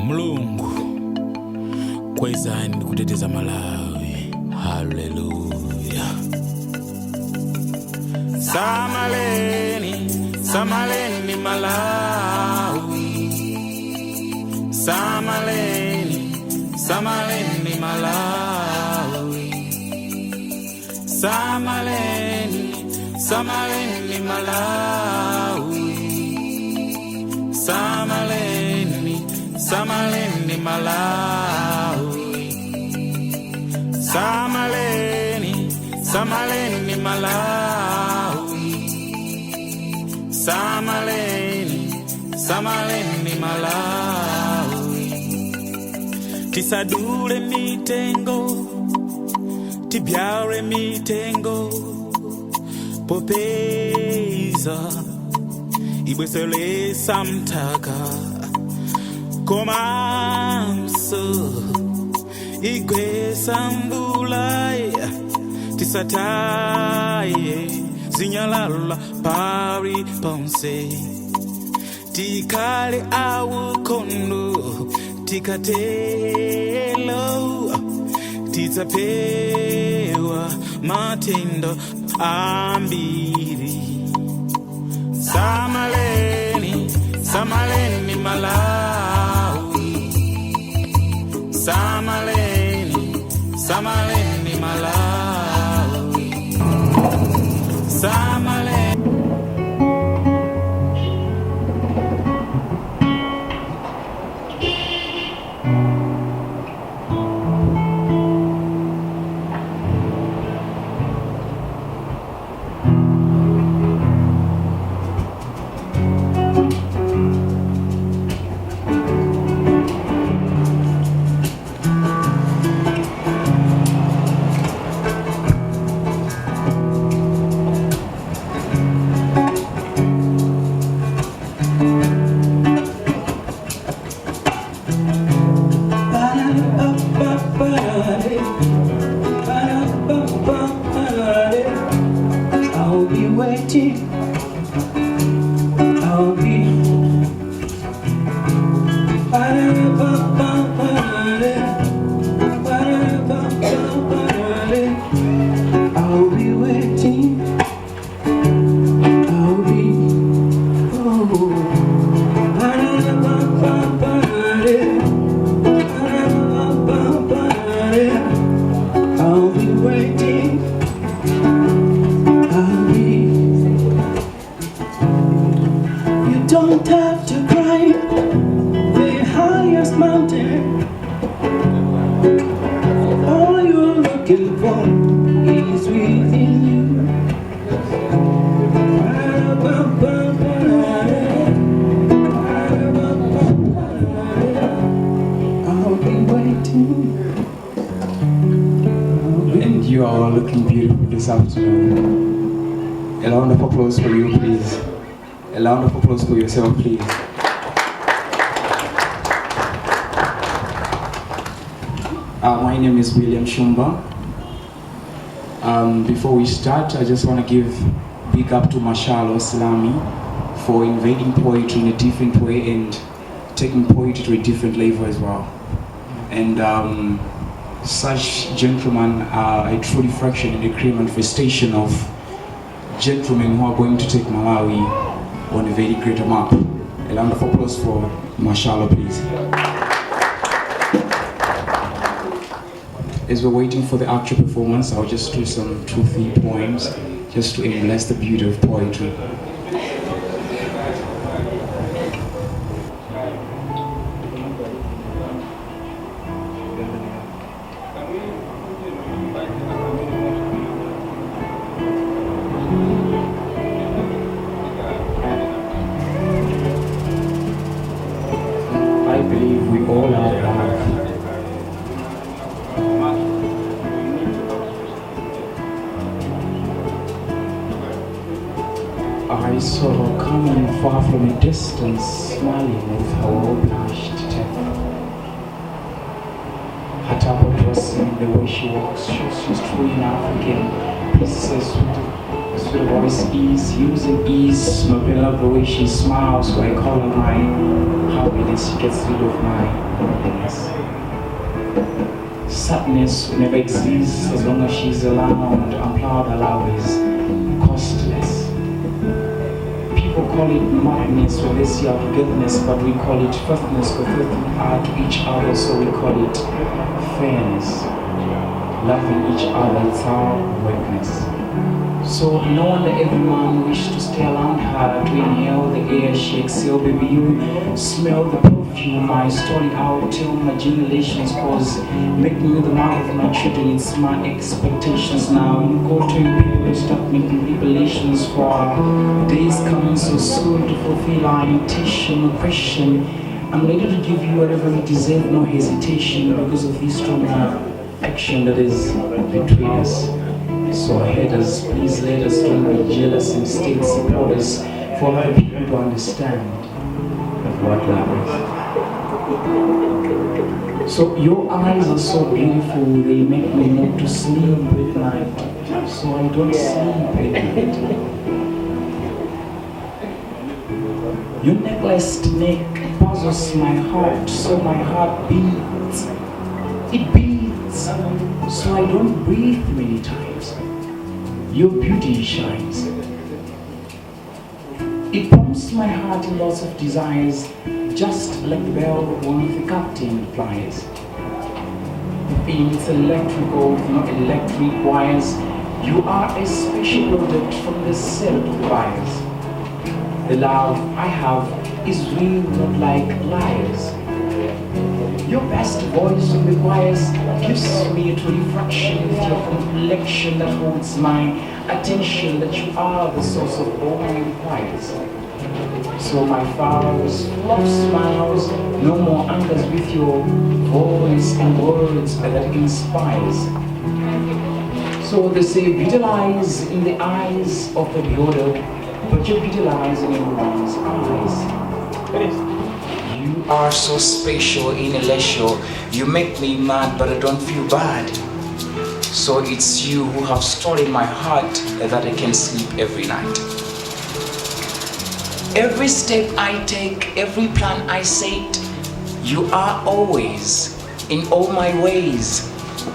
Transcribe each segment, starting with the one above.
Mlungu kwezani kuteteza Malawi. Hallelujah. Samaleni, samaleni Malawi. Samaleni, samaleni Malawi. Samaleni, samaleni Malawi. Samaleni, samaleni Malawi. Samaleni, samaleni Malawi. Samaleni, samaleni Malawi. Tisadule mitengo, tibyare mitengo, popeza ibwesele samtaka komanso igwesambulai tisataye zinyalala pari ponse tikale awukondo tikatelo titapewa matendo ambiri. Samaleni, samaleni Malawi. Samaleni, samaleni Malawi. Samaleni. I'll be waiting. I'll be. I'll be waiting. I'll be. I'll be waiting. You don't have to climb the highest mountain. All you're looking for is within you. I'll be waiting. And you are all looking beautiful this afternoon. A round of applause for you, please. A round of applause for yourself, please. My name is William Shumba. Before we start, I just want to give big up to Mashalo Slami for invading poetry in a different way and taking poetry to a different level as well. And such gentlemen are a true reflection and a clear manifestation of gentlemen who are going to take Malawi on a very greater map. A round of applause for Mashalo, please. As we're waiting for the actual performance, I'll just do some 2-3 poems just to embrace the beauty of poetry. I believe we all are one. I I saw her coming far from a distance, smiling with her well-blushed teeth. Her table dressing, the way she walks, she's truly an African princess with the voice ease, using ease. My beloved, the way she smiles, so I call her my happiness. She gets rid of my happiness. Sadness will never exist as long as she's around. I'm proud her love is costless. People call it madness when they see our togetherness, but we call it faithfulness, because faithful are to each other, so we call it fairness. Loving each other is our weakness. So no wonder every man wished to stay around her, to inhale the air she exhaled. Baby, you smell the perfume. My story I'll tell my generations, cause making you the mother of my children, it's my expectations now. You go to your people, start making revelations for days coming so soon to fulfill our invitation, no question. I'm ready to give you whatever you deserve, no hesitation, because of this strong action that has betrayed us. So haters, please let us don't be jealous, instead support us for other people to understand what love is. So your eyes are so beautiful, they make me want to sleep at night, so I don't sleep at night. Your necklaced neck puzzles my heart, so my heart beats. It beats, so I don't breathe many times. Your beauty shines. It pumps my heart in lots of desires, just like the bell one of the captain plies. It's electrical with no electric wires. You are a special product from the set of the wires. The love I have is real, not like liars. Your best voice on the wires gives me a refraction with your complexion that holds my attention, that you are the source of all my requires. So my vows, full of smiles, no more angers with your voice and words that inspires. So they say beauty lies in the eyes of the beholder, but your beauty lies in everyone's eyes. You are so special in a leisure. You make me mad, but I don't feel bad. So it's you who have stolen my heart that I can sleep every night. Every step I take, every plan I set, you are always in all my ways.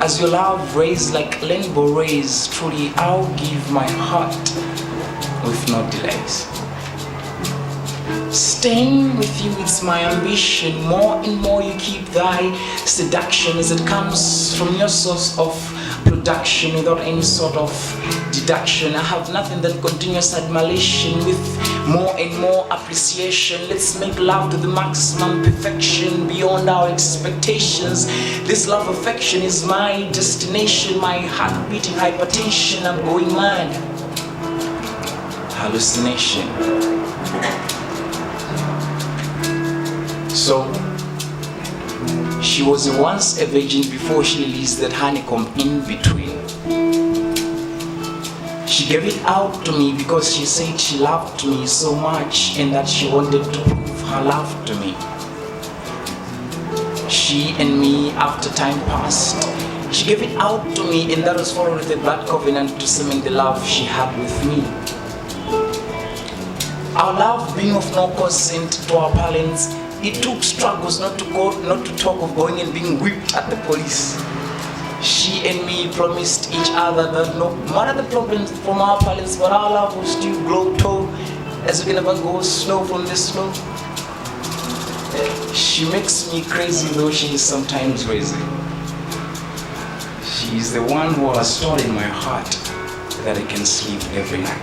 As your love rays like rainbow rays, truly I'll give my heart with no delays. Staying with you, it's my ambition. More and more you keep thy seduction, as it comes from your source of production without any sort of deduction. I have nothing than continuous admiration with more and more appreciation. Let's make love to the maximum perfection beyond our expectations. This love affection is my destination, my heart beating hypertension. I'm going mad. Hallucination. So, she was once a virgin before she released that honeycomb in between. She gave it out to me because she said she loved me so much and that she wanted to prove her love to me. She and me, after time passed, she gave it out to me, and that was followed with a blood covenant to cement the love she had with me. Our love being of no consent to our parents, it took struggles not to talk of going and being whipped at the police. She and me promised each other that no matter the problems from our parents, but our love will still grow tall, as we can never go snow from the snow. She makes me crazy, though she is sometimes crazy. She is the one who has stolen my heart that I can sleep every night.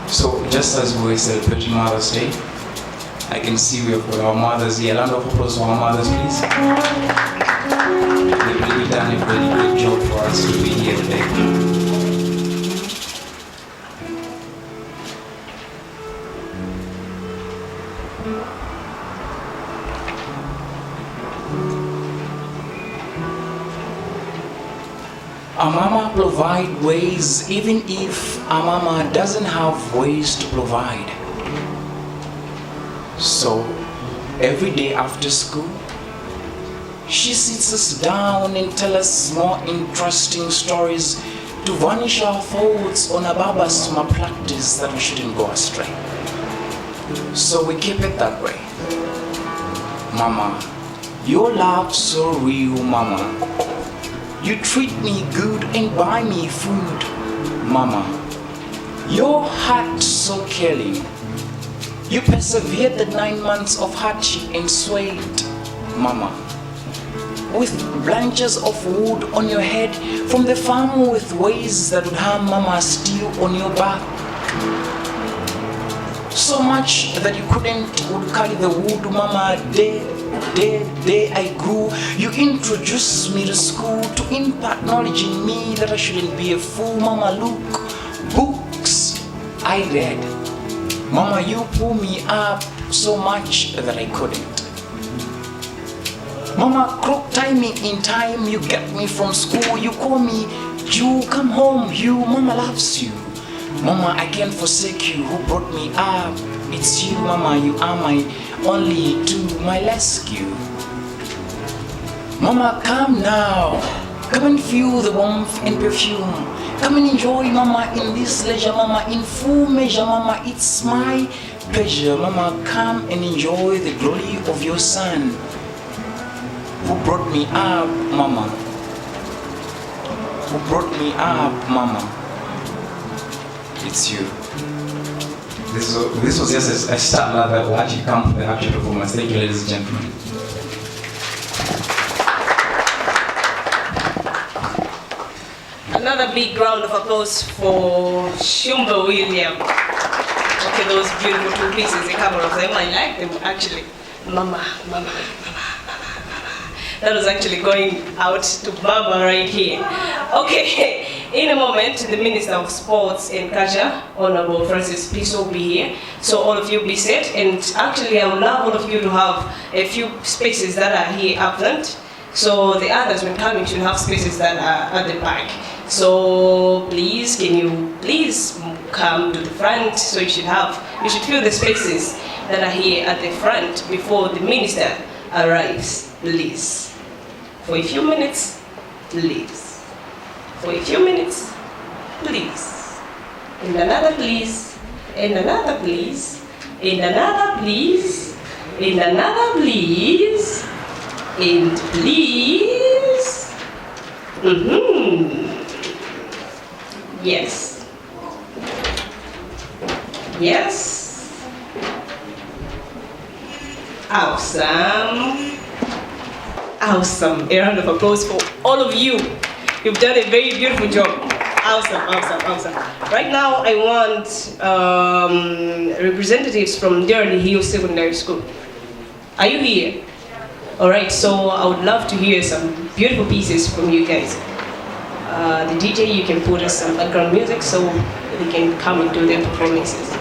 So just as we were celebrating Mother's Day, I can see we have got our mothers here. A round of applause for our mothers, please. They've really done a very great job for us to be here today. A mama provide ways even if a mama doesn't have ways to provide. So every day after school, she sits us down and tells us more interesting stories to vanish our thoughts on a baba's malpractice that we shouldn't go astray. So we keep it that way. Mama, your love's so real, mama. You treat me good and buy me food, mama. Your heart's so caring. You persevered the 9 months of hardship and sweat, mama. With branches of wood on your head from the farm with ways that would harm mama still on your back. So much that you would carry the wood, mama. Day I grew, you introduced me to school to impart knowledge in me that I shouldn't be a fool, mama. Look, books I read, mama. You pull me up so much that I couldn't. Mama, clock timing in time, you get me from school, you call me, you come home, you, mama loves you. Mama, I can't forsake you, who brought me up. It's you, mama, you are my only to my rescue. Mama, come now, come and feel the warmth and perfume. Come and enjoy, mama, in this leisure, mama, in full measure, mama, it's my pleasure. Mama, come and enjoy the glory of your son, who brought me up, mama. Who brought me up, mama. It's you. This was just a start that will actually come to the actual performance. Thank you, ladies and gentlemen. Another big round of applause for Shumba William. Okay, those beautiful two pieces, a couple of them, I like them actually. Mama. That was actually going out to Baba right here. Okay, in a moment, the Minister of Sports and Culture, Honorable Francis Peace, will be here. So all of you be set. And actually, I would love all of you to have a few spaces that are here up front. So the others, when coming, should have spaces that are at the back. So please, can you please come to the front? So you should fill the spaces that are here at the front before the Minister arrives, please. For a few minutes, please. For a few minutes, please. And another please, and another please, and another please, and another please, and please. Yes. Yes. Awesome. Awesome. A round of applause for all of you. You've done a very beautiful job. Awesome. Right now, I want representatives from Derry Hill Secondary School. Are you here? All right, so I would love to hear some beautiful pieces from you guys. The DJ, you can put us some background music so we can come and do their performances.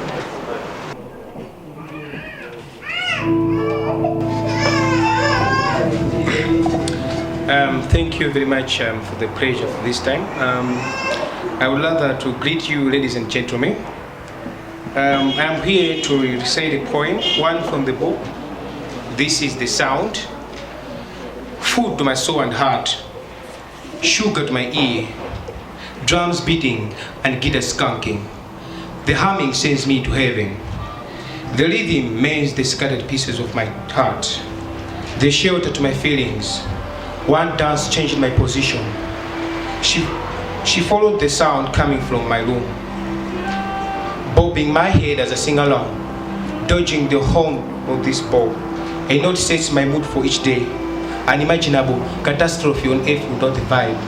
Thank you very much for the pleasure of this time. I would love to greet you, ladies and gentlemen. I'm here to recite a poem, one from the book. This is the sound. Food to my soul and heart, sugar to my ear, drums beating and guitar skunking. The humming sends me to heaven. The rhythm mends the scattered pieces of my heart. The shelter to my feelings. One dance changed my position. She followed the sound coming from my room, bobbing my head as I sing along, dodging the horn of this ball. A note sets my mood for each day. Unimaginable catastrophe on earth without the vibe.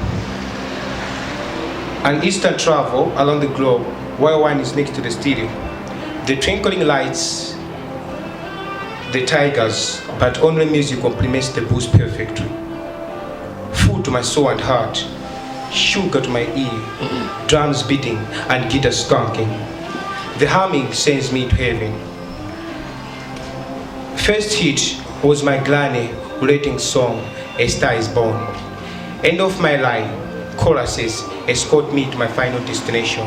An instant travel along the globe while one is next to the stereo. The twinkling lights, the tigers, but only music complements the boost perfectly. Food to my soul and heart, sugar to my ear, drums beating and guitar skunking. The humming sends me to heaven. First hit was my granny rating song, A Star Is Born. End of my line, choruses escort me to my final destination.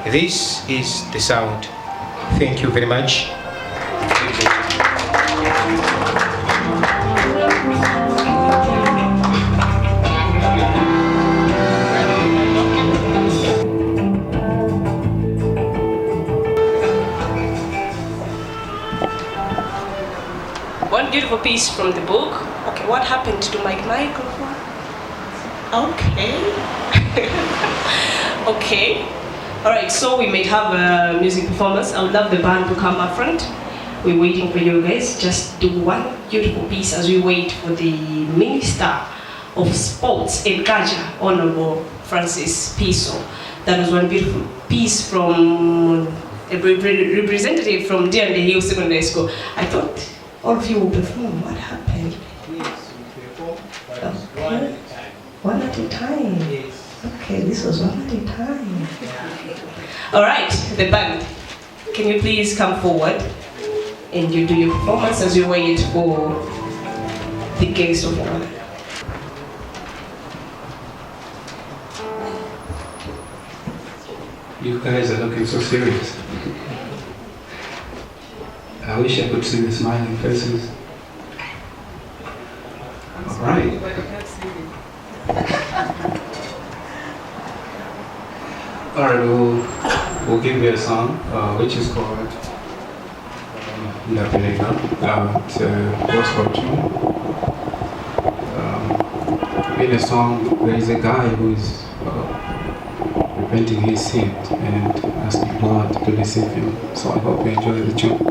This is the sound. Thank you very much. One beautiful piece from the book. Okay, what happened to my microphone? Okay. Okay. All right, so we may have a music performance. I would love the band to come up front. We're waiting for you guys. Just do one beautiful piece as we wait for the Minister of Sports and Culture, Honorable Francis Piso. That was one beautiful piece from a representative from D&D Hill Secondary School. I thought all of you will perform. What happened? Okay. One at a time. Okay, this was one at a time. All right, the band. Can you please come forward and you do your performance as we wait for the guest of honor. You guys are looking so serious. I wish I could see the smiling faces. All right. All right, we'll give you a song, which is called La Pelea. It's a gospel tune. In the song, there is a guy who is repenting his sins and asking God to receive him. So I hope you enjoy the tune.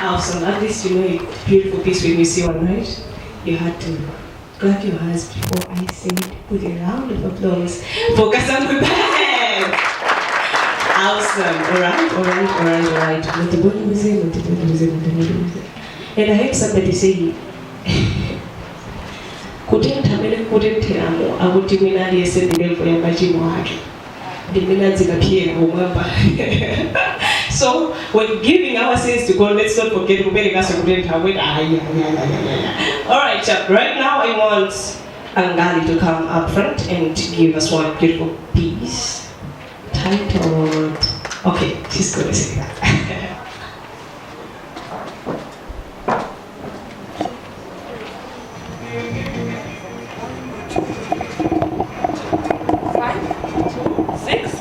Awesome. At least you know a beautiful piece when you see one, right? You had to clap your hands before I said, put a round of applause for Cassandra Bag. Awesome. Alright. And I heard somebody say, couldn't have any couldn't tell. I would do not listen to them for your magic mark. The minutes in appear, so when giving our sins to God, let's not forget who made us a good time. Alright, right now I want Angali to come up front and give us one beautiful piece titled. Okay, she's going to say that. 6.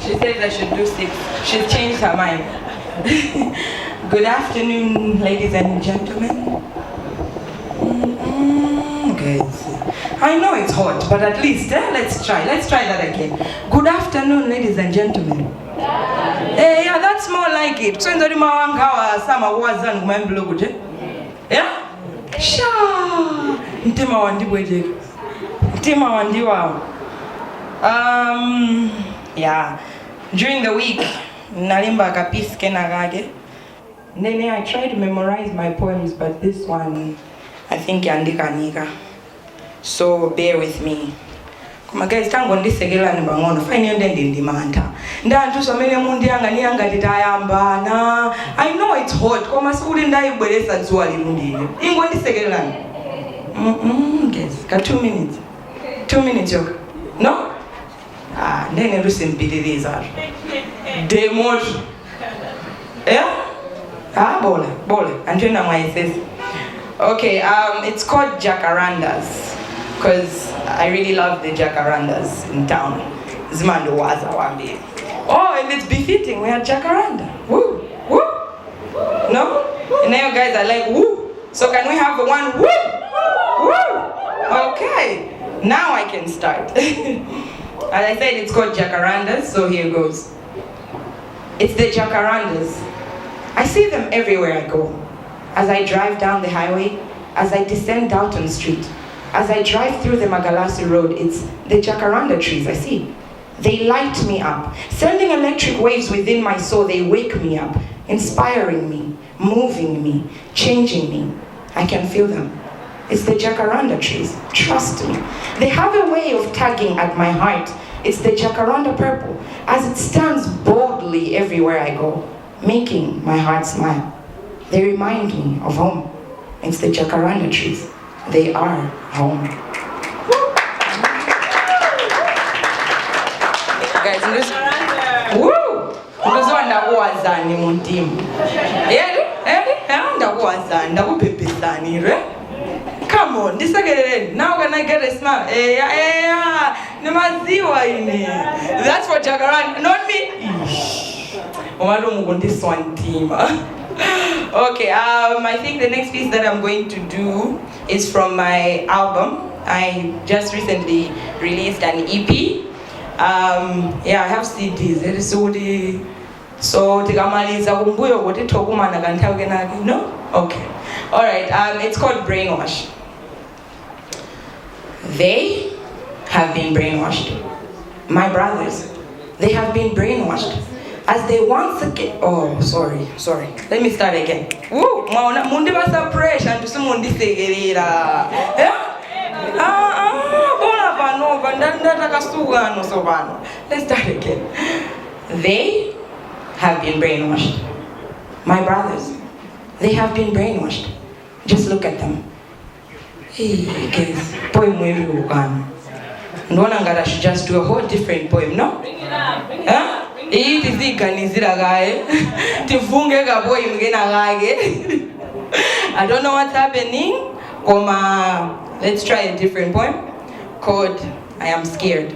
She says I should do 6. She's changed her mind. Good afternoon, ladies and gentlemen. Guys, I know it's hot, but at least let's try that again. Good afternoon, ladies and gentlemen. Yeah, that's more like it. So in the sama wazan umembuluguje. Yeah? Sha. Ntima wandi bweje. Ntima wandi wao. Yeah. During the week, nalimba kapis kenagage. Then I try to memorize my poems, but this one, I think yandika nika. So bear with me. Kuma guys, tango ndisegela ni bangono. Fine yonde ndimanta. Ndantu somene mundi anga ni anga ditayamba na. I know it's hot. Kuma skuli ndai bwelesa zuwa limundi. Ingo ndisegela ni. Guys, ka 2 minutes. 2 minutes yoka. No? Nene rusimpitiliza. Demos. Yeah? Bole. Anjuna mwaisesi. Okay, it's called jacarandas. Because I really love the jacarandas in town. Zimando waza wambi. Oh, and it's befitting. We are jacaranda. Woo! Woo! No? And now you guys are like, woo! So can we have one woo? Woo! Okay. Now I can start. As I said, it's called jacarandas, so here goes. It's the jacarandas. I see them everywhere I go. As I drive down the highway, as I descend Dalton Street, as I drive through the Magalasi Road, it's the jacaranda trees I see. They light me up, sending electric waves within my soul. They wake me up, inspiring me, moving me, changing me. I can feel them. It's the jacaranda trees, trust me. They have a way of tugging at my heart. It's the jacaranda purple, as it stands boldly everywhere I go, making my heart smile. They remind me of home. It's the jacaranda trees. They are home. Guys, woo! Ndakuwazani muntimu. Ndakuwazani, right? Come on, this again. Now can I get a smile? That's for jacaranda, not me. This one team. Okay, I think the next piece that I'm going to do is from my album. I just recently released an EP. Yeah, I have CDs. It is so tikamaliza kumbuyo kuti tokumana kanthawi kenake. No? Okay. All right. It's called Brainwash. They have been brainwashed. My brothers, they have been brainwashed. As they once again, oh, sorry. Let me start again. Woo, mundi basa pressure and to mundi segerera. Let's start again. They have been brainwashed. My brothers, they have been brainwashed. Just look at them. Hey, guys, poem we I should just do a whole different poem, no? Huh? I don't know what's happening. Let's try a different poem called I Am Scared.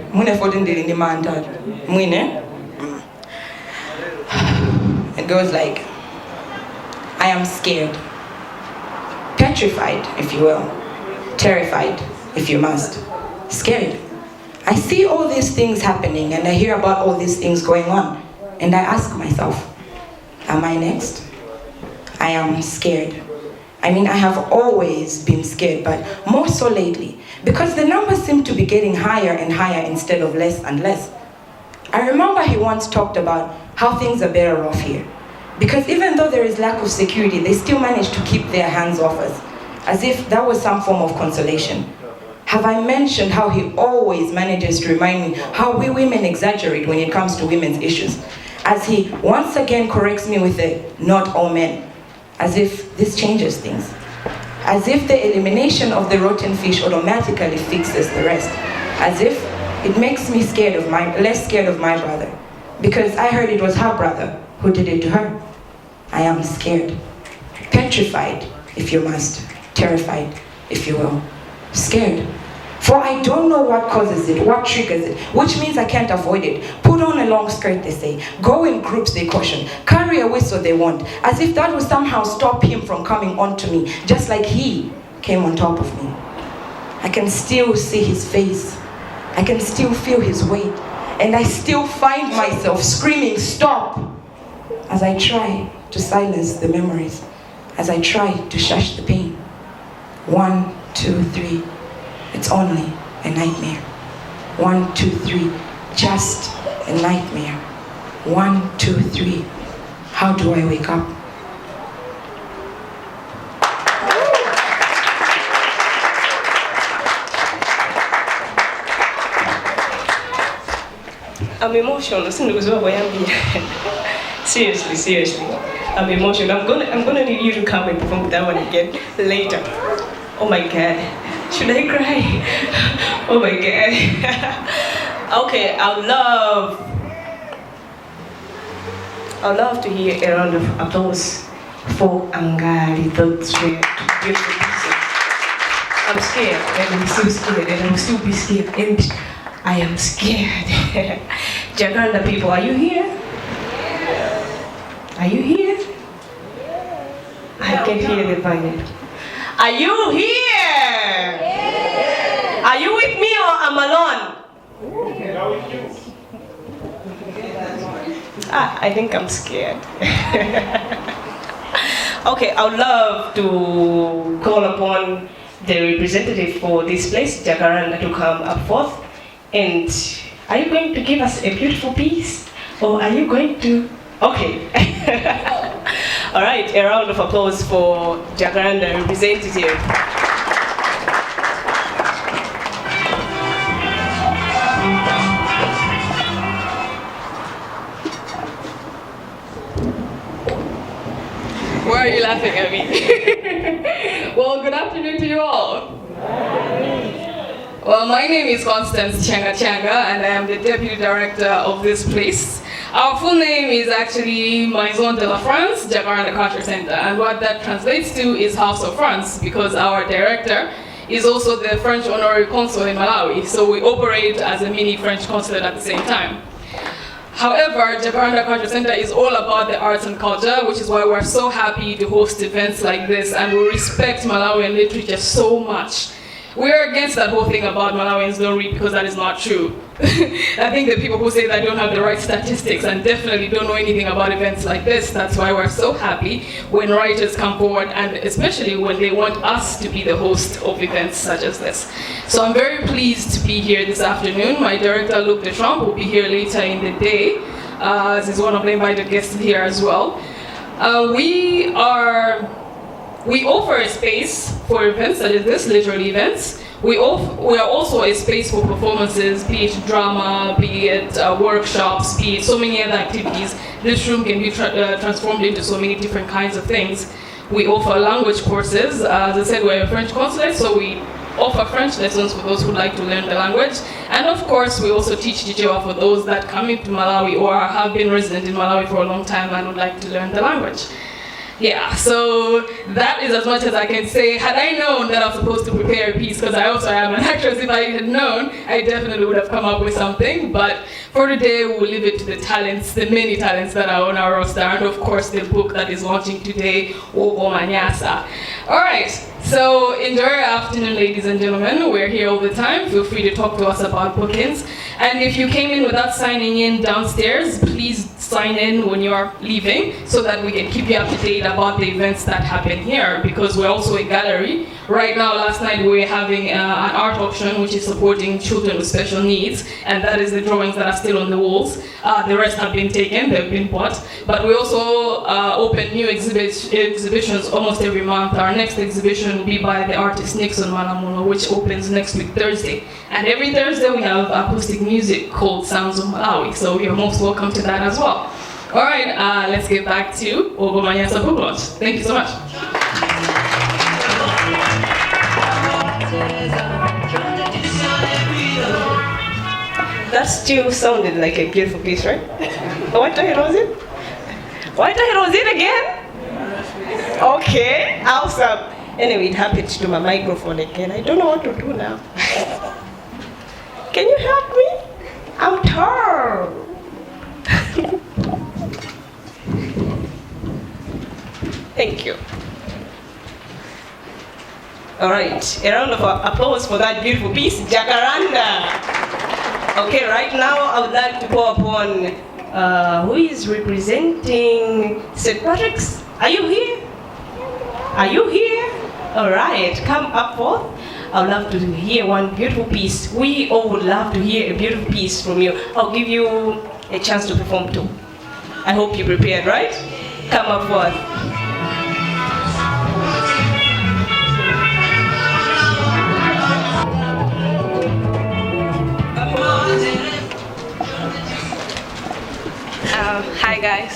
It goes like, I am scared, petrified, if you will, terrified, if you must, scared. I see all these things happening and I hear about all these things going on. And I ask myself, am I next? I am scared. I mean, I have always been scared, but more so lately, because the numbers seem to be getting higher and higher instead of less and less. I remember he once talked about how things are better off here. Because even though there is lack of security, they still manage to keep their hands off us, as if that was some form of consolation. Have I mentioned how he always manages to remind me how we women exaggerate when it comes to women's issues? As he once again corrects me with the not all men. As if this changes things. As if the elimination of the rotten fish automatically fixes the rest. As if it makes me less scared of my brother. Because I heard it was her brother who did it to her. I am scared. Petrified, if you must. Terrified, if you will. Scared. For I don't know what causes it, what triggers it, which means I can't avoid it. Put on a long skirt, they say. Go in groups, they caution. Carry a whistle, they want. As if that would somehow stop him from coming onto me, just like he came on top of me. I can still see his face. I can still feel his weight. And I still find myself screaming, stop! As I try to silence the memories. As I try to shush the pain. 1, 2, 3. It's only a nightmare. 1, 2, 3. Just a nightmare. 1, 2, 3. How do I wake up? I'm emotional. Seriously. I'm emotional. I'm gonna need you to come and perform that one again later. Oh my God. Should I cry? Oh my God. Okay, I'd love to hear a round of applause for Angari, those three beautiful pieces. I'm scared, and I'm still scared, and I will still be scared, and I am scared. Jacaranda people, are you here? Are you here? I can hear the vibe. Are you here? Are you with me or I'm alone? I think I'm scared. Okay, I would love to call upon the representative for this place, Jacaranda, to come up forth. And are you going to give us a beautiful piece? Or are you going to... Okay. All right, a round of applause for Jacaranda representative. Why are you laughing at me? Well, good afternoon to you all. Well, my name is Constance Changa and I am the Deputy Director of this place. Our full name is actually Maison de la France, Jacaranda Culture Center, and what that translates to is House of France, because our director is also the French Honorary Consul in Malawi, so we operate as a mini French consulate at the same time. However, Jacaranda Culture Center is all about the arts and culture, which is why we're so happy to host events like this, and we respect Malawian literature so much. we're against that whole thing about Malawians don't read, because that is not true. I think the people who say that don't have the right statistics and definitely don't know anything about events like this. That's why we're so happy when writers come forward, and especially when they want us to be the host of events such as this. So I'm very pleased to be here this afternoon. My director, Luc Deschamps, will be here later in the day, as is one of the invited guests here as well. We offer a space for events such as this, literary events. We are also a space for performances, be it drama, be it workshops, be it so many other activities. This room can be transformed into so many different kinds of things. We offer language courses. As I said, we're a French consulate, so we offer French lessons for those who like to learn the language. And of course, we also teach Chichewa for those that come into Malawi or have been resident in Malawi for a long time and would like to learn the language. Yeah, so that is as much as I can say. Had I known that I was supposed to prepare a piece, because I also am an actress, if I had known, I definitely would have come up with something. But for today, we'll leave it to the talents, the many talents that are on our roster, and of course the book that is launching today, Wokoma Nyasa. All right, so enjoy your afternoon, ladies and gentlemen. We're here all the time. Feel free to talk to us about bookings. And if you came in without signing in downstairs, please sign in when you are leaving so that we can keep you up to date about the events that happen here, because we're also a gallery. Right now, last night, we were having an art auction which is supporting children with special needs, and that is the drawings that are still on the walls. The rest have been taken, they've been bought. But we also open new exhibitions almost every month. Our next exhibition will be by the artist Nixon Malamuno, which opens next week, Thursday. And every Thursday, we have acoustic music called Sounds of Malawi, so you're most welcome to that as well. All right, let's get back to Wokoma Nyasa book launch. Thank you so much. That still sounded like a beautiful piece, right? What the hell was it? What the hell was it again? Okay, awesome. Anyway, it happened to my microphone again. I don't know what to do now. Can you help me? I'm tired. Thank you. All right, a round of applause for that beautiful piece, Jacaranda. Okay, right now I would like to call upon who is representing St. Patrick's. Are you here? Are you here? All right, come up forth. I would love to hear one beautiful piece. We all would love to hear a beautiful piece from you. I'll give you a chance to perform too. I hope you're prepared, right? Come up forth. Hi guys.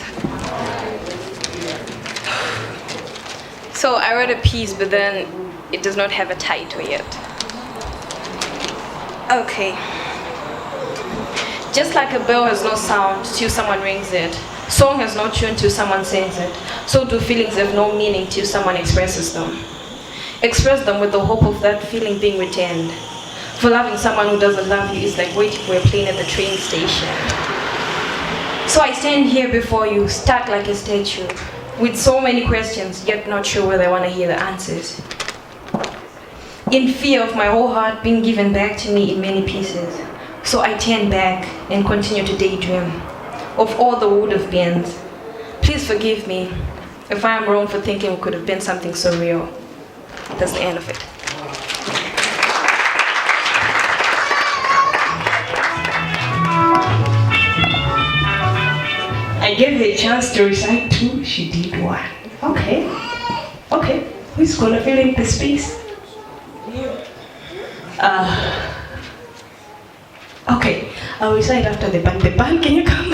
So I wrote a piece, but then it does not have a title yet. Okay. Just like a bell has no sound till someone rings it, song has no tune till someone sings it, so do feelings have no meaning till someone expresses them. Express them with the hope of that feeling being returned. For loving someone who doesn't love you is like waiting for a plane at the train station. So I stand here before you, stuck like a statue, with so many questions, yet not sure whether I want to hear the answers. In fear of my whole heart being given back to me in many pieces. So I turn back and continue to daydream of all the would have been. Please forgive me if I am wrong for thinking it could have been something so real. That's the end of it. I gave her a chance to recite two, she did one. Okay. Okay. Who's gonna fill in this piece? Okay. I'll recite after the band. The band, can you come?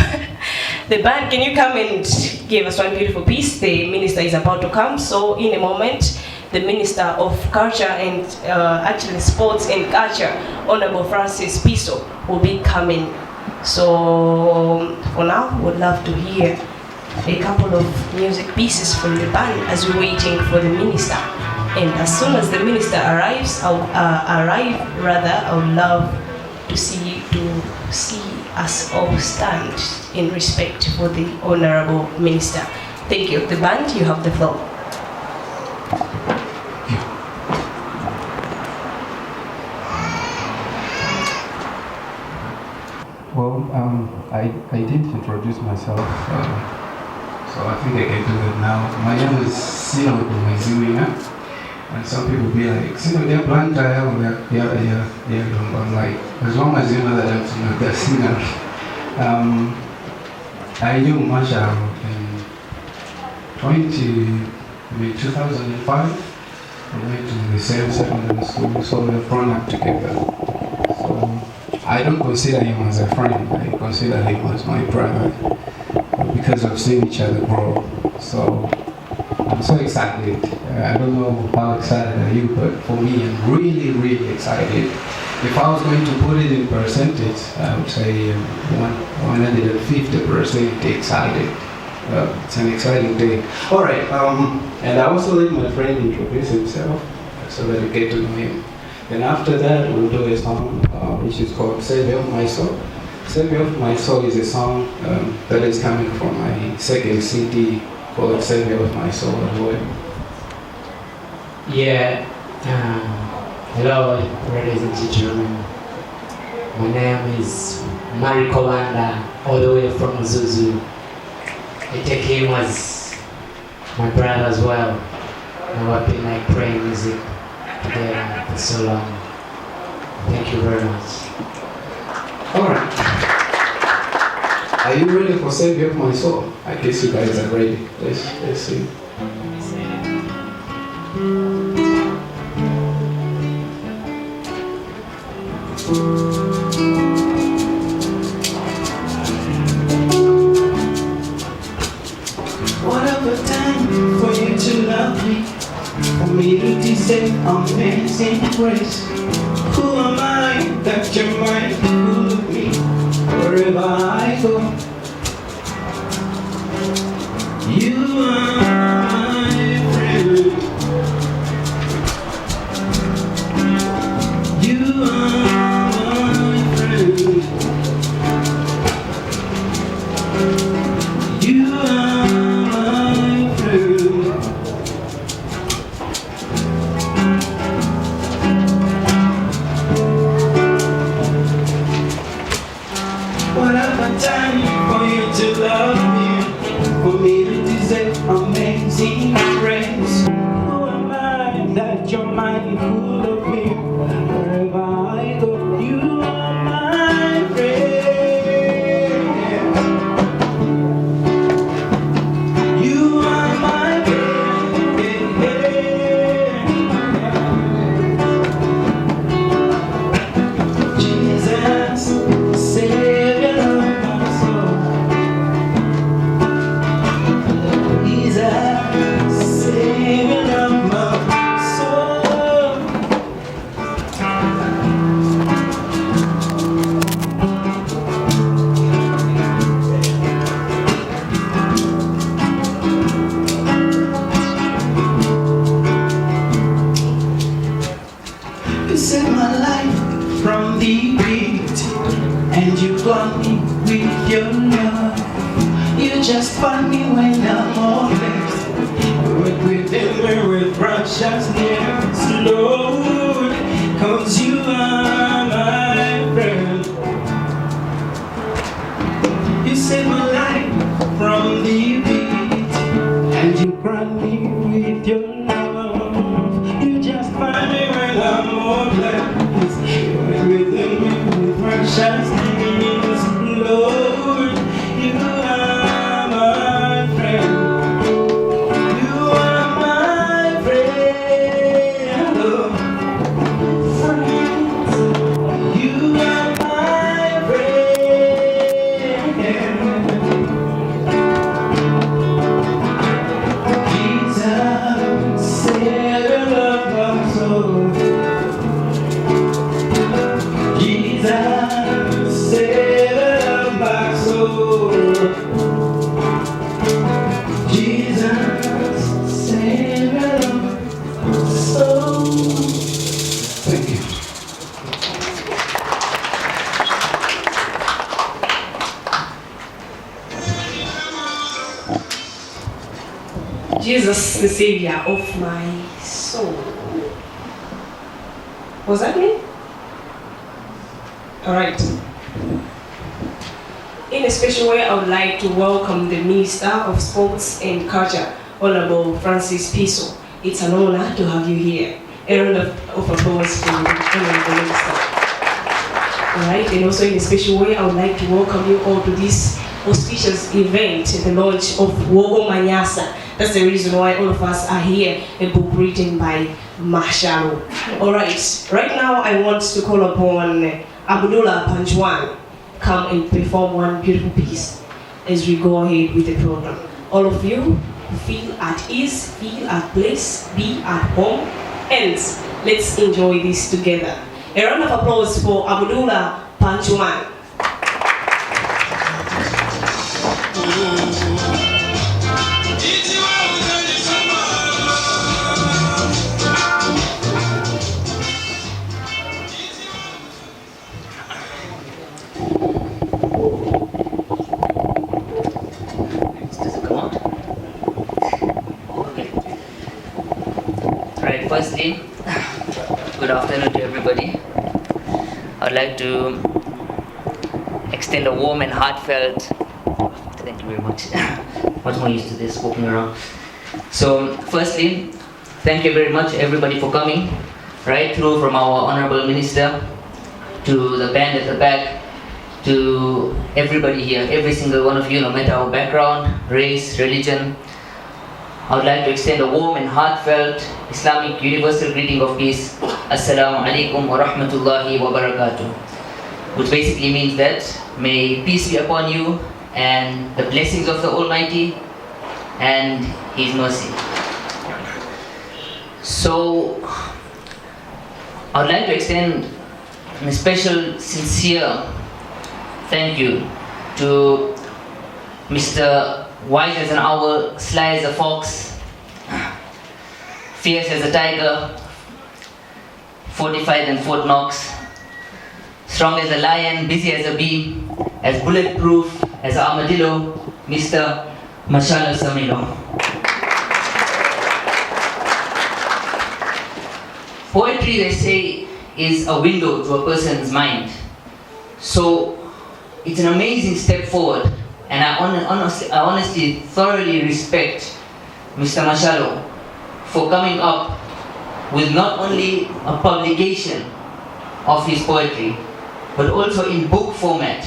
The band, can you come and give us one beautiful piece? The minister is about to come, so in a moment, the Minister of Culture and actually Sports and Culture, Honorable Francis Piso, will be coming. So for now, we'd love to hear a couple of music pieces from the band as we're waiting for the minister. And as soon as the minister arrives, I would love to see us all stand in respect for the honorable minister. Thank you. The band, you have the floor. I did introduce myself, so I think I can do it now. My name is Sino Dumeziwina, and some people be like, Sino, they're blind, yeah. I'm like, as long as you know that I'm Sino, they're singer. I knew Masha in 2005. We went to the same secondary school, so we've grown up together. So I don't consider him as a friend, I consider him as my brother because I've seen each other grow. So I'm so excited. I don't know how excited are you, but for me, I'm really, really excited. If I was going to put it in percentage, I would say 150% excited. It's an exciting day. All right, and I also let my friend introduce himself so that you get to know him. Then after that, we'll do a song which is called Savior of My Soul. Savior of My Soul is a song that is coming from my second CD called Savior of My Soul as well. Yeah, hello ladies and gentlemen. My name is Mari Kolanda, all the way from Zuzu. I take him as my brother as well. And we've been like playing music together for so long. Thank you very much. Alright. Are you ready for Savior of My Soul? I guess you guys are ready. Let's sing. What a time for you to love me, for me to deserve amazing grace. Who am I that you're mindful of me wherever I go? You are my friend. You are my friend. You are my friend. What have I done for you to love me, for me to deserve amazing grace? Who am I that you're mindful of me wherever I go? You are my friend. You are my friend. Jesus, Savior of my soul. Jesus, Savior of my soul. You saved my life from the pit, and you got me with your love. You just find me when I'm all left. Within me with precious years, Lord, 'cause you are my friend. You saved my life from the pit, and you grant me with your love. You just find me when I'm all left. Within me with precious years, Lord, you are my friend. You are my friend. Oh. You are my friend. Jesus, Savior of my soul. Jesus, Savior of my soul. Jesus, Savior of my soul. Thank you. Jesus, the Savior of my soul. Was that me? All right. in a special way, I would like to welcome the Minister of Sports and Culture, Honorable Francis Piso. It's an honor to have you here. A round of applause for the Honorable Minister. Alright, and also in a special way, I would like to welcome you all to this auspicious event, the launch of Wokoma Nyasa. That's the reason why all of us are here, a book written by Marshall. Alright, right now I want to call upon Abdullah Panjwan come and perform one beautiful piece as we go ahead with the program. All of you feel at ease, feel at place, be at home, and let's enjoy this together. A round of applause for Abdullah Panjwan. Firstly, good afternoon to everybody. I'd like to extend a warm and heartfelt thank you very much. Much more used to this walking around. So, firstly, thank you very much everybody for coming, right through from our Honorable Minister to the band at the back, to everybody here, every single one of you, no matter our background, race, religion. I would like to extend a warm and heartfelt Islamic universal greeting of peace. Assalamu alaikum wa rahmatullahi wa barakatuh. Which basically means that may peace be upon you and the blessings of the Almighty and His mercy. So, I would like to extend a special, sincere thank you to Mr. Wise as an owl, sly as a fox, fierce as a tiger, fortified in Fort Knox, strong as a lion, busy as a bee, as bulletproof as an armadillo, Mr. Mashallah Samino. Poetry, they say, is a window to a person's mind. So, it's an amazing step forward. And I honestly, thoroughly respect Mr. Mashalo for coming up with not only a publication of his poetry, but also in book format,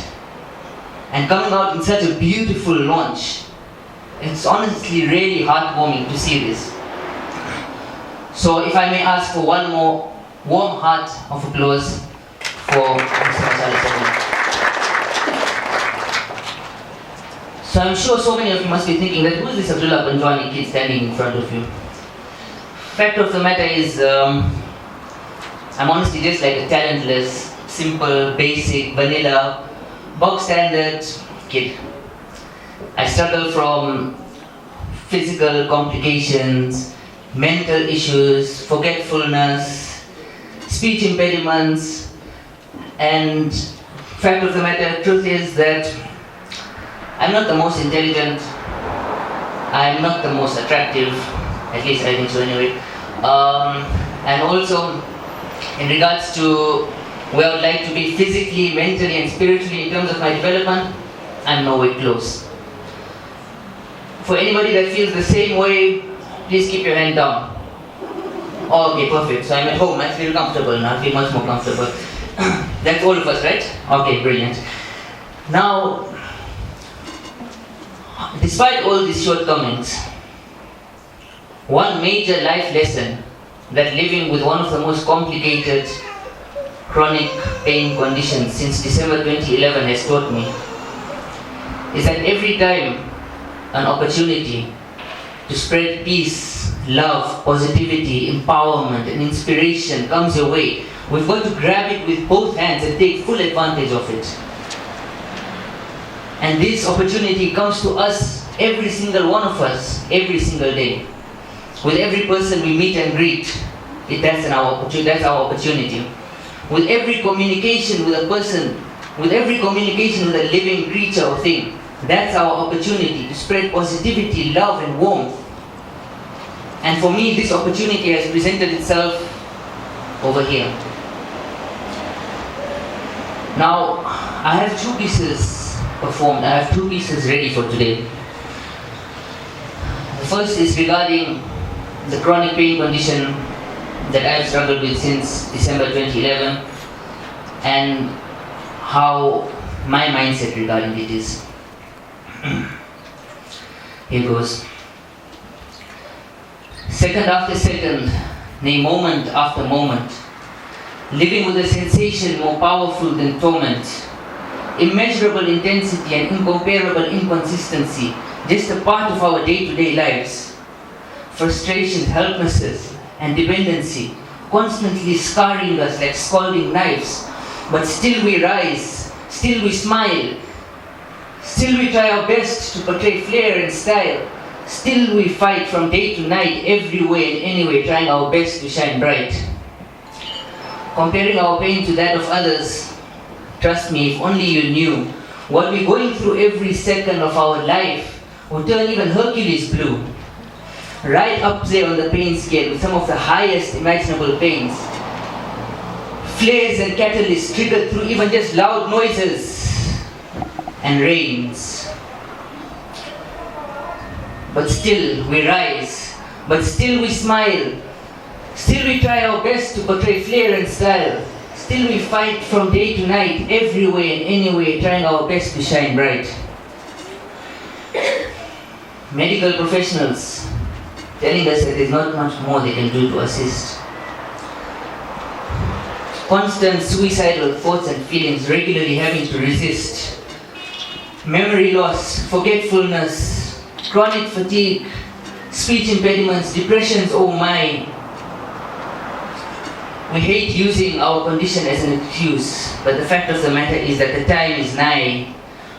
and coming out in such a beautiful launch. It's honestly really heartwarming to see this. So if I may ask for one more warm heart of applause for Mr. Mashalo. So I'm sure so many of you must be thinking that who is this Abdullah Panjwani kid standing in front of you? Fact of the matter is, I'm honestly just like a talentless, simple, basic, vanilla, bog standard kid. I struggle from physical complications, mental issues, forgetfulness, speech impediments, and fact of the matter, truth is that I'm not the most intelligent, I'm not the most attractive, at least I think so anyway. And also, in regards to where I would like to be physically, mentally and spiritually in terms of my development, I'm nowhere close. For anybody that feels the same way, please keep your hand down. Oh, okay, perfect. So I'm at home, I feel comfortable now, I feel much more comfortable. That's all of us, right? Okay, brilliant. Now, despite all these shortcomings, one major life lesson that living with one of the most complicated chronic pain conditions since December 2011 has taught me is that every time an opportunity to spread peace, love, positivity, empowerment and inspiration comes your way, we've got to grab it with both hands and take full advantage of it. And this opportunity comes to us, every single one of us, every single day. With every person we meet and greet, that's our opportunity. With every communication with a person, with every communication with a living creature or thing, that's our opportunity to spread positivity, love and warmth. And for me, this opportunity has presented itself over here. Now, I have two pieces performed. I have two pieces ready for today. The first is regarding the chronic pain condition that I've struggled with since December 2011 and how my mindset regarding it is. Here goes. Second after second, nay, moment after moment, living with a sensation more powerful than torment, immeasurable intensity and incomparable inconsistency, just a part of our day-to-day lives. Frustrations, helplessness, and dependency, constantly scarring us like scalding knives, but still we rise, still we smile, still we try our best to portray flair and style, still we fight from day to night, every way and anyway, trying our best to shine bright. Comparing our pain to that of others, trust me, if only you knew what we're going through every second of our life would turn even Hercules blue. Right up there on the pain scale with some of the highest imaginable pains. Flares and catalysts triggered through even just loud noises and rains. But still we rise, but still we smile, still we try our best to portray flair and style, still we fight from day to night, every way and anyway, trying our best to shine bright. Medical professionals telling us that there's not much more they can do to assist. Constant suicidal thoughts and feelings regularly having to resist. Memory loss, forgetfulness, chronic fatigue, speech impediments, depressions, oh my. We hate using our condition as an excuse, but the fact of the matter is that the time is nigh.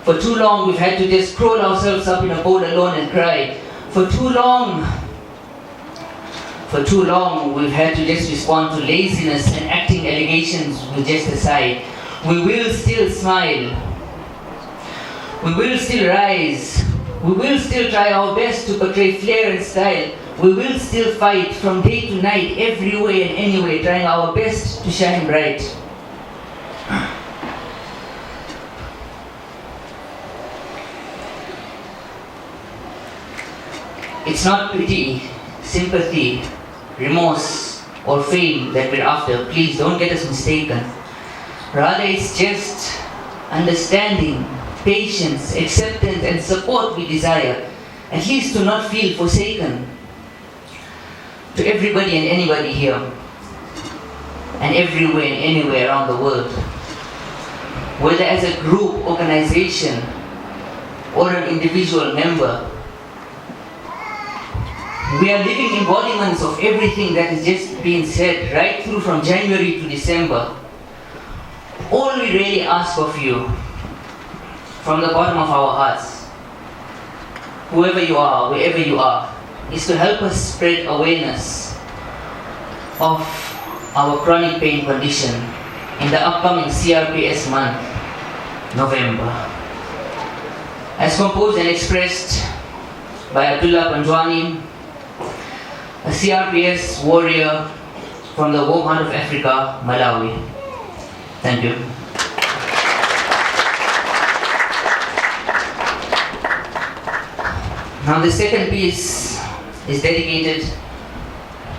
For too long we've had to just curl ourselves up in a bowl alone and cry. For too long we've had to just respond to laziness and acting allegations with just a sigh. We will still smile. We will still rise. We will still try our best to portray flair and style. We will still fight from day to night, every way and anyway, trying our best to shine bright. It's not pity, sympathy, remorse, or fame that we're after. Please don't get us mistaken. Rather, it's just understanding, patience, acceptance, and support we desire, at least to not feel forsaken. To everybody and anybody here, and everywhere and anywhere around the world, whether as a group, organization, or an individual member, we are living embodiments of everything that is just being said right through from January to December. All we really ask of you, from the bottom of our hearts, whoever you are, wherever you are, is to help us spread awareness of our chronic pain condition in the upcoming CRPS month, November. As composed and expressed by Abdullah Panjwani, a CRPS warrior from the warm heart of Africa, Malawi. Thank you. Now the second piece is dedicated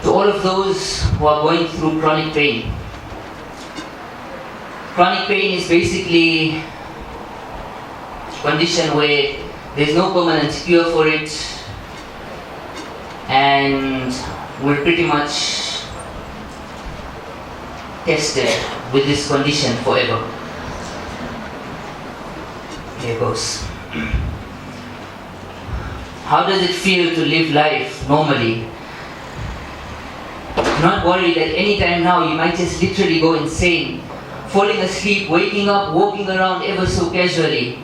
to all of those who are going through chronic pain. Chronic pain is basically a condition where there's no permanent cure for it, and we're pretty much tested with this condition forever. Here goes. How does it feel to live life normally? Not worried that anytime now you might just literally go insane, falling asleep, waking up, walking around ever so casually,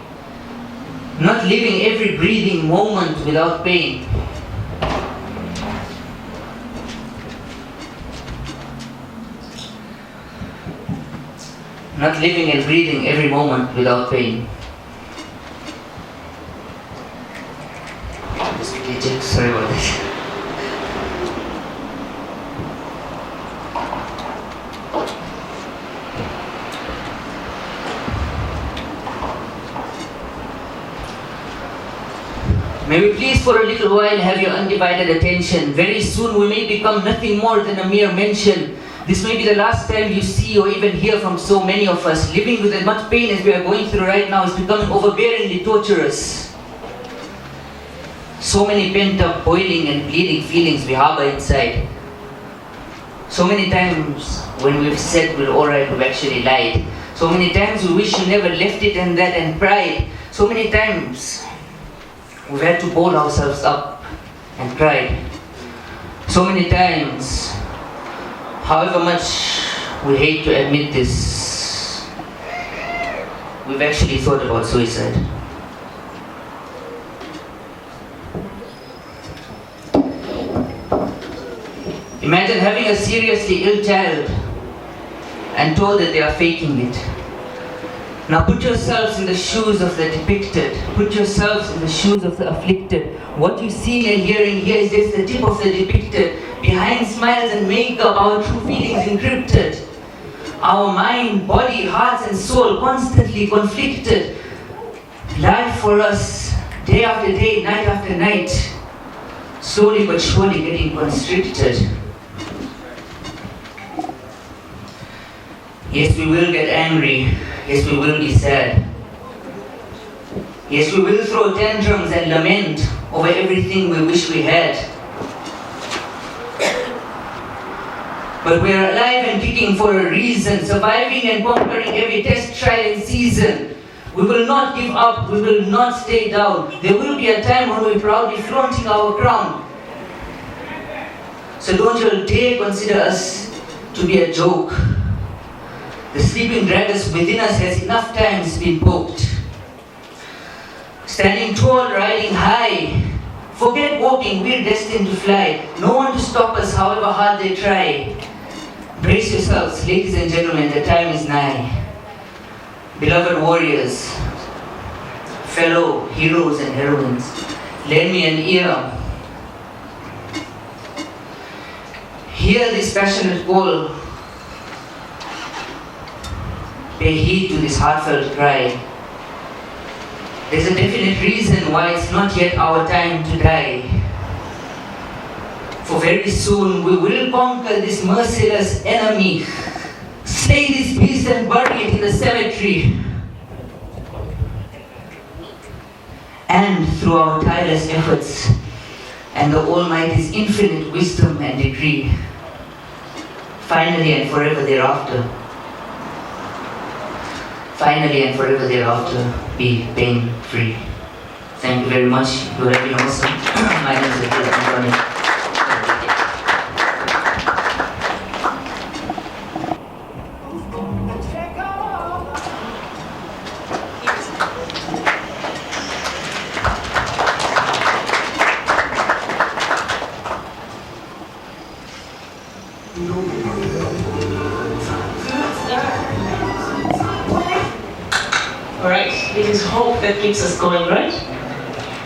not living every breathing moment without pain. Not living and breathing every moment without pain. Just quickly check, sorry about this. for a little while have your undivided attention. Very soon we may become nothing more than a mere mention. This may be the last time you see or even hear from so many of us. Living with as much pain as we are going through right now is becoming overbearingly torturous. So many pent-up, boiling and bleeding feelings we harbor inside. So many times when we've said we're alright, we've actually lied. So many times we wish you never left it and that and pride. So many times we've had to ball ourselves up and cried. So many times, however much we hate to admit this, we've actually thought about suicide. Imagine having a seriously ill child and told that they are faking it. Now put yourselves in the shoes of the depicted. Put yourselves in the shoes of the afflicted. What you see and hearing here is just the tip of the depicted. Behind smiles and makeup, our true feelings encrypted. Our mind, body, hearts and soul constantly conflicted. Life for us, day after day, night after night, slowly but surely getting constricted. Yes, we will get angry. Yes, we will be sad. Yes, we will throw tantrums and lament over everything we wish we had. But we are alive and kicking for a reason, surviving and conquering every test, trial and season. We will not give up, we will not stay down. There will be a time when we're proudly flaunting our crown. So don't you dare consider us to be a joke. The sleeping dragons within us has enough times been poked. Standing tall, riding high. Forget walking, we're destined to fly. No one to stop us, however hard they try. Brace yourselves, ladies and gentlemen, the time is nigh. Beloved warriors, fellow heroes and heroines, lend me an ear. Hear this passionate call. Pay heed to this heartfelt cry. There's a definite reason why it's not yet our time to die. For very soon we will conquer this merciless enemy, slay this beast and bury it in the cemetery. And through our tireless efforts and the Almighty's infinite wisdom and decree, finally and forever thereafter, be pain-free. Thank you very much. You have been awesome. My name is Anthony. Alright, it is hope that keeps us going, right?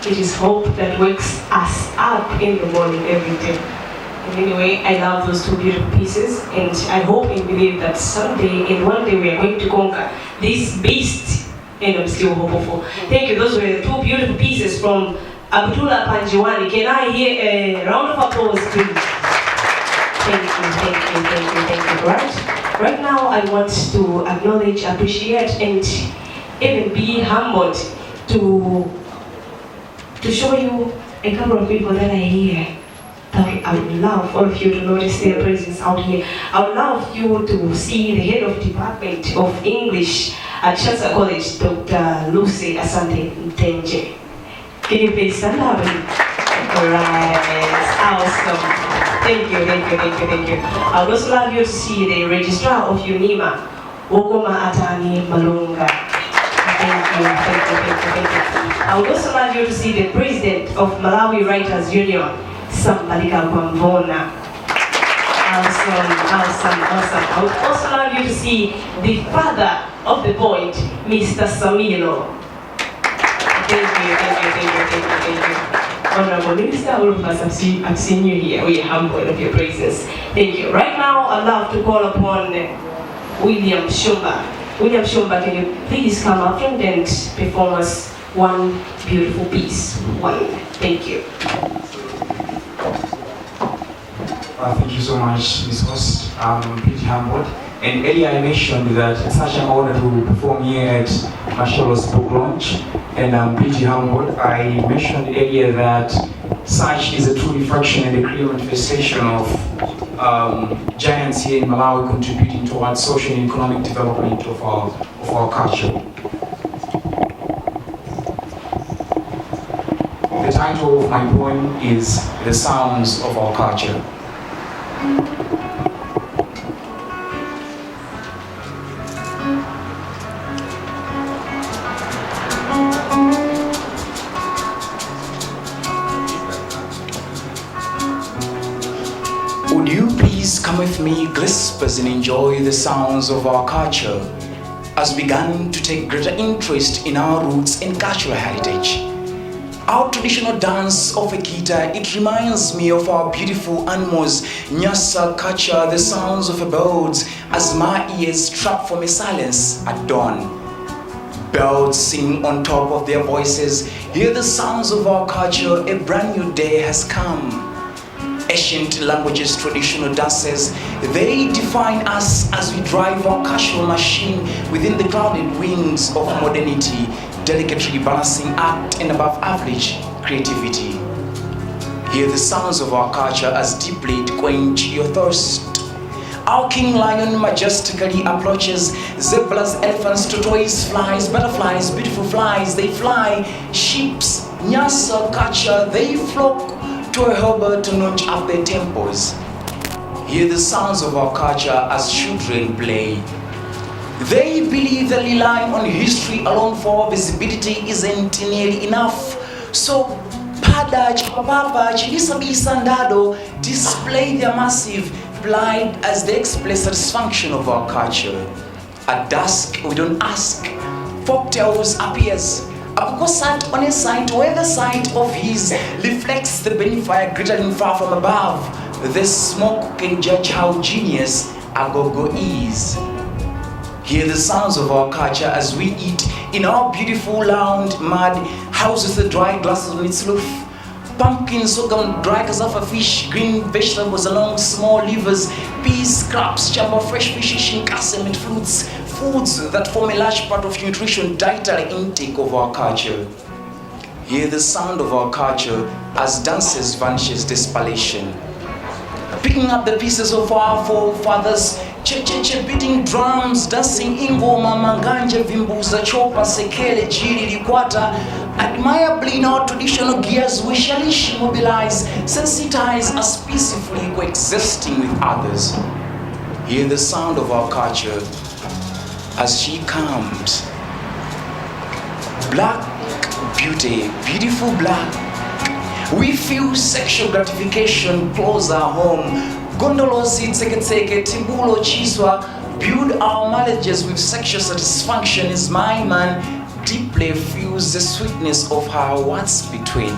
It is hope that wakes us up in the morning every day. And anyway, I love those two beautiful pieces, and I hope and believe that someday and one day we are going to conquer this beast, and I'm still hopeful. Thank you. Those were the two beautiful pieces from Abdullah Panjiwani. Can I hear a round of applause, please? Thank you. Right now, I want to acknowledge, appreciate, and even be humbled to show you a couple of people that are here. I would love all of you to notice their presence out here. I would love you to see the head of Department of English at Chancellor College, Dr. Lucy Asante Ntenje. Can you please stand up? Alright, awesome. Thank you. I would also love you to see the Registrar of UNIMA, Wokoma Nyasa. Thank you. I would also love you to see the President of Malawi Writers Union, Sambalika Kwambona. Awesome. I would also love you to see the father of the poet, Mr. Samilo. Thank you. Honorable Minister, all of us have seen you here. We are humbled of your praises. Thank you. Right now, I'd love to call upon William Shumba. William Shumba, can you please come up front and perform us one beautiful piece. One. Thank you. Thank you so much, Ms. Host. I'm pretty humbled. And earlier I mentioned that it's such an honor to perform here at Mashalo's book launch, and I'm pretty humbled. I mentioned earlier that such is a true reflection and a clear manifestation of giants here in Malawi contributing towards social and economic development of our culture. The title of my poem is The Sounds of Our Culture. Would you please come with me, glispers, and enjoy the sounds of our culture as we began to take greater interest in our roots and cultural heritage. Our traditional dance of a guitar, it reminds me of our beautiful animals, Nyasa culture, the sounds of birds as my ears trap for me silence at dawn. Birds sing on top of their voices, hear the sounds of our culture, a brand new day has come. Ancient languages, traditional dances, they define us as we drive our cultural machine within the clouded wings of modernity, delicately balancing act and above average creativity. Hear the sounds of our culture as deeply to quench your thirst. Our king lion majestically approaches, zebras, elephants, tortoises, flies, butterflies, beautiful flies, they fly, sheeps, Nyasa culture, they flock to a harbor to notch up their temples. Hear the sounds of our culture as children play. They believe that relying on history alone for visibility isn't nearly enough. So, Pada, Chipapapa, Chilisabisa, Ndado display their massive pride as they express satisfaction of our culture. At dusk, we don't ask. Folktales appears. Abuko sat on a site where the sight of his reflects the benefice glittering far from above. The smoke can judge how genius Agogo is. Hear the sounds of our culture as we eat in our beautiful round mud houses with dry glasses on its roof. Pumpkins, sorghum, dry cassava fish, green vegetables along small livers, peas, crabs, chamber, fresh fish, shinkase, and fruits. Foods that form a large part of nutrition dietary intake of our culture. Hear the sound of our culture as dances vanishes desperation. Picking up the pieces of our forefathers, che-che-che beating drums, dancing ingoma, manganje, vimbuza, chopa, sekele, jiri, likwata. Admirably in our traditional gears we shall mobilize, sensitize us peacefully coexisting with others. Hear the sound of our culture as she comes. Black beauty, beautiful black. We feel sexual gratification close our home. Gondolosi, teke, timbulo, chiswa, build our marriages with sexual satisfaction as my man deeply feels the sweetness of her what's between.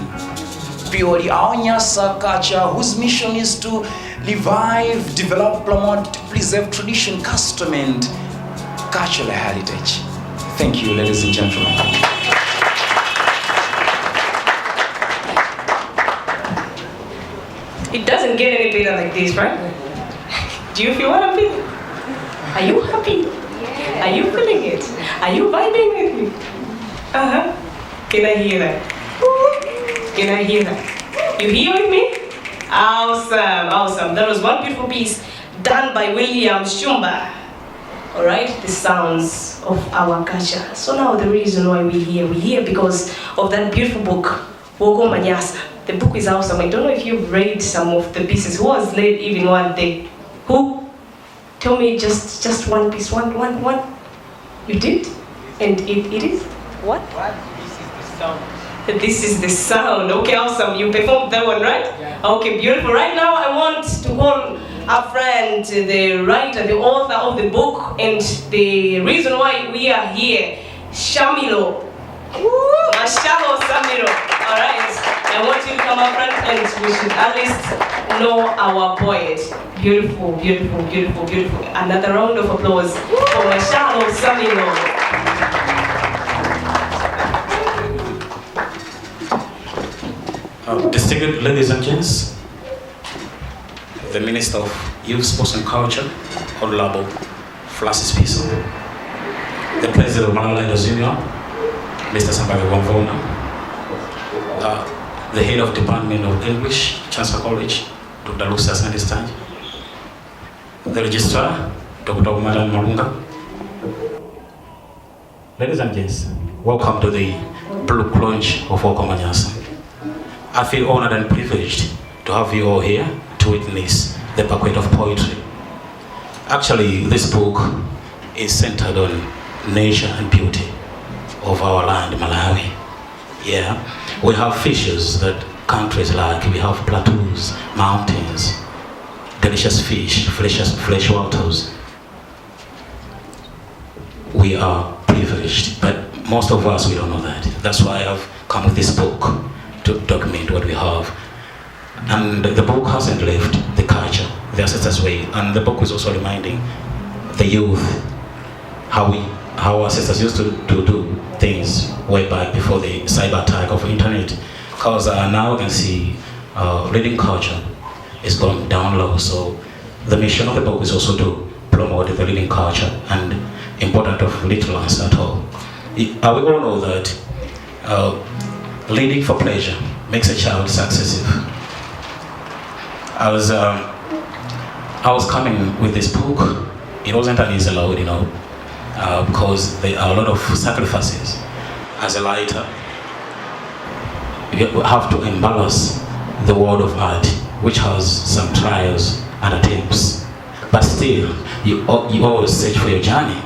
Purely our Nyasa culture, whose mission is to revive, develop, promote, preserve tradition, custom, and cultural heritage. Thank you, ladies and gentlemen. It doesn't get any better like this, right? Do you feel what I'm feeling? Are you happy? Yeah. Are you feeling it? Are you vibing with me? Can I hear that? Can I hear that? You here with me? Awesome, awesome. That was one beautiful piece done by William Shumba. All right, the sounds of our culture. So now the reason why we're here because of that beautiful book, Wokoma Nyasa. The book is awesome. I don't know if you've read some of the pieces. Who has read even one day? Who? Tell me just one piece, one. You did? And it is? What? This is the sound. This is the sound. Okay, awesome. You performed that one, right? Yeah. Okay, beautiful. Right now I want to call our friend, the writer, the author of the book, and the reason why we are here, Shamilo. Mashalo Samiro. Alright. I want you to come up front and we should at least know our poet. Beautiful, beautiful, beautiful, beautiful. Another round of applause for Mashalo Samiro. Distinguished ladies and gents, the Minister of Youth, Sports and Culture, Honorable Francis Piso, the President of Malawi Leaders Union, Mr. Sambari Wamvona, the Head of Department of English, Chancellor College, Dr. Lucia Sandistanj, the Registrar, Dr. Madam Marunga. Ladies and gents, welcome to the book launch of Wokoma Nyasa. I feel honored and privileged to have you all here to witness the banquet of poetry. Actually, this book is centered on nature and beauty of our land, Malawi. Yeah, we have features that countries like. We have plateaus, mountains, delicious fish, fresh waters. We are privileged, but most of us, we don't know that. That's why I've come with this book to document what we have. And the book hasn't left the culture, the ancestors' way. And the book is also reminding the youth how our ancestors used to do things way back before the cyber attack of internet. Because now we can see reading culture is going down low. So the mission of the book is also to promote the reading culture and importance of literacy at all. We all know that reading for pleasure makes a child successive. I was coming with this book. It wasn't an easy load, because there are a lot of sacrifices. As a writer, you have to embrace the world of art, which has some trials and attempts. But still, you always search for your journey.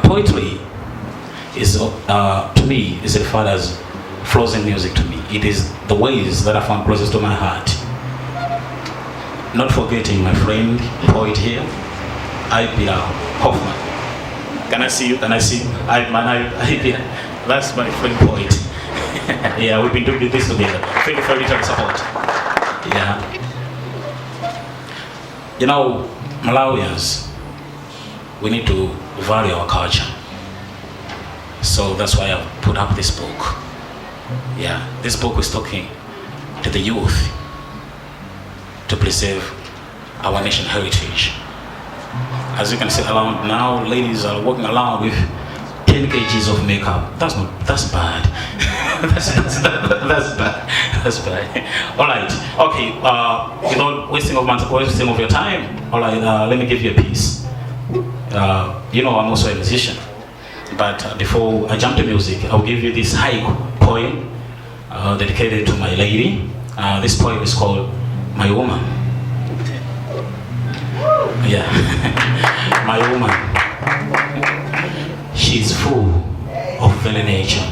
Poetry is, to me, is referred as frozen music to me. It is the ways that I found closest to my heart. Not forgetting my friend, poet here, Ibia Hoffman. Can I see you? Can I see you? Ibia. That's my friend, poet. Yeah, we've been doing this together. Thank you for your support. Yeah. Malawians, we need to value our culture. So that's why I put up this book. Yeah, this book is talking to the youth to preserve our national heritage. As you can see around now, ladies are walking around with 10 kgs of makeup. That's bad. that's bad. That's bad. All right. Okay. Wasting of your time. All right. Let me give you a piece. I'm also a musician. But before I jump to music, I'll give you this haiku poem dedicated to my lady. This poem is called My Woman. Yeah. My woman. She's full of very nature.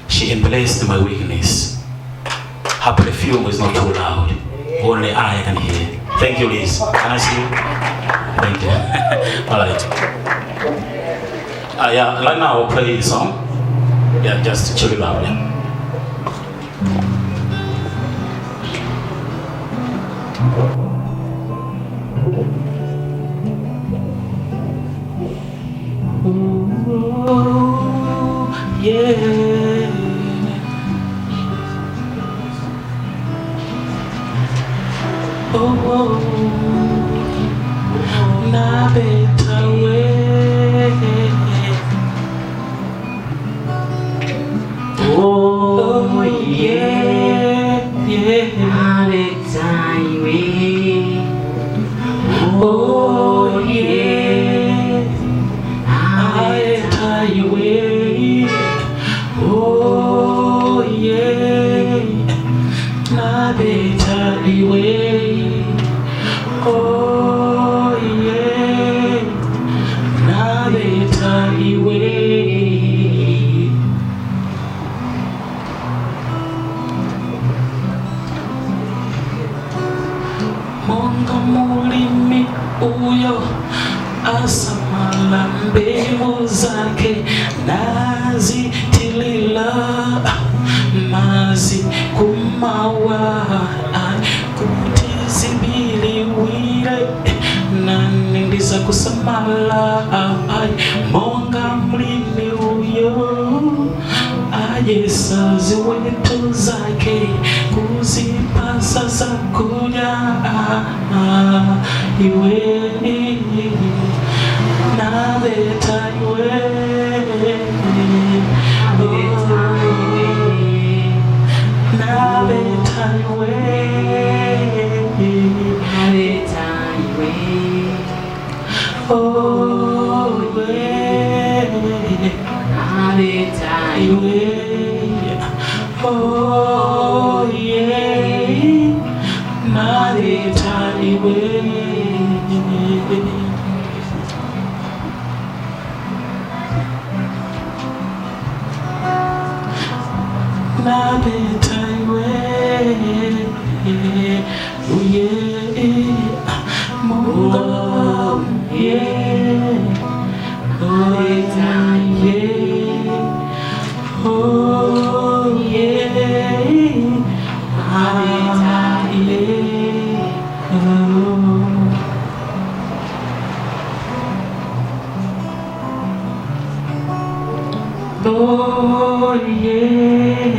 She embraced my weakness. Her perfume is not too loud. Only I can hear. Thank you, Liz. Can I see you? Thank you. All right. Right now I'll play the song. Yeah, just chill it out. Yeah. Asamala mbegu zake nazitilila mazi kumawa kutizibiliwile nanindiza kusamala monga mlimi uyo ayesa iwe nabeta iwe nabeta iwe oh iwe oh yeah nabeta iwe nabeta iwe oh yeah Mungu yeah oh yeah oh yeah oh yeah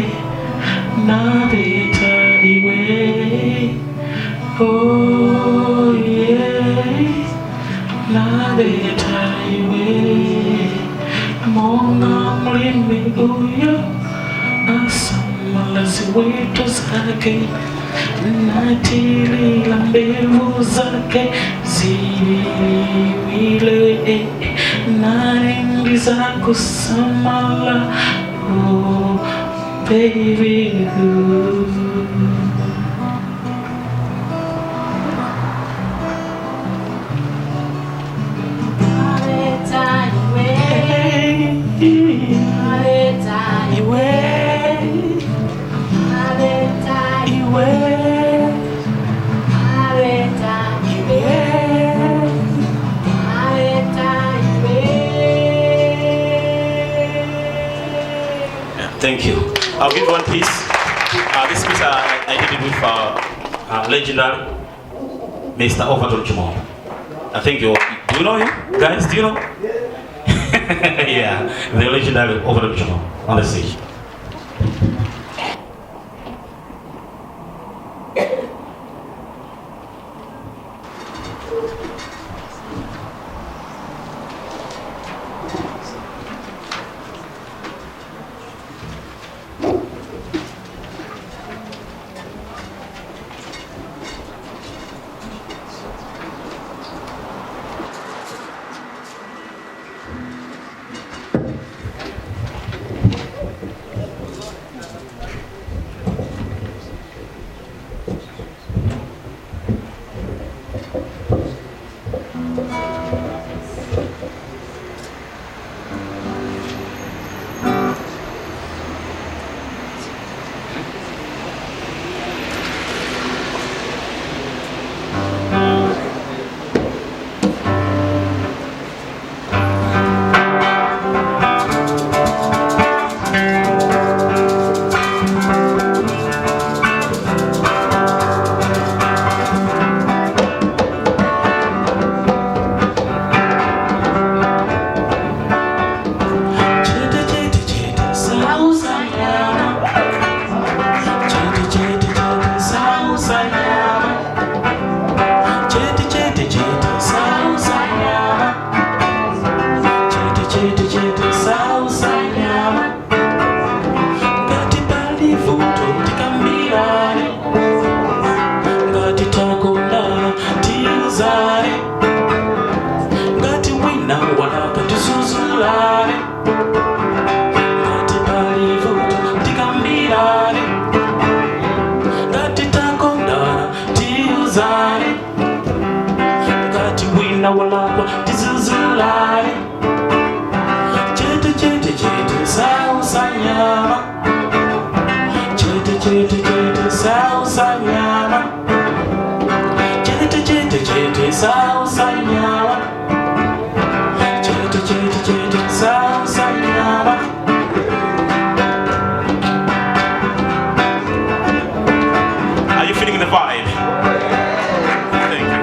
nabeta iwe oh yeah nabeta iwe Mungu mlimi uyo asamalazi wetu zake natilila mbevu zake ziwile naringi za kusamala oh baby Thank you. I'll give one piece. This piece I did it with legendary Mr. Overton Chimo. I think do you know him? Guys, do you know? Yeah, the legendary Overton Chimo on the stage. Are you feeling the vibe? Thank you.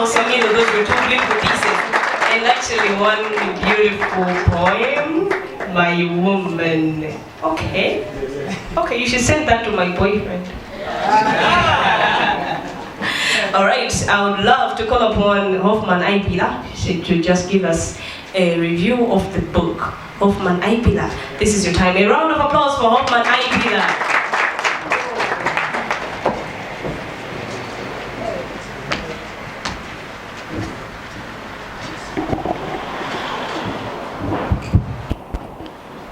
applause. I mean, those were two beautiful pieces. And actually one beautiful poem by a woman. Okay. Okay, you should send that to my boyfriend. All right, I would love to call upon Hoffman Aipila to just give us a review of the book. Hoffman Aipila, this is your time. A round of applause for Hoffman Aipila.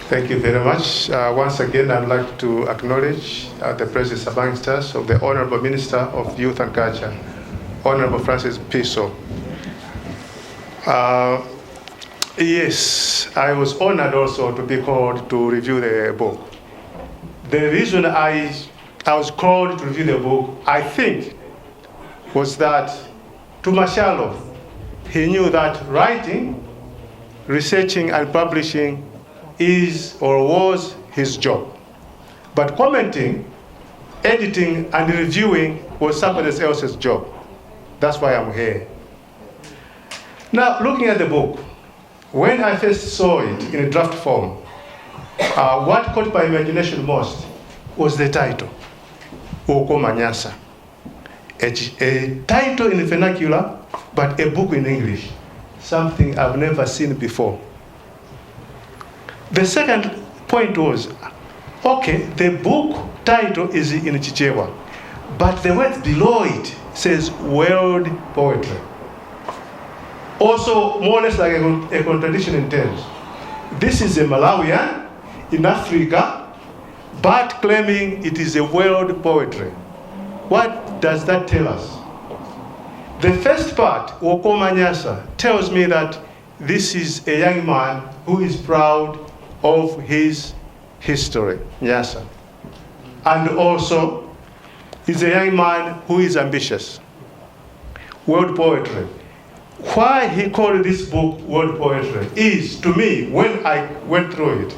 Thank you very much. Once again, I'd like to acknowledge the presence amongst us of the Honorable Minister of Youth and Culture, Honorable Francis Piso. Yes, I was honored also to be called to review the book. The reason I was called to review the book, I think, was that to Mashalo, he knew that writing, researching, and publishing is or was his job. But commenting, editing, and reviewing was somebody else's job. That's why I'm here. Now, looking at the book, when I first saw it in a draft form, what caught my imagination most was the title, Wokoma Nyasa. A title in vernacular, but a book in English, something I've never seen before. The second point was, okay, the book title is in Chichewa, but the word below it says world poetry. Also, more or less like a contradiction in terms. This is a Malawian in Africa, but claiming it is a world poetry. What does that tell us? The first part, Wokoma Nyasa, tells me that this is a young man who is proud of his history, Nyasa. And also, he's a young man who is ambitious. World poetry. Why he called this book world poetry is, to me, when I went through it,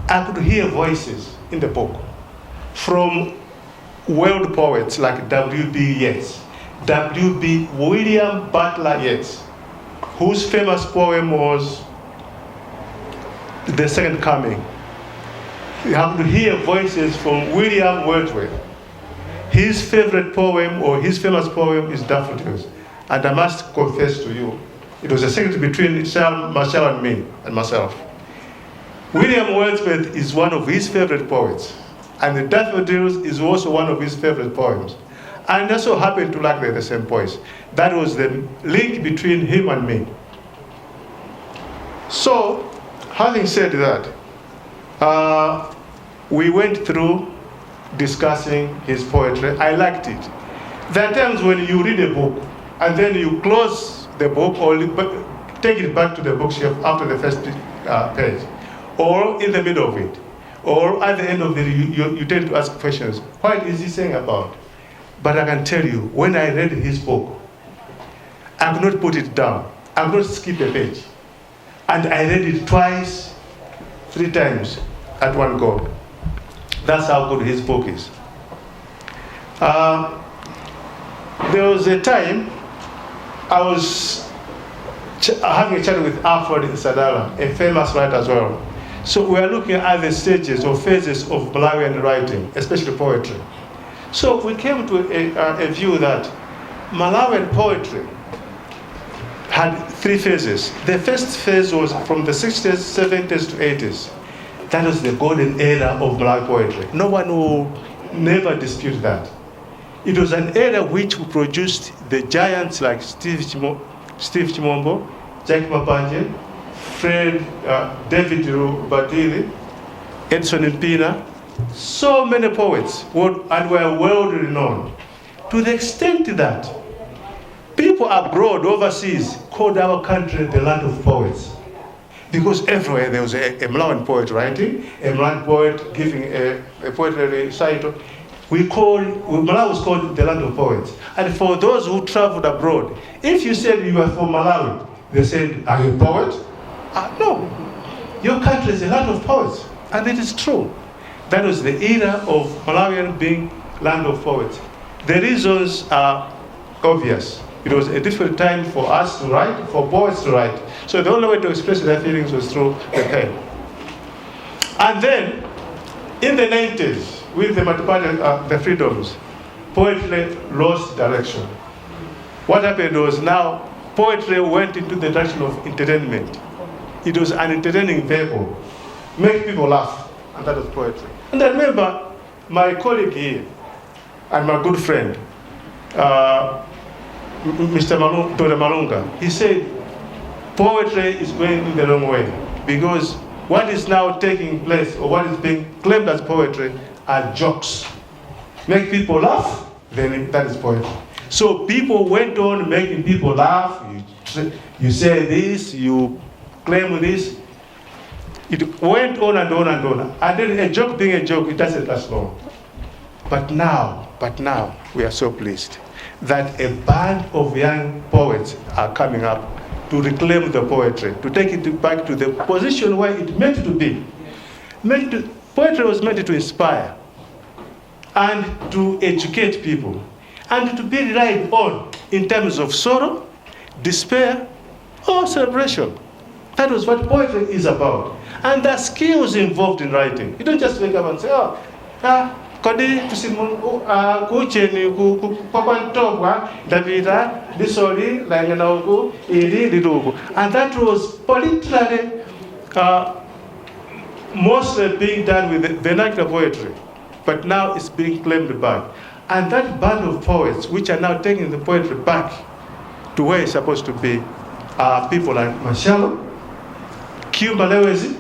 I could hear voices in the book from world poets like W.B. Yeats, W.B. William Butler Yeats, whose famous poem was The Second Coming. You have to hear voices from William Wordsworth. His favorite poem, or his famous poem, is Daffodils. And I must confess to you, it was a secret between Marshall and me, and myself. William Wordsworth is one of his favorite poets, and the Daffodils is also one of his favorite poems. And I so happened to like the same poems. That was the link between him and me. So, having said that, we went through discussing his poetry. I liked it. There are times when you read a book and then you close the book or take it back to the bookshelf after the first page, or in the middle of it, or at the end of it, you tend to ask questions. What is he saying about? But I can tell you, when I read his book, I could not put it down. I could not skip a page. And I read it twice, 3 times at one go. That's how good his book is. There was a time I was having a chat with Alfred Sadala, a famous writer as well. So we are looking at the stages or phases of Malawian writing, especially poetry. So we came to a view that Malawian poetry had 3 phases. The first phase was from the 60s, 70s to 80s. That was the golden era of Malawi poetry. No one will never dispute that. It was an era which produced the giants like Steve Chimombo, Jack Mapanje, Fred, David Rubadili, Edson Mpina, so many poets, and were world renowned. To the extent that people abroad, overseas, called our country the land of poets. Because everywhere there was a Malawian poet writing, a Malawian poet giving a poetry recital. Malawi was called the land of poets. And for those who traveled abroad, if you said you were from Malawi, they said, are you a poet? No. Your country is a land of poets. And it is true. That was the era of Malawian being land of poets. The reasons are obvious. It was a difficult time for us to write, for poets to write. So the only way to express their feelings was through the pen. And then, in the 90s, with the freedoms, poetry lost direction. What happened was now poetry went into the direction of entertainment. It was an entertaining vehicle, make people laugh, and that was poetry. And I remember my colleague here, and my good friend, Mr. Dr. Malunga, he said, poetry is going in the wrong way, because what is now taking place, or what is being claimed as poetry, are jokes. Make people laugh, then that is poetry. So people went on making people laugh. You say this, you claim this. It went on and on and on. And then a joke being a joke, it doesn't last long. But now, we are so pleased that a band of young poets are coming up to reclaim the poetry, to take it back to the position where it meant to be. Poetry was meant to inspire and to educate people and to be relied on in terms of sorrow, despair, or celebration. That was what poetry is about. And there are skills involved in writing. You don't just wake up and say, kodi tusimu kucheni kupapantogwa davida disoli langena uku ili lidugu. And that was politically mostly being done with vernacular poetry, but now it's being claimed back. And that band of poets, which are now taking the poetry back to where it's supposed to be, are people like Mashalo, Q Malewezi,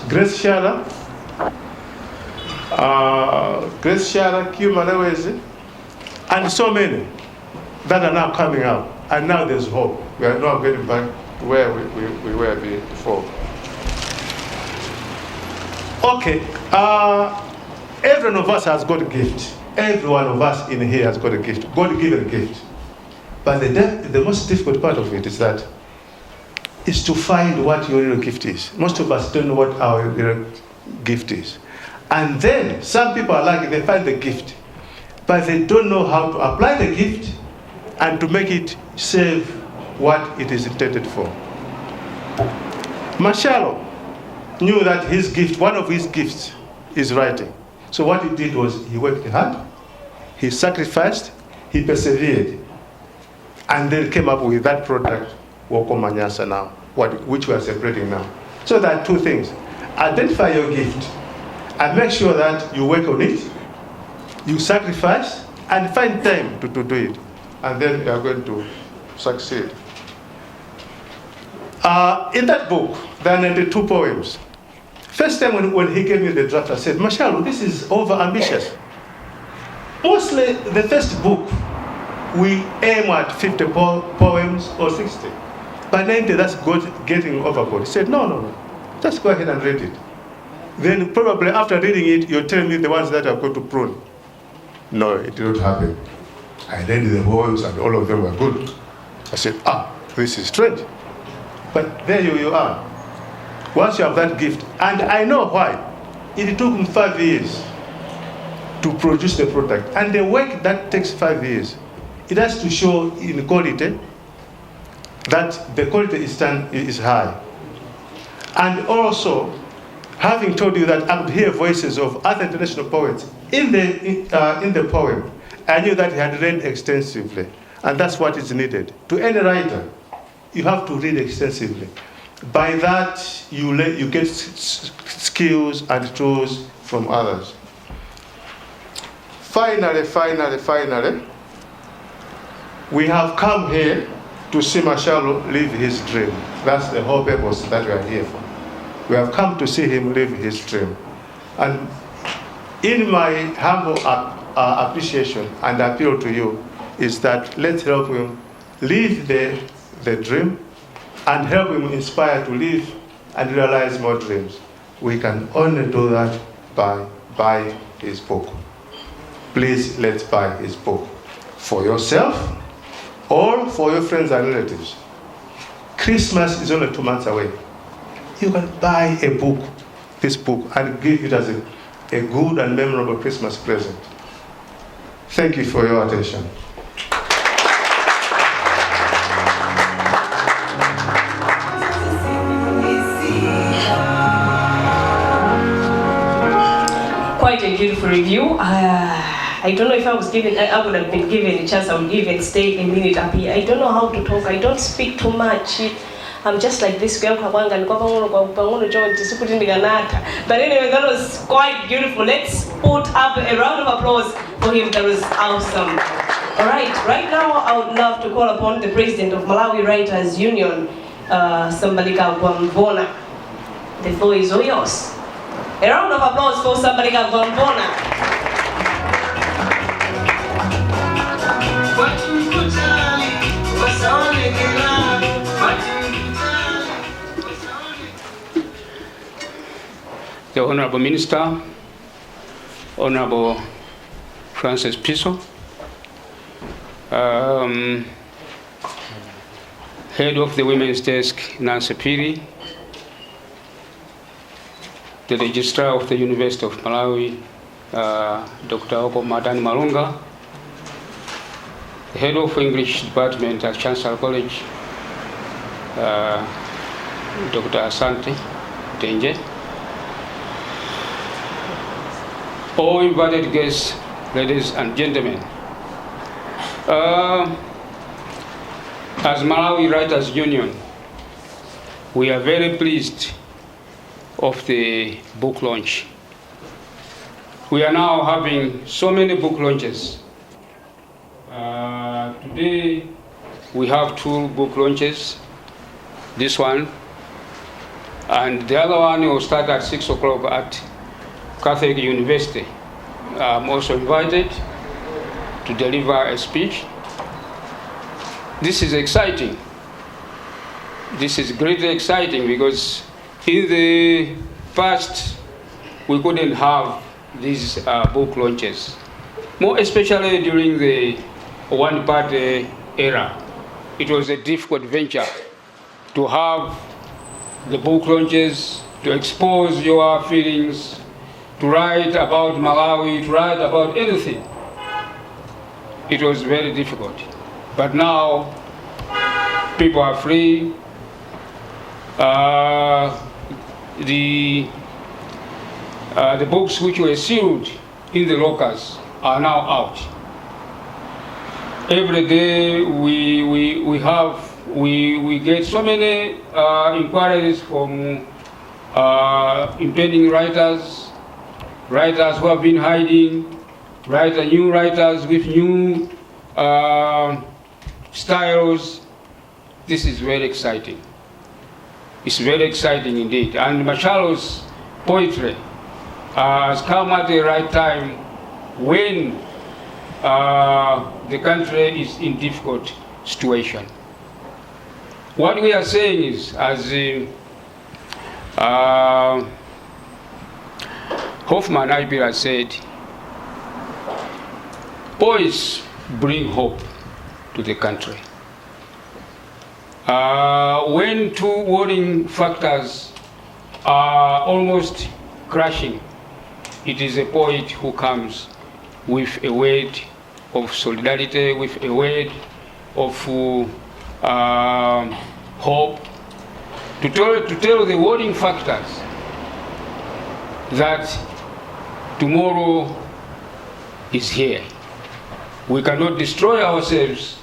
Grace Shara, Q Malewezi, and so many that are now coming out. And now there's hope. We are now getting back to where we were before. Okay, every one of us has got a gift. Every one of us in here has got a gift, God-given gift. But the most difficult part of it is to find what your real gift is. Most of us don't know what our real gift is. And then some people are like, they find the gift, but they don't know how to apply the gift and to make it serve what it is intended for. Mashalo knew that his gift, one of his gifts, is writing. So what he did was he worked hard, he sacrificed, he persevered, and then came up with that product, Wokoma Nyasa now, which we are celebrating now. So there are two things. Identify your gift and make sure that you work on it, you sacrifice, and find time to do it. And then you are going to succeed. In that book, there are 92 poems. First time when he gave me the draft, I said, Mashalo, this is over-ambitious. Mostly the first book, we aim at 50 poems or 60. By 90, that's getting overboard. He said, no, just go ahead and read it. Then probably after reading it, you'll tell me the ones that are going to prune. No, it didn't happen. I read the poems and all of them were good. I said, this is strange. But there you are. Once you have that gift, and I know why. It took him 5 years to produce the product. And the work that takes 5 years, it has to show in quality that the quality is high. And also, having told you that I could hear voices of other international poets in the poem, I knew that he had read extensively. And that's what is needed. To any writer, you have to read extensively. By that, you get skills and tools from others. Finally, we have come here to see Mashalo live his dream. That's the whole purpose that we are here for. We have come to see him live his dream. And in my humble appreciation and appeal to you is that let's help him live the dream and help him inspire to live and realize more dreams. We can only do that by buying his book. Please, let's buy his book for yourself or for your friends and relatives. Christmas is only 2 months away. You can buy a book, this book, and give it as a good and memorable Christmas present. Thank you for your attention. quite a beautiful review. I don't know if I would have been given a chance, I would even stay a minute up here. I don't know how to talk, I don't speak too much. I'm just like this girl, but anyway, that was quite beautiful. Let's put up a round of applause for him. That was awesome. All right now I would love to call upon the president of Malawi Writers Union, Sambalika Gwambona. The floor is all yours. A round of applause for Sambalika Gwambona. The Honorable Minister, Honorable Francis Piso, Head of the Women's Desk, Nancy Piri, the Registrar of the University of Malawi, Dr. Wokoma Nyasa, the Head of English Department at Chancellor College, Dr. Asante Denje, all invited guests, ladies and gentlemen. As Malawi Writers Union, we are very pleased of the book launch. We are now having so many book launches. Today we have 2 book launches, this one, and the other one will start at 6 o'clock at Catholic University. I'm also invited to deliver a speech. This is exciting. This is greatly exciting because in the past we couldn't have these book launches, more especially during the one-party era. It was a difficult venture to have the book launches, to expose your feelings, to write about Malawi, to write about anything. It was very difficult. But now, people are free. The books which were sealed in the lockers are now out. Every day we get so many inquiries from impending writers who have been hiding, new writers with new styles. This is very exciting. It's very exciting indeed. And Machalo's poetry has come at the right time when the country is in difficult situation. What we are saying is, as Hoffman Ibira said, poets bring hope to the country. When 2 warning factors are almost crashing, it is a poet who comes with a word of solidarity, with a word of hope, to tell the warning factors that tomorrow is here. We cannot destroy ourselves.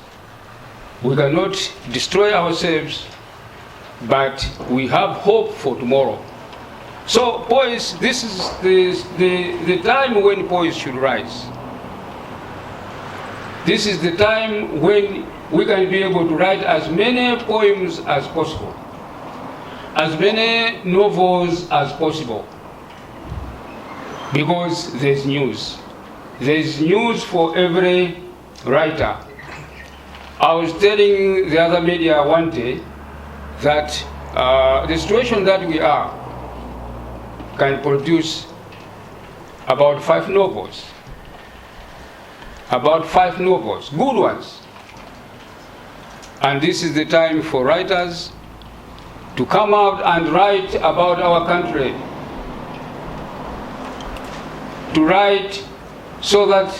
We cannot destroy ourselves, but we have hope for tomorrow. So poets, this is the time when poets should rise. This is the time when we can be able to write as many poems as possible, as many novels as possible, because there's news. There's news for every writer. I was telling the other media one day that the situation that we are can produce about 5 novels. About 5 novels, good ones. And this is the time for writers to come out and write about our country. To write so that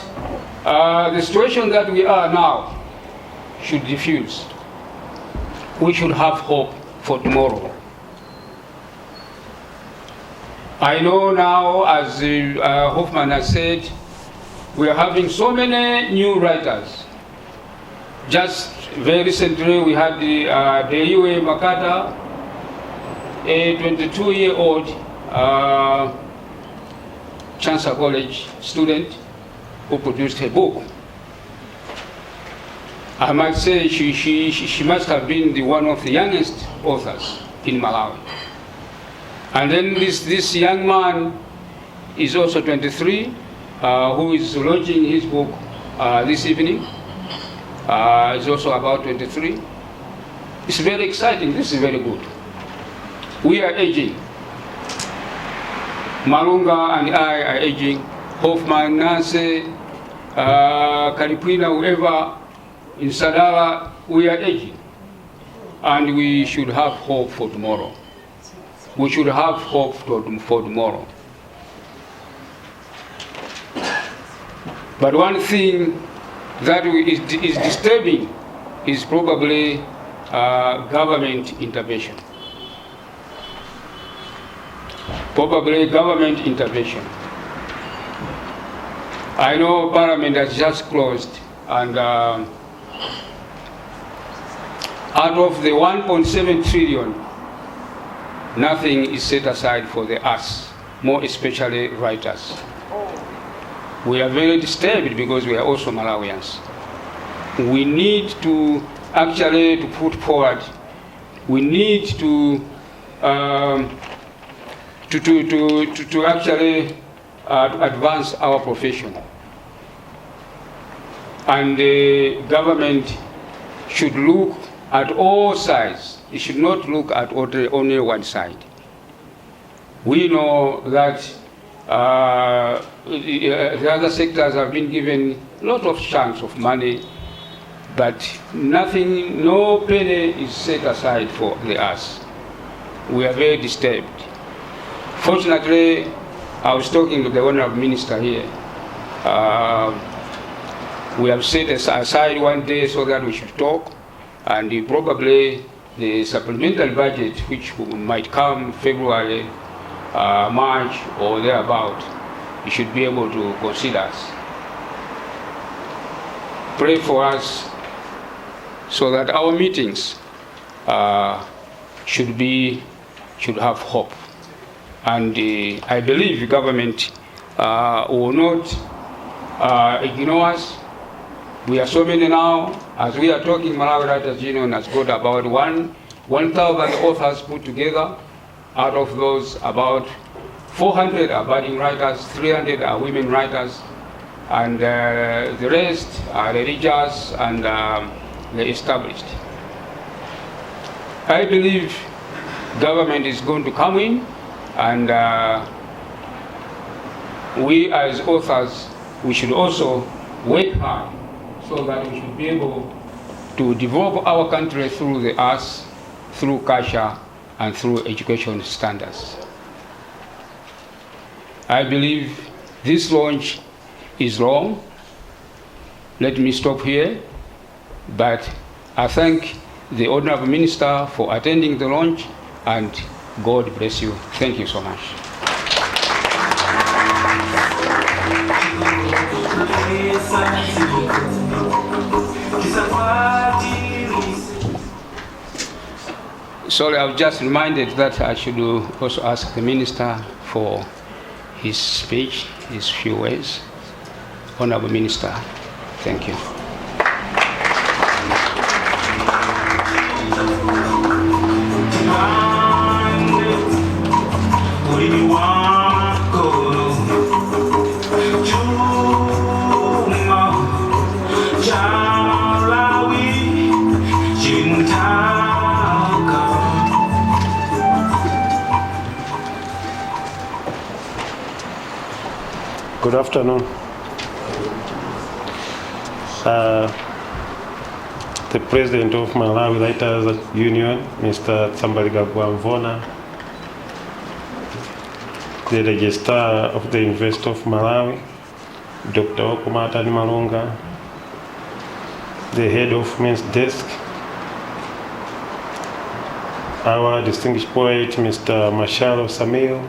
the situation that we are now should diffuse. We should have hope for tomorrow. I know now, as Hoffman has said, we are having so many new writers. Just very recently we had the Deiwe Makata, a 22-year-old Chancellor College student who produced a book. I might say she must have been one of the youngest authors in Malawi. And then this young man is also 23, who is launching his book this evening. He's also about 23. It's very exciting. This is very good. We are aging. Malunga and I are aging. Hoffman, Nase, Kalipina, whoever, in Sadala, we are aging. And we should have hope for tomorrow. We should have hope for tomorrow. But one thing that is disturbing is probably government intervention. Probably government intervention. I know Parliament has just closed, and out of the 1.7 trillion, nothing is set aside for the arts, more especially writers. We are very disturbed because we are also Malawians. We need to actually put forward, we need to actually advance our profession. And the government should look at all sides. It should not look at only one side. We know that the other sectors have been given a lot of chunks of money, but nothing, no penny is set aside for the arts. We are very disturbed. Fortunately, I was talking to the Honorable Minister here. We have set aside one day so that we should talk, and probably the supplementary budget, which might come February, March, or thereabout, you should be able to consider us. Pray for us so that our meetings should have hope. And I believe the government will not ignore us. We are so many now. As we are talking, Malawi Writers Union has got about 1,000 authors put together. Out of those, about 400 are budding writers, 300 are women writers, and the rest are religious and the established. I believe government is going to come in, and we as authors, we should also work hard so that we should be able to develop our country through the arts, through culture, and through education standards. I believe this launch is wrong. Let me stop here, but I thank the Honorable Minister for attending the launch, and God bless you. Thank you so much. Sorry, I was just reminded that I should also ask the Minister for his speech, his few words. Honorable Minister, thank you. Good afternoon. The President of Malawi Writers Union, Mr. Tsambaliga Gwamvona, the Registrar of the University of Malawi, Dr. Wokoma Nyasa, the Head of Men's Desk, our distinguished poet, Mr. Mashalo Samil,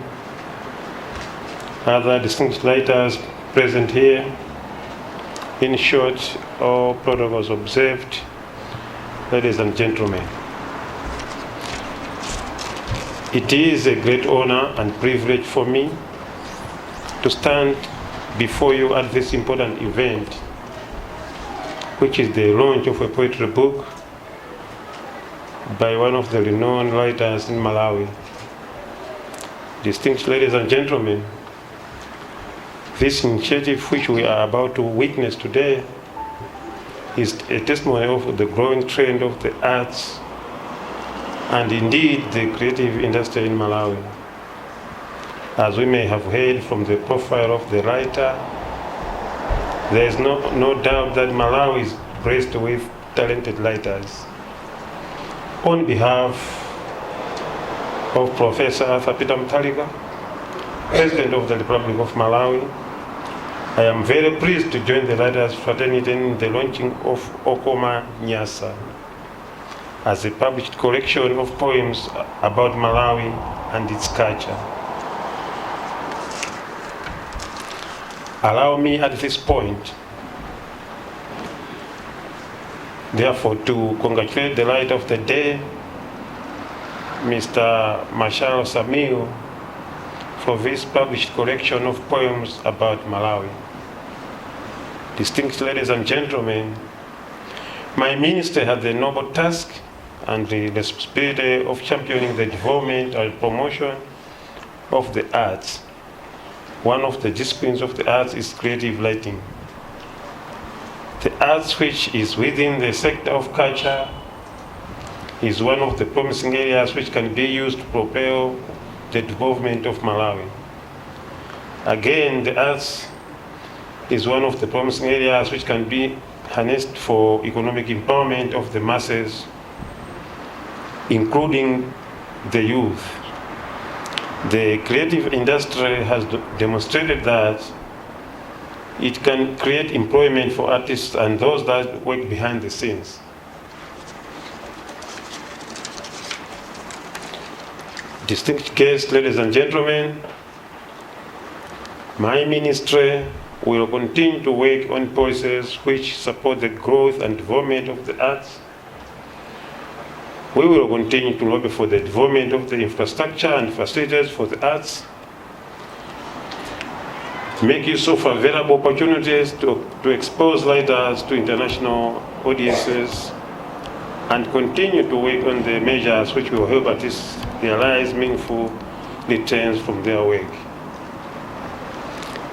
other distinguished writers present here. In short, all protocols observed, ladies and gentlemen. It is a great honor and privilege for me to stand before you at this important event, which is the launch of a poetry book by one of the renowned writers in Malawi. Distinguished ladies and gentlemen, this initiative which we are about to witness today is a testimony of the growing trend of the arts and indeed the creative industry in Malawi. As we may have heard from the profile of the writer, there is no doubt that Malawi is blessed with talented writers. On behalf of Professor Arthur Peter Mutaliga, President of the Republic of Malawi, I am very pleased to join the writers' fraternity in the launching of Wokoma Nyasa as a published collection of poems about Malawi and its culture. Allow me at this point, therefore, to congratulate the writer of the day, Mr. Marshall Samiu, for this published collection of poems about Malawi. Distinguished ladies and gentlemen, my ministry had the noble task and the responsibility of championing the development and promotion of the arts. One of the disciplines of the arts is creative writing. The arts, which is within the sector of culture, is one of the promising areas which can be used to propel the development of Malawi. Again, the arts is one of the promising areas which can be harnessed for economic empowerment of the masses, including the youth. The creative industry has demonstrated that it can create employment for artists and those that work behind the scenes. Distinguished guests, ladies and gentlemen, my ministry will continue to work on policies which support the growth and development of the arts. We will continue to lobby for the development of the infrastructure and facilities for the arts, make use of available opportunities to expose writers to international audiences, and continue to work on the measures which will help artists realize meaningful returns from their work.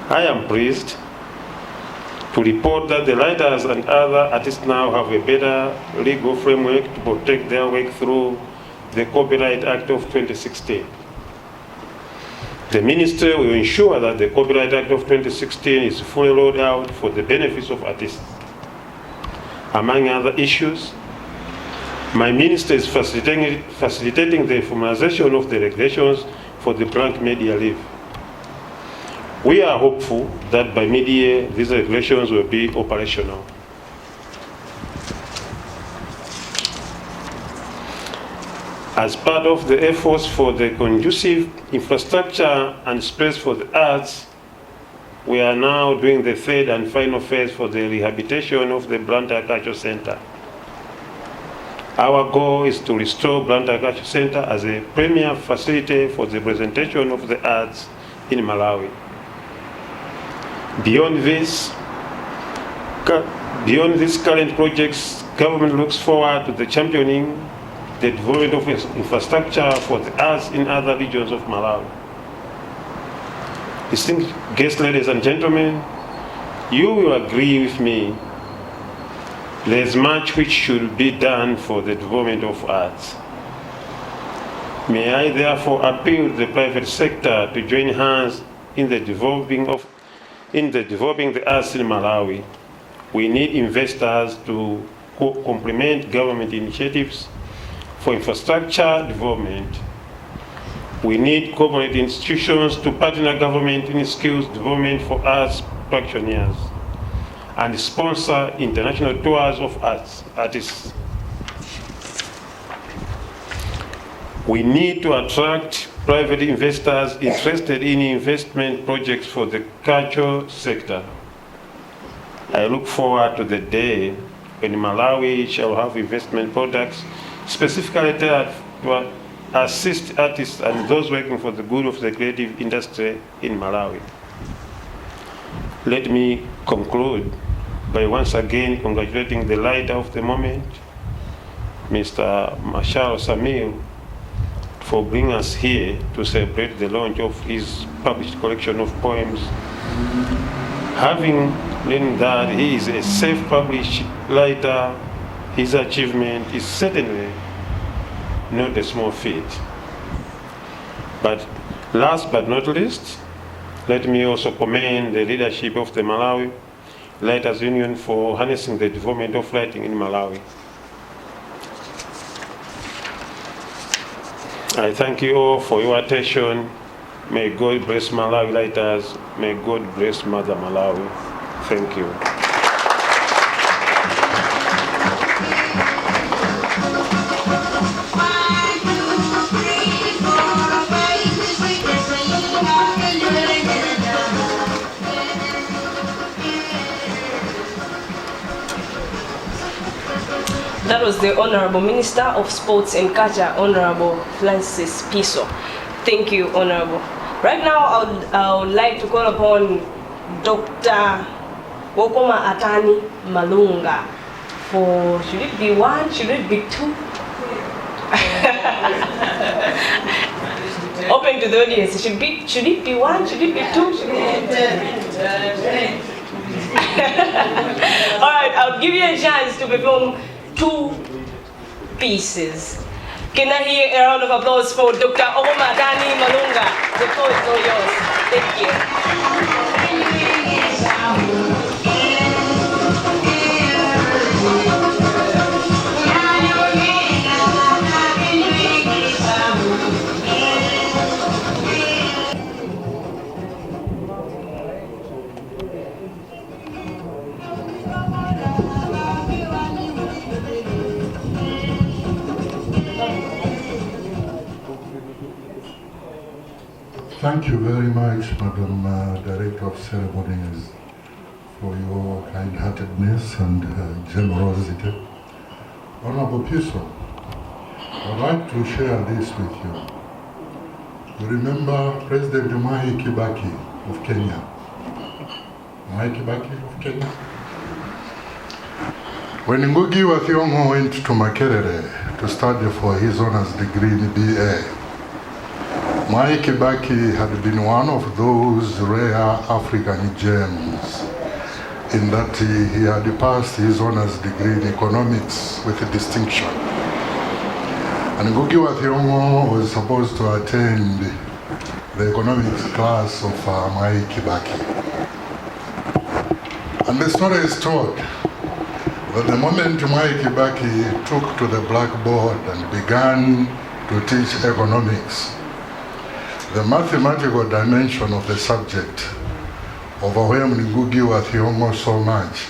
I am pleased to report that the writers and other artists now have a better legal framework to protect their work through the Copyright Act of 2016. The Ministry will ensure that the Copyright Act of 2016 is fully rolled out for the benefits of artists. Among other issues, my Ministry is facilitating the formalization of the regulations for the blank media leave. We are hopeful that by mid-year, these regulations will be operational. As part of the efforts for the conducive infrastructure and space for the arts, we are now doing the third and final phase for the rehabilitation of the Blantyre Cultural Center. Our goal is to restore Blantyre Cultural Center as a premier facility for the presentation of the arts in Malawi. Beyond these current projects, government looks forward to the championing the development of infrastructure for the arts in other regions of Malawi. Distinguished guests, ladies and gentlemen, you will agree with me there is much which should be done for the development of arts. May I therefore appeal to the private sector to join hands in the developing the arts in Malawi. We need investors to complement government initiatives for infrastructure development. We need corporate institutions to partner government in skills development for arts practitioners and sponsor international tours of artists. We need to attract private investors interested in investment projects for the cultural sector. I look forward to the day when Malawi shall have investment products specifically tailored to assist artists and those working for the good of the creative industry in Malawi. Let me conclude by once again congratulating the light of the moment, Mr. Marshall Samir, for bringing us here to celebrate the launch of his published collection of poems. Having learned that he is a self-published writer, his achievement is certainly not a small feat. But last but not least, let me also commend the leadership of the Malawi Writers Union for harnessing the development of writing in Malawi. I thank you all for your attention. May God bless Malawi writers. May God bless Mother Malawi. Thank you. That was the Honorable Minister of Sports and Culture, Honorable Francis Piso. Thank you, Honorable. Right now, I would like to call upon Dr. Wokoma Atani Malunga for, should it be one, should it be two? Open to the audience. Should it be one, should it be two? All right, I'll give you a chance to perform 2 pieces. Can I hear a round of applause for Dr. Wokoma Atani Malunga? The floor is all yours. Thank you. Thank you very much, Madam Director of Ceremonies, for your kind-heartedness and generosity. Honorable Piso, I'd like to share this with you. You remember President Mwai Kibaki of Kenya? Mwai Kibaki of Kenya? When Ngugi wa Thiong'o went to Makerere to study for his honors degree in BA, Mwai Kibaki had been one of those rare African gems in that he had passed his honors degree in economics with distinction. And Ngugi wa Thiong'o was supposed to attend the economics class of Mwai Kibaki. And the story is told that the moment Mwai Kibaki took to the blackboard and began to teach economics, the mathematical dimension of the subject overwhelmed Ngugi wa Thiong'o so much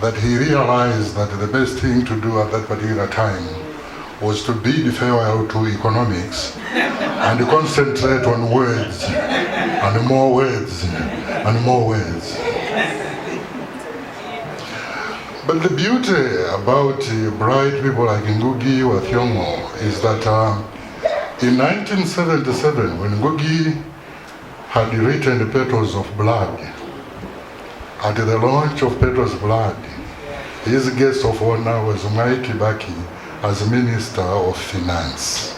that he realized that the best thing to do at that particular time was to bid farewell to economics and concentrate on words and more words and more words. But the beauty about bright people like Ngugi wa Thiong'o is that in 1977, when Ngugi had written Petals of Blood, at the launch of Petals of Blood, his guest of honor was Mwai Kibaki as Minister of Finance.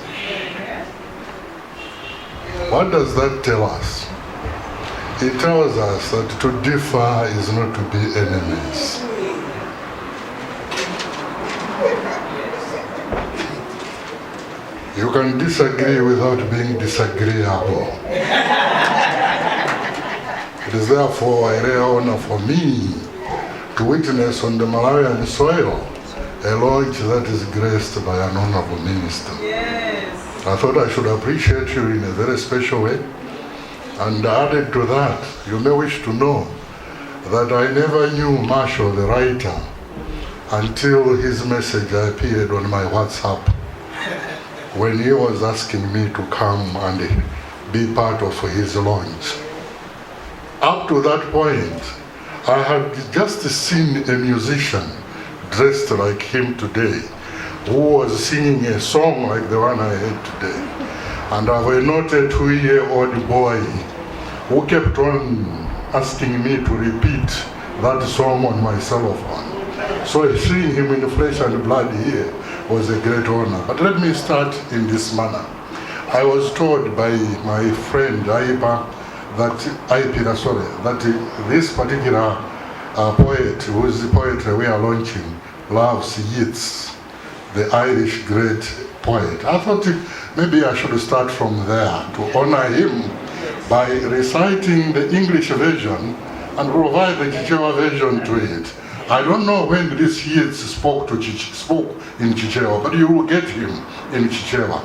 What does that tell us? It tells us that to differ is not to be enemies. You can disagree without being disagreeable. It is therefore a rare honor for me to witness on the Malawian soil a launch that is graced by an honorable minister. Yes. I thought I should appreciate you in a very special way. And added to that, you may wish to know that I never knew Marshall the writer until his message appeared on my WhatsApp. when he was asking me to come and be part of his launch. Up to that point, I had just seen a musician dressed like him today, who was singing a song like the one I heard today. And I was not a 2-year-old boy who kept on asking me to repeat that song on my cell phone. So seeing him in flesh and blood here was a great honor. But let me start in this manner. I was told by my friend Aipa that this particular poet, whose poetry we are launching, loves Yeats, the Irish great poet. I thought maybe I should start from there to honor him by reciting the English version and provide the Chichewa version to it. I don't know when this Yeats spoke in Chichewa, but you will get him in Chichewa.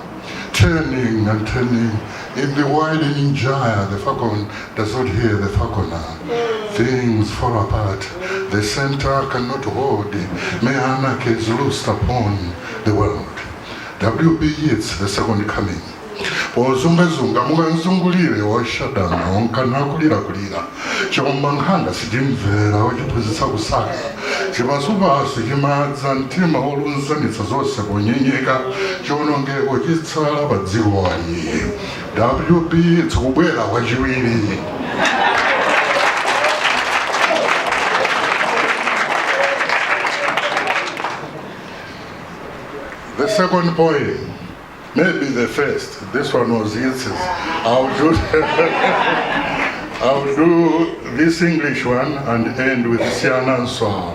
Turning and turning in the widening gyre, the falcon does not hear the falconer. Things fall apart, the center cannot hold. Meanak is loosed upon the world. W.B. Yeats, the second coming. Ozungazunga muganzungulire washadana onkanakulira kulira chombanghanga sijimvera wachipuzisa kusaka chimasubasu chimadza ntima olunzanitsa zose kunyenyeka chonongeko chitsala padziwani. W.B. tsikubwera wachiwiri. The second poem, maybe the first. This one was Yeats's. I'll do this English one and end with Siananswa.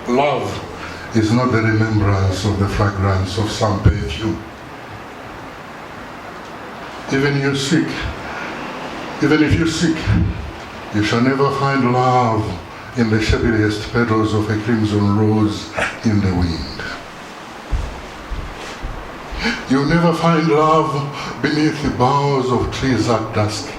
Love is not the remembrance of the fragrance of some perfume. Even if you seek, you shall never find love in the shapeliest petals of a crimson rose in the wind. You'll never find love beneath the boughs of trees at dusk,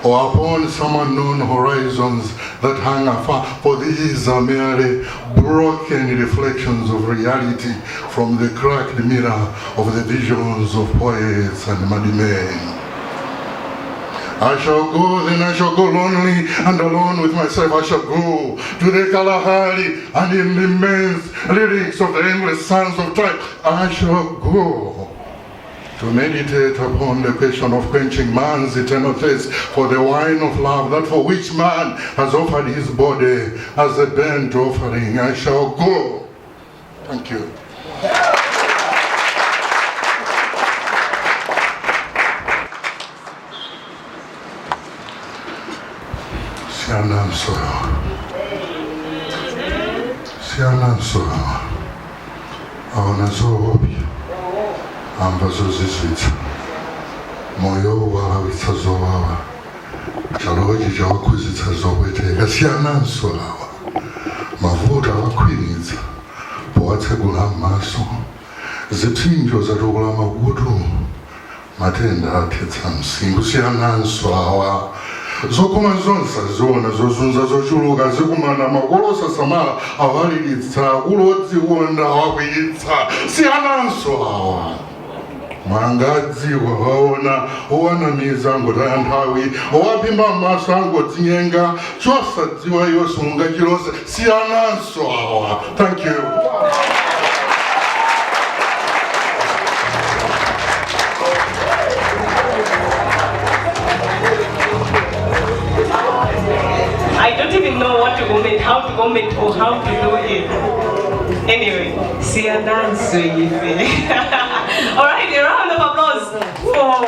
or upon some unknown horizons that hang afar, for these are merely broken reflections of reality from the cracked mirror of the visions of poets and madmen. I shall go, then I shall go lonely and alone with myself. I shall go to the Kalahari and in the immense lyrics of the endless sands of time. I shall go to meditate upon the question of quenching man's eternal thirst for the wine of love, that for which man has offered his body as a burnt offering. I shall go. Thank you. Sianansora aona zoopya amba zozizwitsa moyo warawitsa zowawa chalochi chawakhuzitsa zopweteka. Sianansorawa mavuta awakhwimitsa powatsegula m'maso, zipsinjo zatukula makutu, matenda athetsa msinkhu. Sianansorawa zokoma zonse ziona zozunza zochuluka zikumana makolosa samala awalilitsa kulodziwonda wakwiyitsa. Siananso awa mangadziwa waona owanamiza ngotaya nthawi owapimba m'maso angodzinyenga chosadziwa iwo sungachilose. Siananso awa. Thank you. I don't even know what to comment, how to comment, or how to do it. Anyway, see a dance. All right, a round of applause for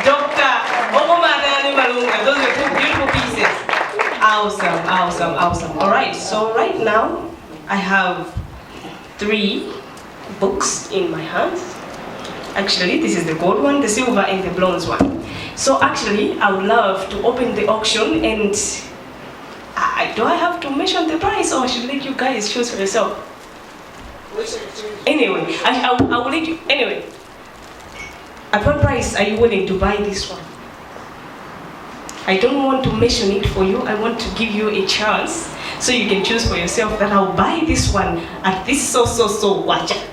Dr. Wokoma Nyasa. Those are two beautiful pieces. Awesome, awesome, awesome. All right, so right now I have 3 books in my hands. Actually, this is the gold one, the silver, and the bronze one. So actually, I would love to open the auction, and do I have to mention the price, or should I let you guys choose for yourself? Anyway, I will let you. Anyway, at what price are you willing to buy this one? I don't want to mention it for you. I want to give you a chance so you can choose for yourself that I'll buy this one at this so. Watch it.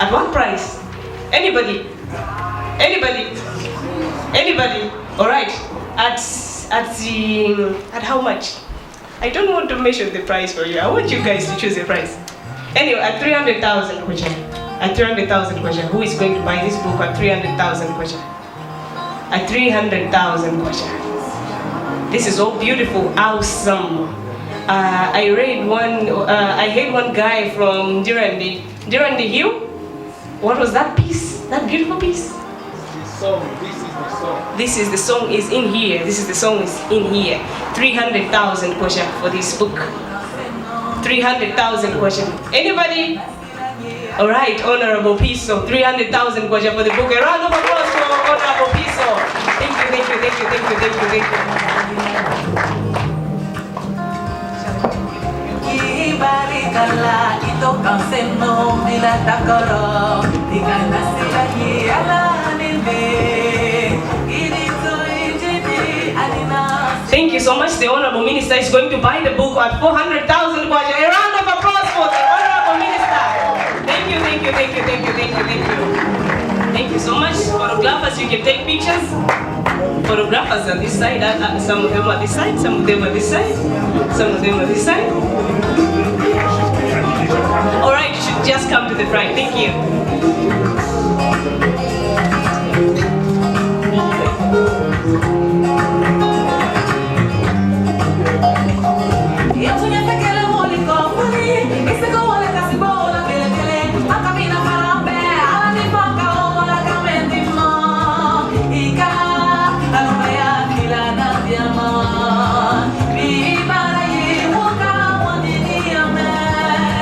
At what price? Anybody? Anybody? Anybody? All right. At how much? I don't want to measure the price for you. I want you guys to choose a price. Anyway, at 300,000 kwacha. At 300,000 kwacha. Who is going to buy this book at 300,000 kwacha? At 300,000 kwacha. This is all beautiful, awesome. I heard one guy from Durandi Hill. What was that piece? That beautiful piece? This is the song is in here. This is the song is in here. 300,000 kwacha for this book. 300,000 kwacha. Anybody? All right, Honorable Piso. 300,000 kwacha for the book. A round of applause for Honorable Piso. Thank you, thank you, thank you, thank you, thank you, thank you. Thank you so much. The Honorable Minister is going to buy the book at 400,000 kwacha. A round of applause for the Honorable Minister. Thank you, thank you, thank you, thank you, thank you, thank you. Thank you so much. Photographers, you can take pictures. Photographers on this side, some of them are this side, some of them are this side, some of them are this side. All right, you should just come to the front. Thank you.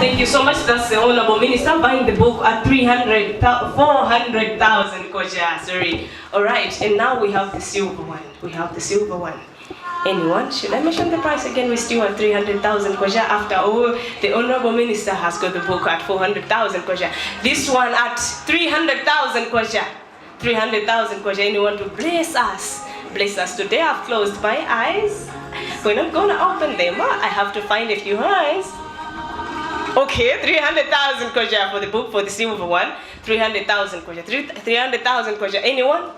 Thank you so much. That's the Honorable Minister buying the book at 400,000 kwacha. Sorry. All right, and now we have the silver one. We have the silver one. Anyone? Should I mention the price again? We're still at 300,000 kwacha. After all, the Honorable Minister has got the book at 400,000 kwacha. This one at 300,000 kwacha. 300,000 kwacha. Anyone to bless us? Bless us today. I've closed my eyes. We're not gonna open them. I have to find a few eyes. Okay, 300,000 kwacha for the book, for the silver one. 300,000 kwacha. 300,000 kwacha. Anyone?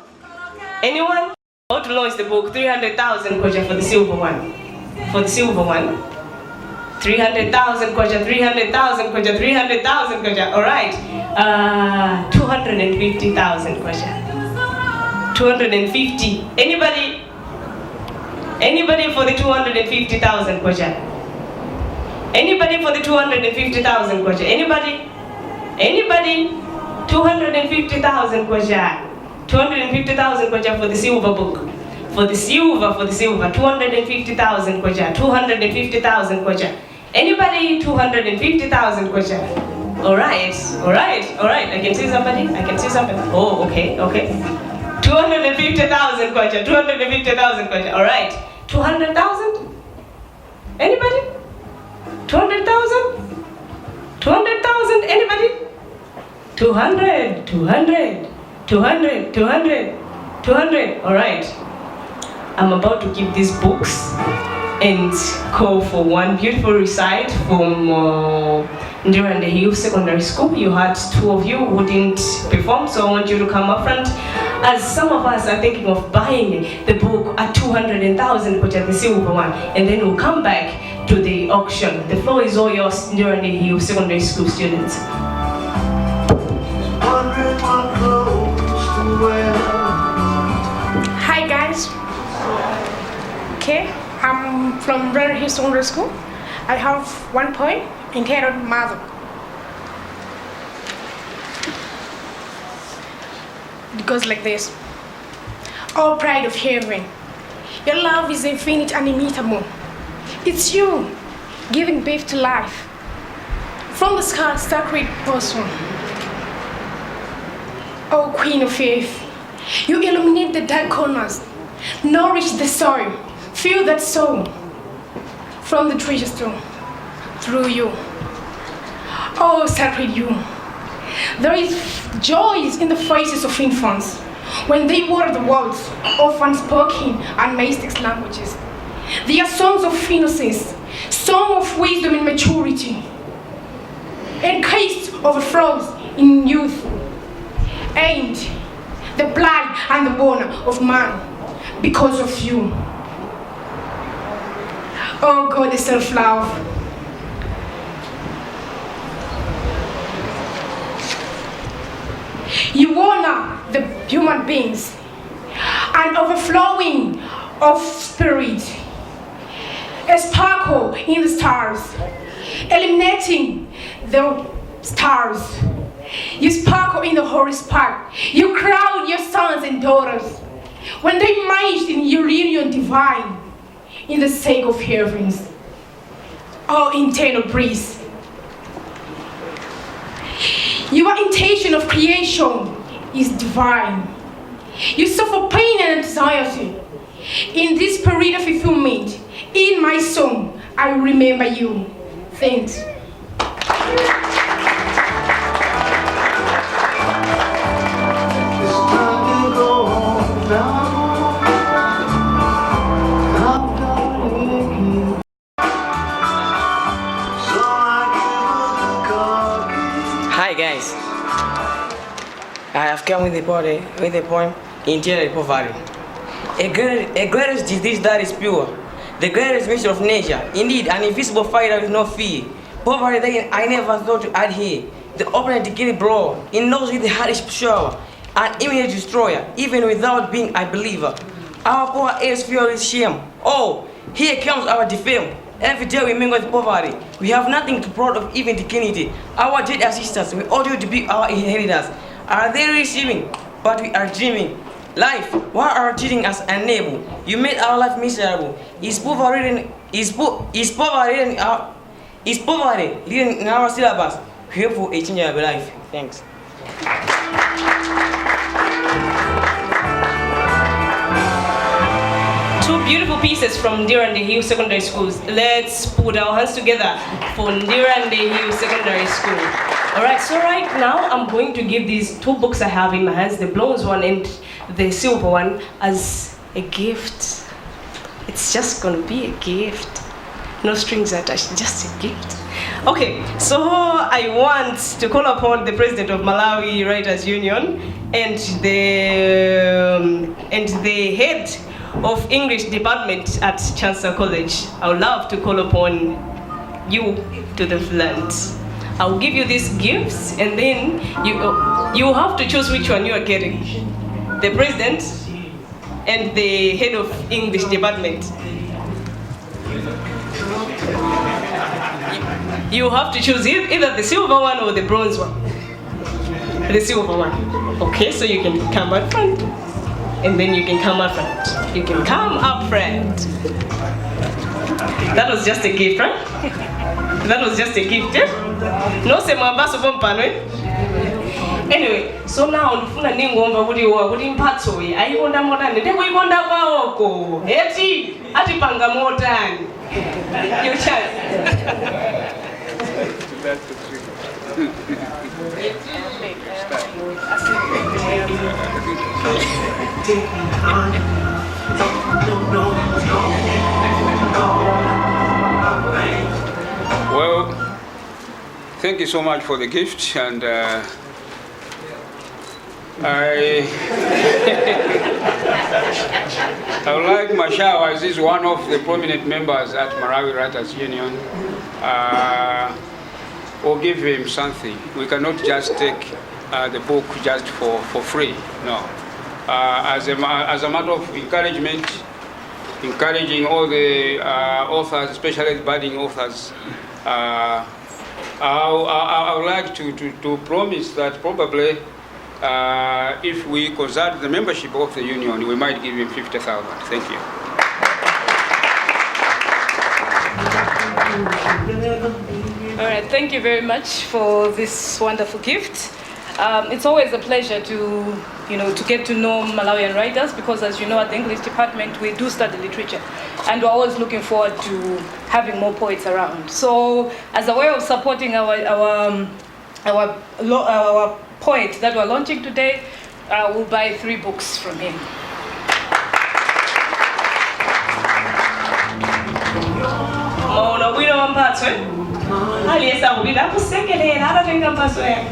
Anyone? How to launch the book? 300,000 kwacha for the silver one. For the silver one. 300,000 kwacha. 300,000 kwacha. 300,000 kwacha. All right. 250,000 kwacha. 250. Anybody? Anybody for the 250,000 kwacha? Anybody for the 250,000 kwacha? Anybody? Anybody? 250,000 kwacha. 250,000 kwacha for the silver book. For the silver, 250,000 kwacha. 250,000 kwacha. Anybody? 250,000 kwacha. All right, all right, all right. I can see somebody. I can see somebody. Oh, okay, okay. 250,000 kwacha. 250,000 kwacha. All right. 200,000? Anybody? 200,000? 200,000? Anybody? 200, 200, 200, 200, 200. All right. I'm about to give these books and call for one beautiful recite from Durandi Hill Secondary School. You had two of you who didn't perform, so I want you to come up front. As some of us are thinking of buying the book at 200,000, which is the silver one, and then we'll come back to the auction. The floor is all yours, Durandi Hill Secondary School students. Hi guys. Okay, I'm from Durandi Hill Secondary School. I have one poem entitled Mother. It goes like this. Oh pride of heaven, your love is infinite and immutable. It's you giving birth to life. From the sacred person. Oh Queen of Faith, you illuminate the dark corners, nourish the soil, fill that soul from the treasure stone through you. Oh sacred you, there is joy in the faces of infants when they water the words of unspoken and mystic languages. They are songs of innocence, songs of wisdom and maturity, encased of frogs in youth, and the blood and the bone of man because of you. Oh God, the self-love. You honor the human beings and overflowing of spirit, a sparkle in the stars, eliminating the stars. You sparkle in the holy spark. You crown your sons and daughters when they merged in your union divine in the sake of heavens. Oh, internal breeze. Your intention of creation is divine. You suffer pain and anxiety. In this period of fulfillment, in my song, I remember you. Thanks. Hi guys, I have come with a poem, Interior Poverty. A greatest disease that is pure, the greatest mission of nature, indeed an invisible fighter with no fear. Poverty that I never thought to add here, the open to kill blow, it knows with the hardest shower, an immediate destroyer, even without being a believer. Our poor heirs feel with shame. Oh, here comes our defame. Every day we mingle with poverty. We have nothing to proud of, even dignity. Our dead ancestors, we order you to be our inheritors. Are they receiving? But we are dreaming. Life, why are you treating us unable? You made our life miserable. Is poverty leading in our syllabus? We hope for a change of life. Thanks. Two beautiful pieces from Ndira Hill Secondary Schools. Let's put our hands together for Ndira Hill Secondary School. Alright, so right now I'm going to give these two books I have in my hands, the bronze one and the silver one, as a gift. It's just gonna be a gift. No strings attached, just a gift. Okay, so I want to call upon the president of Malawi Writers Union and the head of English department at Chancellor College. I would love to call upon you to the front. I'll give you these gifts and then you have to choose which one you are getting. The president and the head of English department. You have to choose either the silver one or the bronze one. The silver one. Okay, so you can come up front. And then you can come up front. You can come up front. That was just a gift, right? That was just a gift, eh? No se mwambaso pompano, eh? Anyway, so now ndifuna ningomba kuti mphatso iyi ayikonda motani ndikuyikonda kwawoko eti atipanga motani. Your chance. Well, thank you so much for the gift, and I would like Mashawa, as is one of the prominent members at Malawi Writers Union, or give him something. We cannot just take the book just for free, no. As a matter of encouragement, encouraging all the authors, especially the budding authors, I would like to promise that probably if we consult the membership of the union, we might give him 50,000. Thank you. All right, thank you very much for this wonderful gift. It's always a pleasure to get to know Malawian writers, because as you know, at the English department we do study literature, and we're always looking forward to having more poets around. So, as a way of supporting our poet that we're launching today, we'll buy 3 books from him. Maona wina wa mphatso, aliyesa kubira kusekelera atatenga mphatso yake.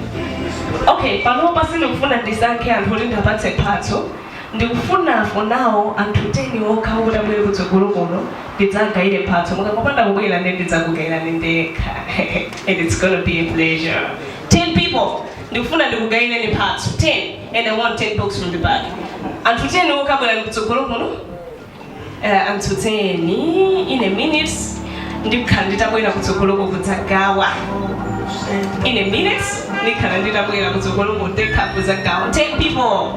Okay, panopa sinofuna ndisankhe anthu kuti ndapatse mphatso. Ndikufuna for now anthu 10 okha kuti abwere kutsogolo kuno ndidzagayire mphatso. Mukangopanda kubwera ndi ndidzakugayira ndekha. And it's gonna be a pleasure. 10 people. Ndikufuna ndikugayire ni mphatso. 10. And I want 10 books from the back. Anthu 10 okha abwera kutsogolo kuno. Anthu 10 in a minute. Ndikhala nditabwera kutsogolo kudzagawa. In a minute, ndikhala nditabwera kutsogolo kudzeka kudzagawa. 10 people.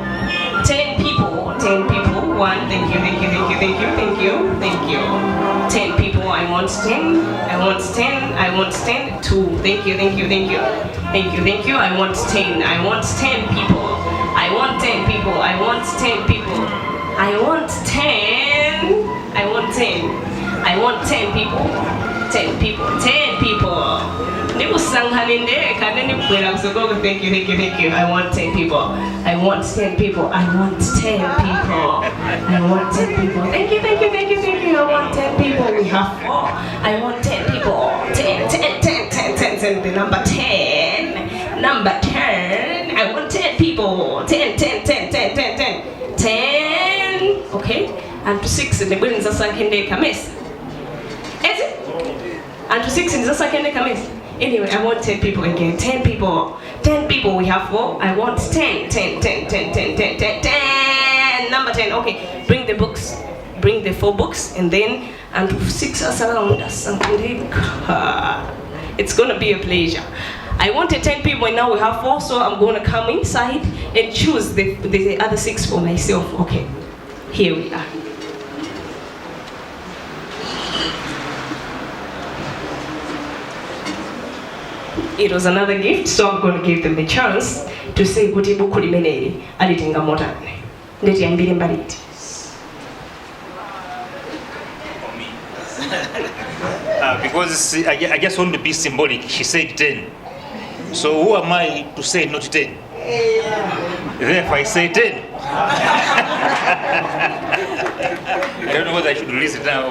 10 people. 10 people. 1. Thank you. Thank you. Thank you. Thank you. Thank you. Thank you. 10 people. I want 10. I want 10. I want 10. 2. Thank you. Thank you. Thank you. Thank you. Thank you. I want 10. I want 10 people. I want 10 people. I want 10 people. I want 10. I want 10. I want 10 people. 10 people. 10 people. Thank you, thank you, thank you. I want 10 people. I want 10 people. I want 10 people. I want 10 people. Thank you, thank you, thank you, thank you. I want 10 people. We have 4. I want 10 people. 10, 10, 10, 10, 10, 10. The number 10. Number 10. I want 10 people. 10, 10, 10, 10, 10, 10. 10. Okay. And to 6 in the buildings of Sakende Kames. Is it? And to 6 in the Sakende Kames. Anyway, I want 10 people again. 10 people. 10 people. We have 4. I want 10. 10, 10, 10, 10, 10, 10, 10. Number 10. Okay. Bring the books. Bring the 4 books. And then, and 6 us around us. It's going to be a pleasure. I wanted 10 people and now we have 4. So I'm going to come inside and choose the other 6 for myself. Okay. Here we are. It was another gift, so I'm going to give them the chance to say kuti buku limeneli alitenga motani. Ndeti ambiri mbaliti. Because I just want to be symbolic. She said 10. So who am I to say not 10? Therefore I say 10. I don't know whether I should release it now.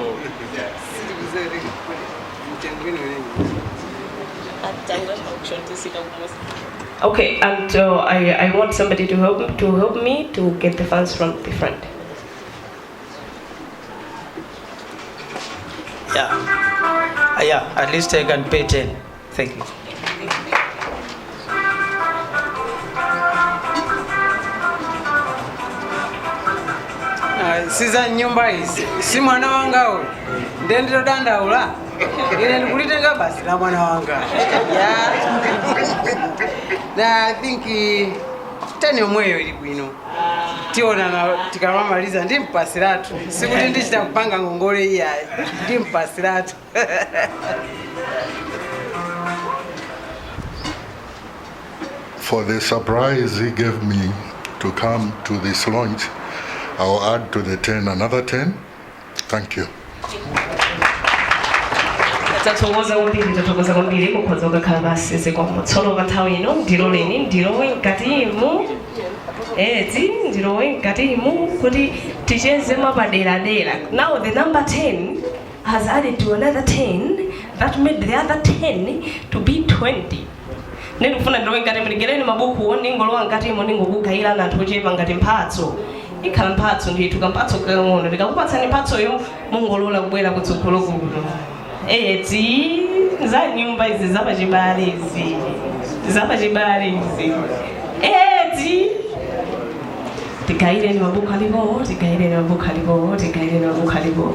Okay, and I want somebody to help me to get the funds from the front. Yeah, at least I can pay 10. Thank you. Siza nyumba hizi si mwana wanga huyu ndendero dandaula ine ndikulitenga basi la mwana wanga na I think 10 yomweyo ili bwino tiona na tikamamaliza ndimpasiratu sikuti ndichita kupanga ngongole iyayi ndimpasiratu. For the surprise he gave me to come to this launch, I'll add to the 10 another 10. Thank you. Tatokoza kwambiri mukhoza kukhala basi kwa mutsolo nthawi ino ndiloleni ndilowe mkatimu ndilowe mkatimu kuti ticheze mapaderadera. Now the number 10 has added to another 10 that made the other 10 to be 20. Ndikufuna ndilowe mkatimu ndigereni mabuku ndingolowa mkatimu ndingokugayira anthu ochepa ngati mphatso. Ikhala mphatso ndithu kamphatso kang'ono ndikakupatsani mphatsoyo mungolola kubwera kutsogolo kuno. Za nyumba izi zapachibale izi. Zapachibale izi. Tikaire ni mabuku alipo, tikaire ni mabuku alipo, tikaire ni mabuku alipo.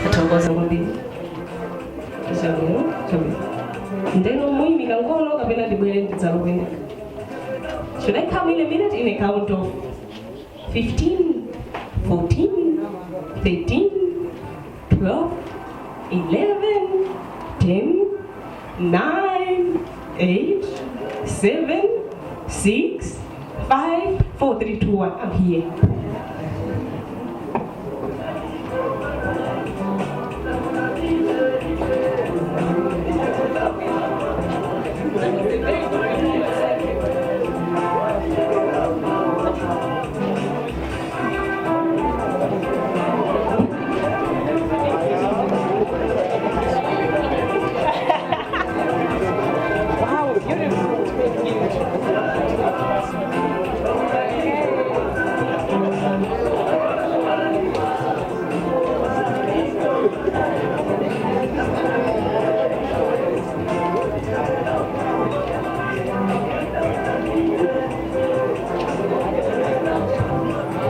Tatokoza kwambiri. Ndeno muimi kangono kapena ndibwere ndidzalowena. Should I come in a minute in a count of 15, 14, 13, 12, 11, 10, 9, 8, 7, 6, 5, 4, 3, 2, 1. I'm here. Wow, beautiful.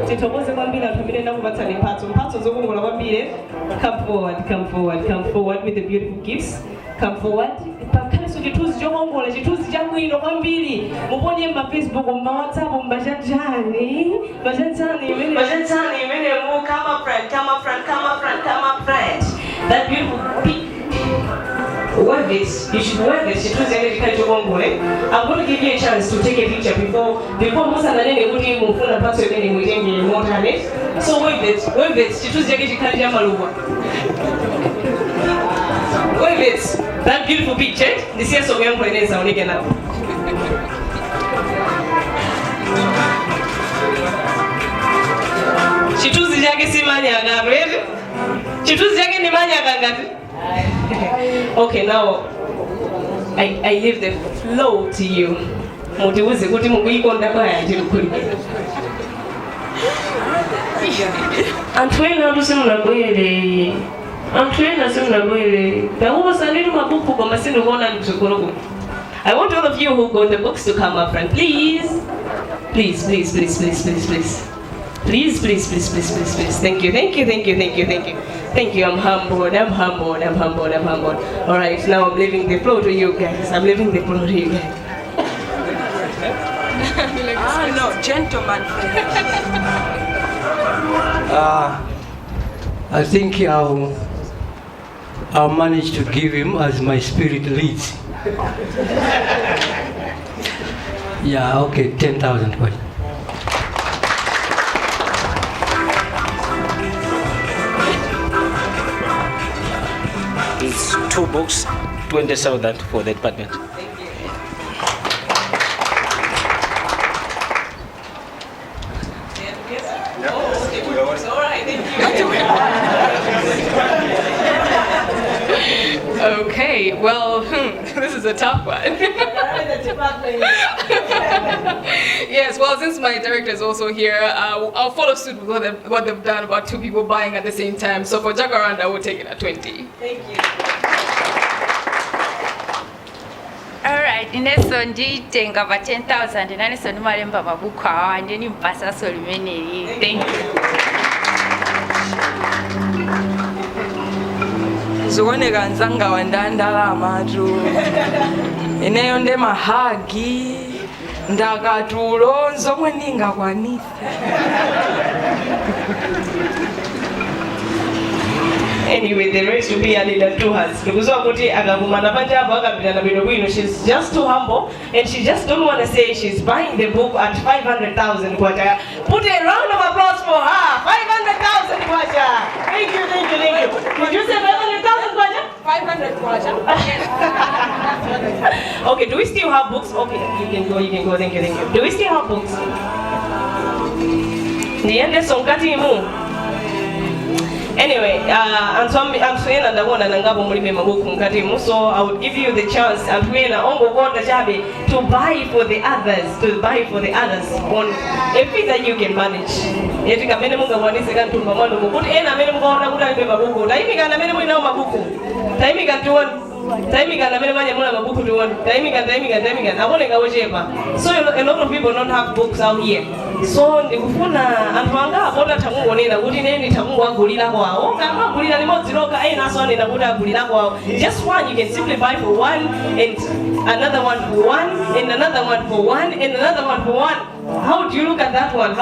Titokoze kwambiri anthu amene ndakupatsani mphatso zokongola kwambiri. Come forward with the beautiful gifts. Come forward. Pakhalenso chithunzi chokongola, chithunzi chabwino kwambiri. Muponye ma Facebook, ma WhatsApp, mbachachani imene mu come up friend. That beautiful wave it. You should wave it. I'm going to give you a chance to take a picture before Musa na nene kuti mufuna patso imene muitenge motane. So wave it. Chithunzi chake chikhale cha maluwa. Wave it. That beautiful picture. This is so young kueleza onike na. Chithunzi chake si manyaka, really? Chithunzi chake ni manyaka ngati? Okay, now I leave the flow to you. Mutiuze kuti mukuikonda kwaya ndikuli. Anthu ena simunabwere. Ndawusaniri mabuku koma sindikuona mtsogoloko. I want all of you who got the books to come up front, please. Please. Please. Thank you. I'm humbled. All right, now I'm leaving the floor to you guys. No, gentleman. I think I'll manage to give him as my spirit leads. Yeah, okay, 10,000 questions. It's 2 books, 20,000 for the department. Okay, well, this is a tough one. Yes, well, since my director is also here, I'll follow suit with what they've done about 2 people buying at the same time. So for Jacaranda, we'll take it at 20. Thank you. Alright, ineso nditenga pa 10,000 naneso ndimalemba mabuku awa ndeni mpasa solimene. Thank you. Zikuoneka nzanga wandandalama tu. Ineyo nde mahagi ndakatulo zomwe ndingakwanise. Anyway, the rest will be added at 2 hands. Because she's just too humble and she just don't want to say she's buying the book at 500,000 kwacha. Put a round of applause for her. 500,000 kwacha. Thank you. Did you say 500,000 kwacha? 500 kwacha. Okay, do we still have books? Okay, you can go. Thank you. Do we still have books? Niende songati mu. Anyway, Antoine and Awona Nangabo Muribe Mabuku Nkatimu, so I would give you the chance, Antoine Ongo Gonda Jabe, to buy for the others, on a fee that you can manage. Yet you can minimum one second to Mamano, put in a minimum on a Mabuku, Taiming and a minimum in Mabuku, Taiming and Timing and a book to one, timing and I want to go. So a lot of people don't have books out here. So the Kufuna and Wanga, what a tamu in a wooden any tamu Gulila, Gulila Moziroka, and Ason in a Buddha Gulila. Just one you can simply buy for one, and another one for one, and another one for one, and another one for one. How do you look at that one?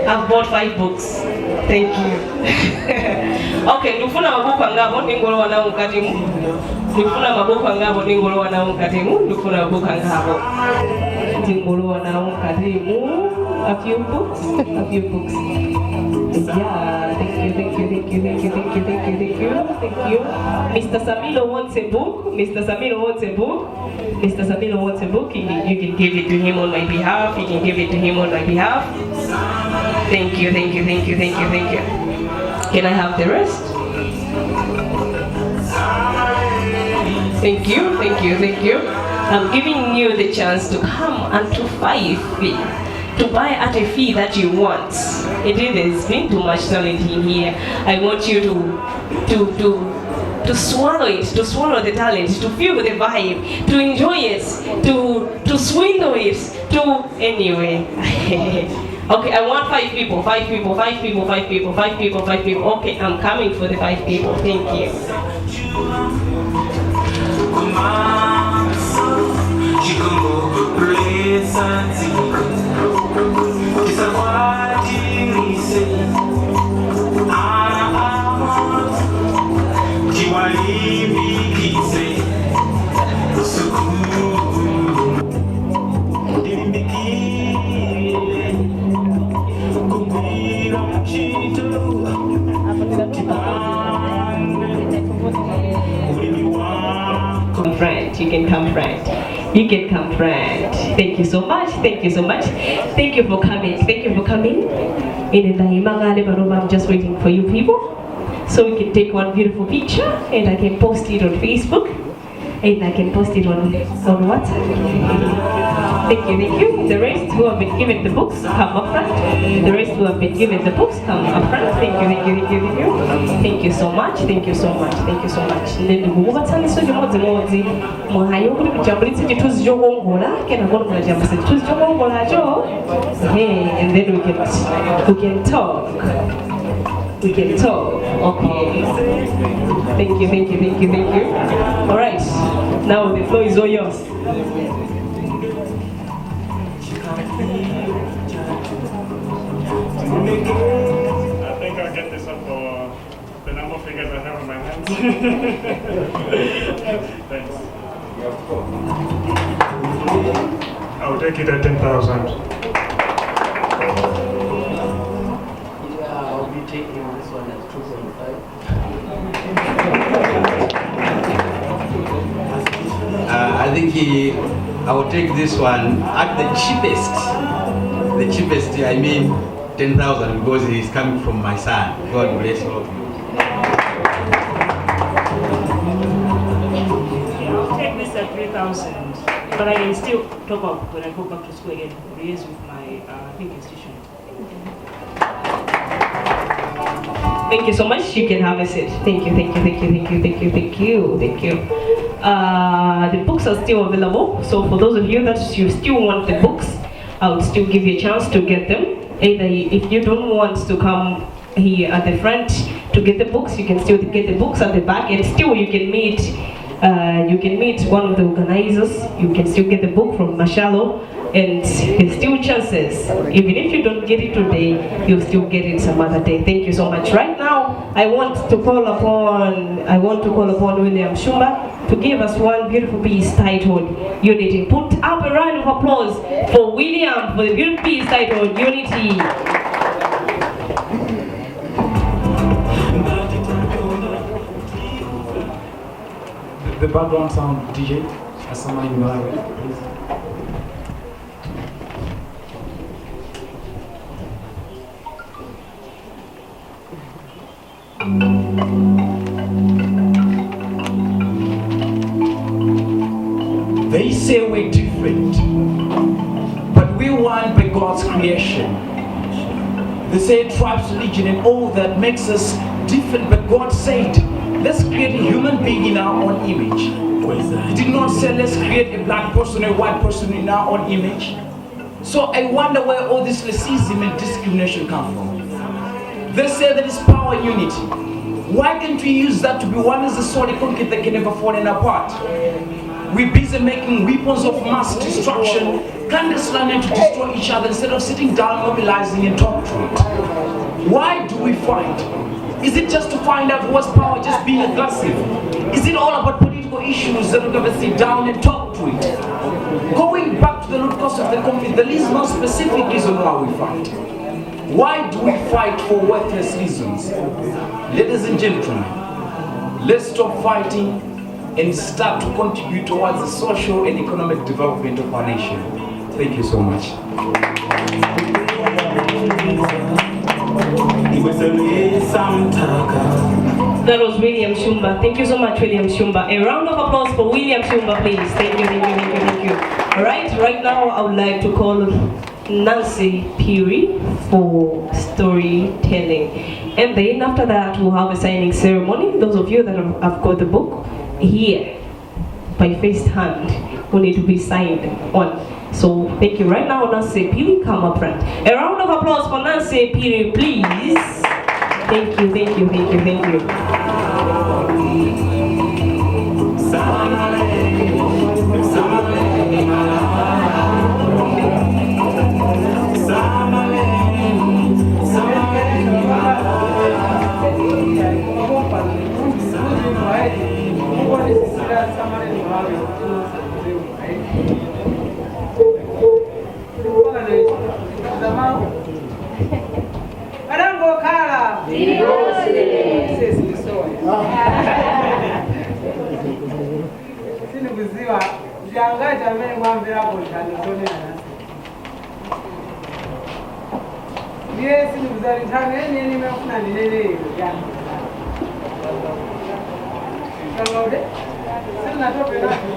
I've bought 5 books. Thank you. Okay, ndufuna mabuku angabo ningolowa nawo mukatimu. Ndufuna mabuku angabo ningolowa nawo mukatimu. A few books. Yeah, thank you. Mr. Samilo wants a book. You can give it to him on my behalf. Thank you. Can I have the rest? Thank you. I'm giving you the chance to come and to 5 feet. To buy at a fee that you want. There's been too much talent in here. I want you to to swallow it, to swallow the talent, to feel the vibe, to enjoy it, to swindle it, to anyway. Okay, I want 5 people, 5 people, 5 people, 5 people, 5 people, 5 people. Okay, I'm coming for the 5 people. Thank you. Friend, you can come, friend. You can come, friend. Thank you so much. Thank you so much. Thank you for coming. Thank you for coming. I'm just waiting for you people, so we can take one beautiful picture and I can post it on Facebook and I can post it on WhatsApp. Thank you. The rest who have been given the books, come up front. The rest who have been given the books, come up front. Thank you. Thank you so much. Thank you so much. Thank you so much. Then the move so you want the mozi. Muhayo kuri kuchambulitse chituzi jogongola kena ngono kuna chambulitse chituzi jogongola jo. Hey, and then we can talk. We can talk. Okay. Thank you. All right. Now the floor is all yours. I think I'll get this up for the number of fingers I have on my hands. Thanks. I'll take it at 10,000. I'll be taking this one at 2.5. I think I will take this one at the cheapest. The cheapest, I mean 10,000 because he's coming from my son. God bless all of you. I'll take this at 3,000, but I can still top up when I go back to school again, liaise with my institution. Thank you so much. You can have a seat. Thank you. The books are still available, so for those of you that you still want the books, I would still give you a chance to get them. Either if you don't want to come here at the front to get the books, you can still get the books at the back, and still you can meet one of the organizers. You can still get the book from Mashalo, and there's still chances. Even if you don't get it today, you'll still get it some other day. Thank you so much. Right now, I want to call upon William Shumba to give us one beautiful piece titled Unity. Put up a round of applause for William for the beautiful piece titled Unity. The background sound DJ, Asama Imalawe, please. They say we're different, but we're one by God's creation. They say tribes, religion, and all that makes us different, but God said, let's create a human being in our own image. He did not say, let's create a black person or a white person in our own image. So I wonder where all this racism and discrimination come from. They say there is power in unity. Why can't we use that to be one as a solid concrete that can never fall apart? We're busy making weapons of mass destruction, kindness learning to destroy each other instead of sitting down, mobilizing and talk to it. Why do we fight? Is it just to find out who has power, just being aggressive? Is it all about political issues that we never sit down and talk to it? Going back to the root cause of the conflict, there is no specific reason why we fight. Why do we fight for worthless reasons? Ladies and gentlemen, let's stop fighting and start to contribute towards the social and economic development of our nation. Thank you so much. That was William Shumba. Thank you so much, William Shumba. A round of applause for William Shumba, please. Thank you. All right, right now I would like to call Nancy Piri for storytelling. And then after that, we'll have a signing ceremony. Those of you that have got the book here, by first hand, will need to be signed on. So thank you. Right now, Nancy Piri, come up front. A round of applause for Nancy Piri, please. Thank you, thank you, thank you, thank you. Sinikuziwa ndiangaita amene mwamvera potanizonena ndiye sinikuziwa nthawi yeniyeni imefuna ndineneyo gangaude sirinatope nacho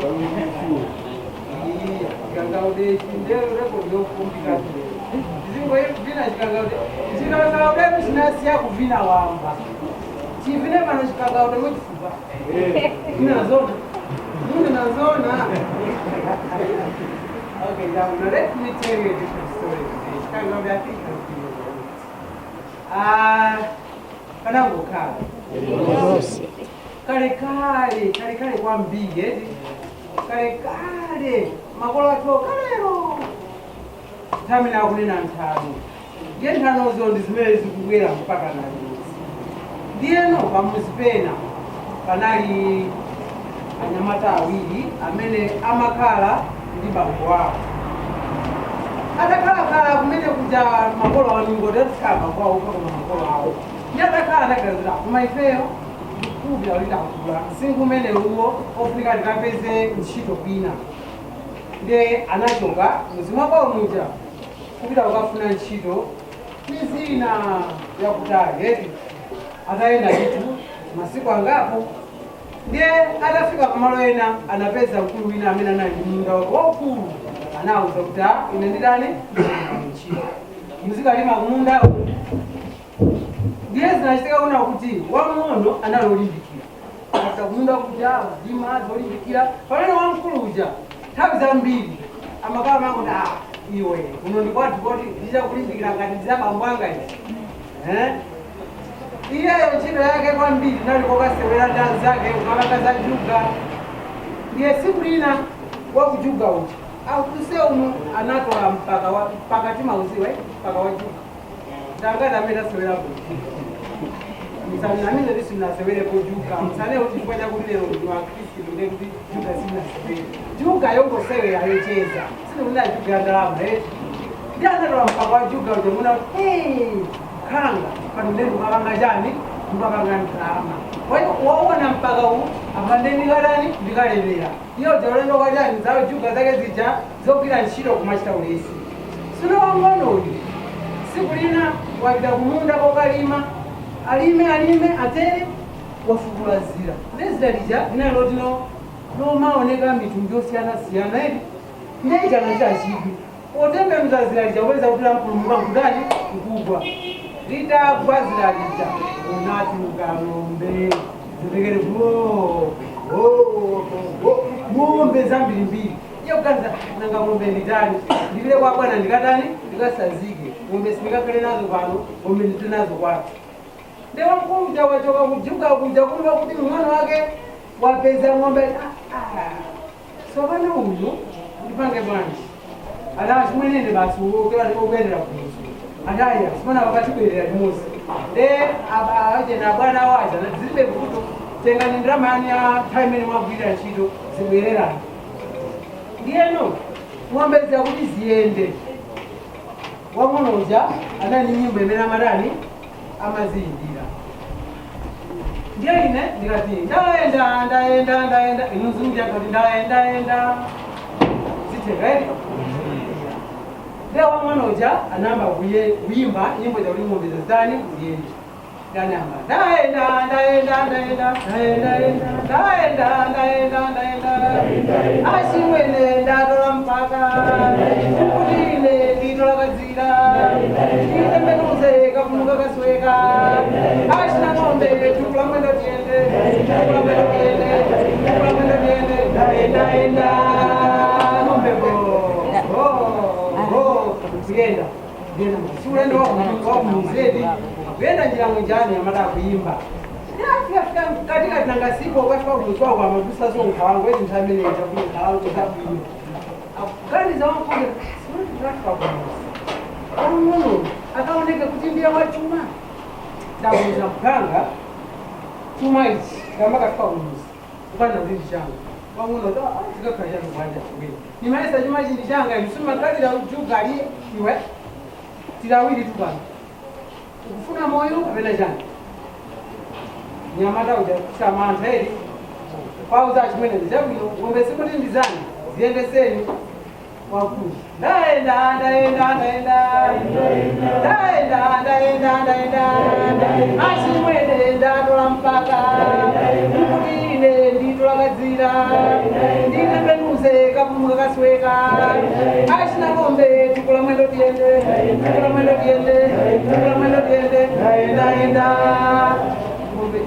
gangaude nderekodiofumbika zingoivina chikangaude kuchinasiya kuvina wamba chivine pano chikangaude muchifuba inazona Zona. Okay, now let me tell you a different story today. Chicago, I think Kanango kale kwa mbige kale makolo atwo kalero tamina kunena ntano ndiye ntano zo ndizimene zikubwera mpaka na lero ndiyeno pamuzi pena panali anyamata awiri amene amakhala ndi bambo wawo atakhala kumene kuja makolo awo ningodatikhala kwawo koma makolo awo ndi atakhala anagazira koma ifeyo kubira ulidakula msinkhu umene uwo ofunika tikapeze ntchito kwina ndiye anachoka mzimu wako muja kupita ukafuna ntchito mizina yakutali eti atayenda itu masiku angapo ndiye atafika kumalo ena anapeza mkulu wina amene anali munda waukulu anawuza kuti ine ndidani ntchito muzikalima kumunda ndiye zinachitika kuna kuti wamng'ono analolimbikira asa kumunda kuti lima zolimbikira pamene wamkulu uja nthawi zambiri amakala manguti iwe kuno ndikwati kuti ndichakulimbikira ngati ndizabambwanga iyeyo ntchito yake kwambiri nalikokasewera ndani zake ukamakaza juga ndiye siku lina wakujuga uja akuse umu anatola mpakati mauziwe mpaka wajuga ndangati amene asewera kuti msanamine lisi mnasewere kujuga msane kuti kwenda kuti lero ndi wakristu nde kuti juga simnasewere juga yongosewera yocheza sine muna juga ndalama ndi anatola mpaka wajuga uja muna kanga panulendo kabanga jani mbabanga ndalama waona mpaka huu apande ndikalani ndikalevera iyo jolendo kwa jani zawo juga zake zija zokira ntchito kumachita ulesi sino wang'onoyu siku lina wapita kumunda kokalima alime atere wafukula zira lezira lija linaloti nomaoneka mitundu yosiyana edi ndeichana chachidwi otembe mzazira lija uweza kutula mpulumuka nkudani nkugwa litagwa zira lija unati mukalombe zitekere ng'ombe zambirimbiri iyo kukanza nanga ng'ombe nditani ndipite kwa bwana ndikatani ndikasazike ng'ombe sindikakale nazo pano ng'ombe ndite nazo kwati ndewamkuja wachoka kujuka kuja kumva kuti mng'ono wake wapeza ng'ombe sopana uyu ndipange bwanji ada chimwenende basi ukuendera kuusu adaya sipona wakatibwerera limosi achena bwana wacha zilibe vuto tengani ndirama yani ya taimene mwagwirira ntchito zibwererani ndiyeno ng'ombe zakuti ziyende wang'onoja anani nyimbo imene amadani amaziyindira ndiye ine ndikati ndaenda inuzungu yakati ndaenda zitekaedi ndiye wang'onoja anamba kuyimba nyimbo za ng'ombe zazitani ziyende ndanamba ndaenda achiwene ndatola mpaka kuti ine nditola Venda njira mwenjani amada kuimba. Katika nangasipo kwa sababu mzwa kwa mabusa so nkawangu eti mtamele nitakuwa nkawangu kwa sababu gani za wangu kule sio tunataka kwa mmono akaoneka kutimbia wa chuma dawa za kuganga chuma hizi kama katika unuzi ukana ndini changu kwa mmono da sika kaja kuanja wewe ni maana chuma hizi changa nisema kali la ujugali iwe tilawili tu bana ukufuna moyo apenda jana nyamata ujakushamanta heri pauza chimene ndichabwino ng'ombe sikuti ndizani ziyendeseni wakulu ndaenda achimwene ndatola mpaka mkutine nditola kadzira nditembenuze kapumwe kasweka achina ng'ombe tukula mwendo tiende ndaenda ng'ombe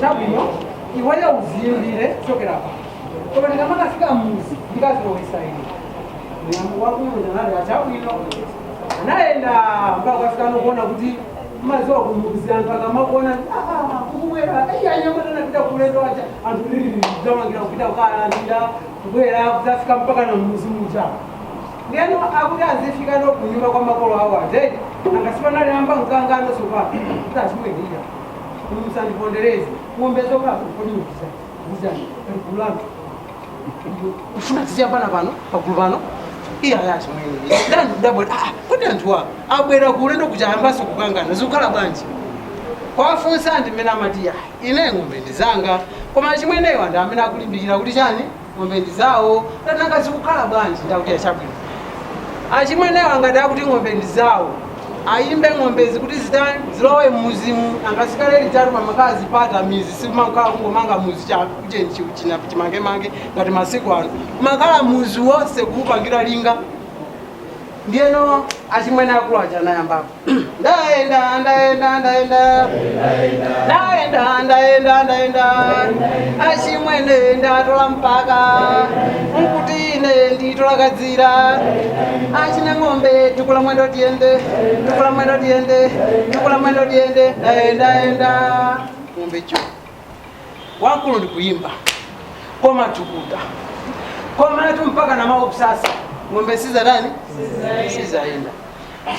chabwino iwaya uzimbire chokera pa koma ndikamakafika muzi ndikaziwoisaini wakumundanari achabwino anaenda mpaka kafika anokuona kuti maziwa kumuzi anthu akamakuona kukumwera anyamatanakuita kulendo acha anthu zamangira kupita kukalandira kubwera kudzafika mpaka na muzi mucha ndiyani akuti azifika nokunyumba kwa makolo awo atedi angasipanali amba mkangano sopapa kuti achimwendira musandipondereze ng'ombe zokapa kodimukiza zizani gulano ufuna zichapana pano pagulu pano iyaya chimwene dandu dabwe kuti anthuwa abwera kulendo kuchayambaso kukangana zikukhala bwanji kwafunsa ndimene amati ine ng'ombe ndizanga koma chimweneyo anthu amene akulimbikira kuti chani ng'ombe ndizawo tatanga zikukhala bwanji ndakuti achabwino achimweneyo angati akuti ng'ombe ndizawo ayimbe ng'ombe zikuti zitani zilowe mmuzimu angasikale litatu mamakazi pata mizi simakhala kungomanga muzi chakuchenchi chimangemange ngati masiku ano makhala muzi wonse kuupangira linga ndiyeno achimwene akulu achanayambapo ndaenda achimwene ndatola mpaka mkutine nditola kadzira achine ng'ombe tukula mwendo tiende ndaenda ng'ombe cho wakulu ndikuyimba koma tukuta koma tu mpaka na maopsasa ng'ombe siza nani sizaenda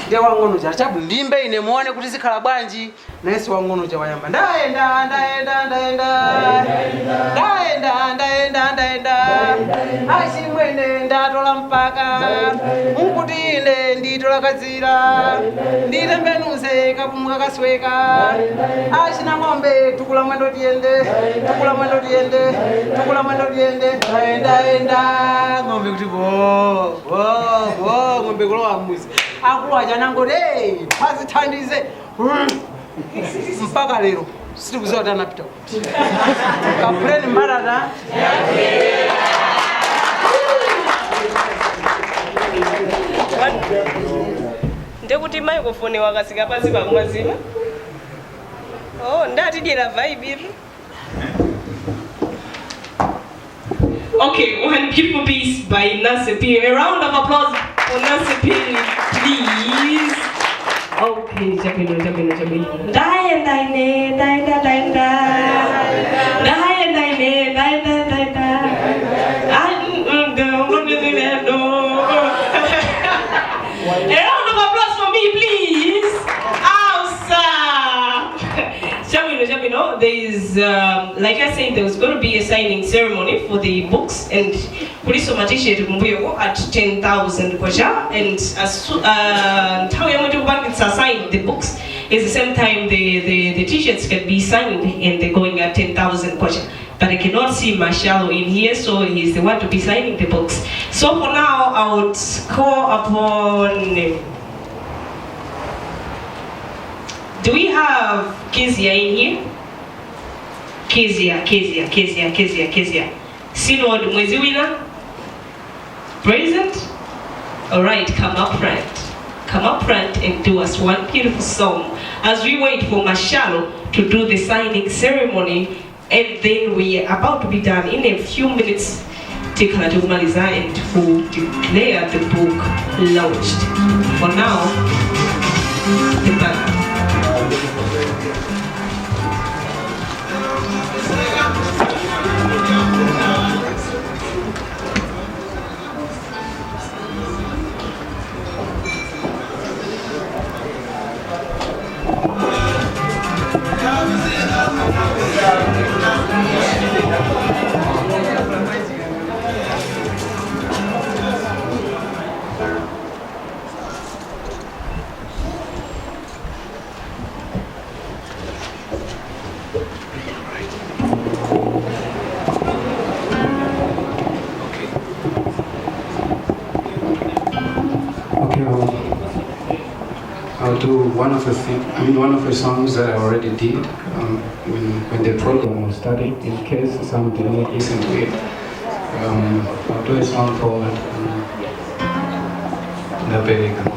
ndiye wang'ono chachabu ndimbe ine muone kuti zikhala bwanji nesi wang'ono chawayamba ndaenda achimwene ndatola mpaka mkutine nditola kadzira nditembenuze kapumwe kasweka achina ng'ombe tukula mwendo tiende ndaenda ng'ombe kuti ng'ombe kulowa muzi akulu achanangoti pazithandize mpaka lero sitikuziwa kuti anapita kuti kapuleni mbarata ndekuti microphone wakasika pasi pakumazima ndatidyera vibe. Okay, one beautiful piece by Nancy P. A round of applause for Nancy P, please. Okay, Jabino. A round of applause for me, please. Jabino, there is, like I said, there was going to be a signing ceremony for the books, and police at 10,000 kwacha, and as how you want to sign the books is the same time the t-shirts can be signed, and they're going at 10,000 kwacha. But I cannot see Marshall in here, so he's the one to be signing the books. So for now, I would call upon. Do we have Kezia in here? Kezia. Synod Mweziwina? Present? Alright, come up front and do us one beautiful song. as we wait for Marshall to do the signing ceremony, and then we are about to be done in a few minutes. Tikhala Tumaliza and who declare the book launched. For now, the banner. I'll do one of the songs that I already did when the program was started. In case some did not listen to it, I'll do a song called The Pelican.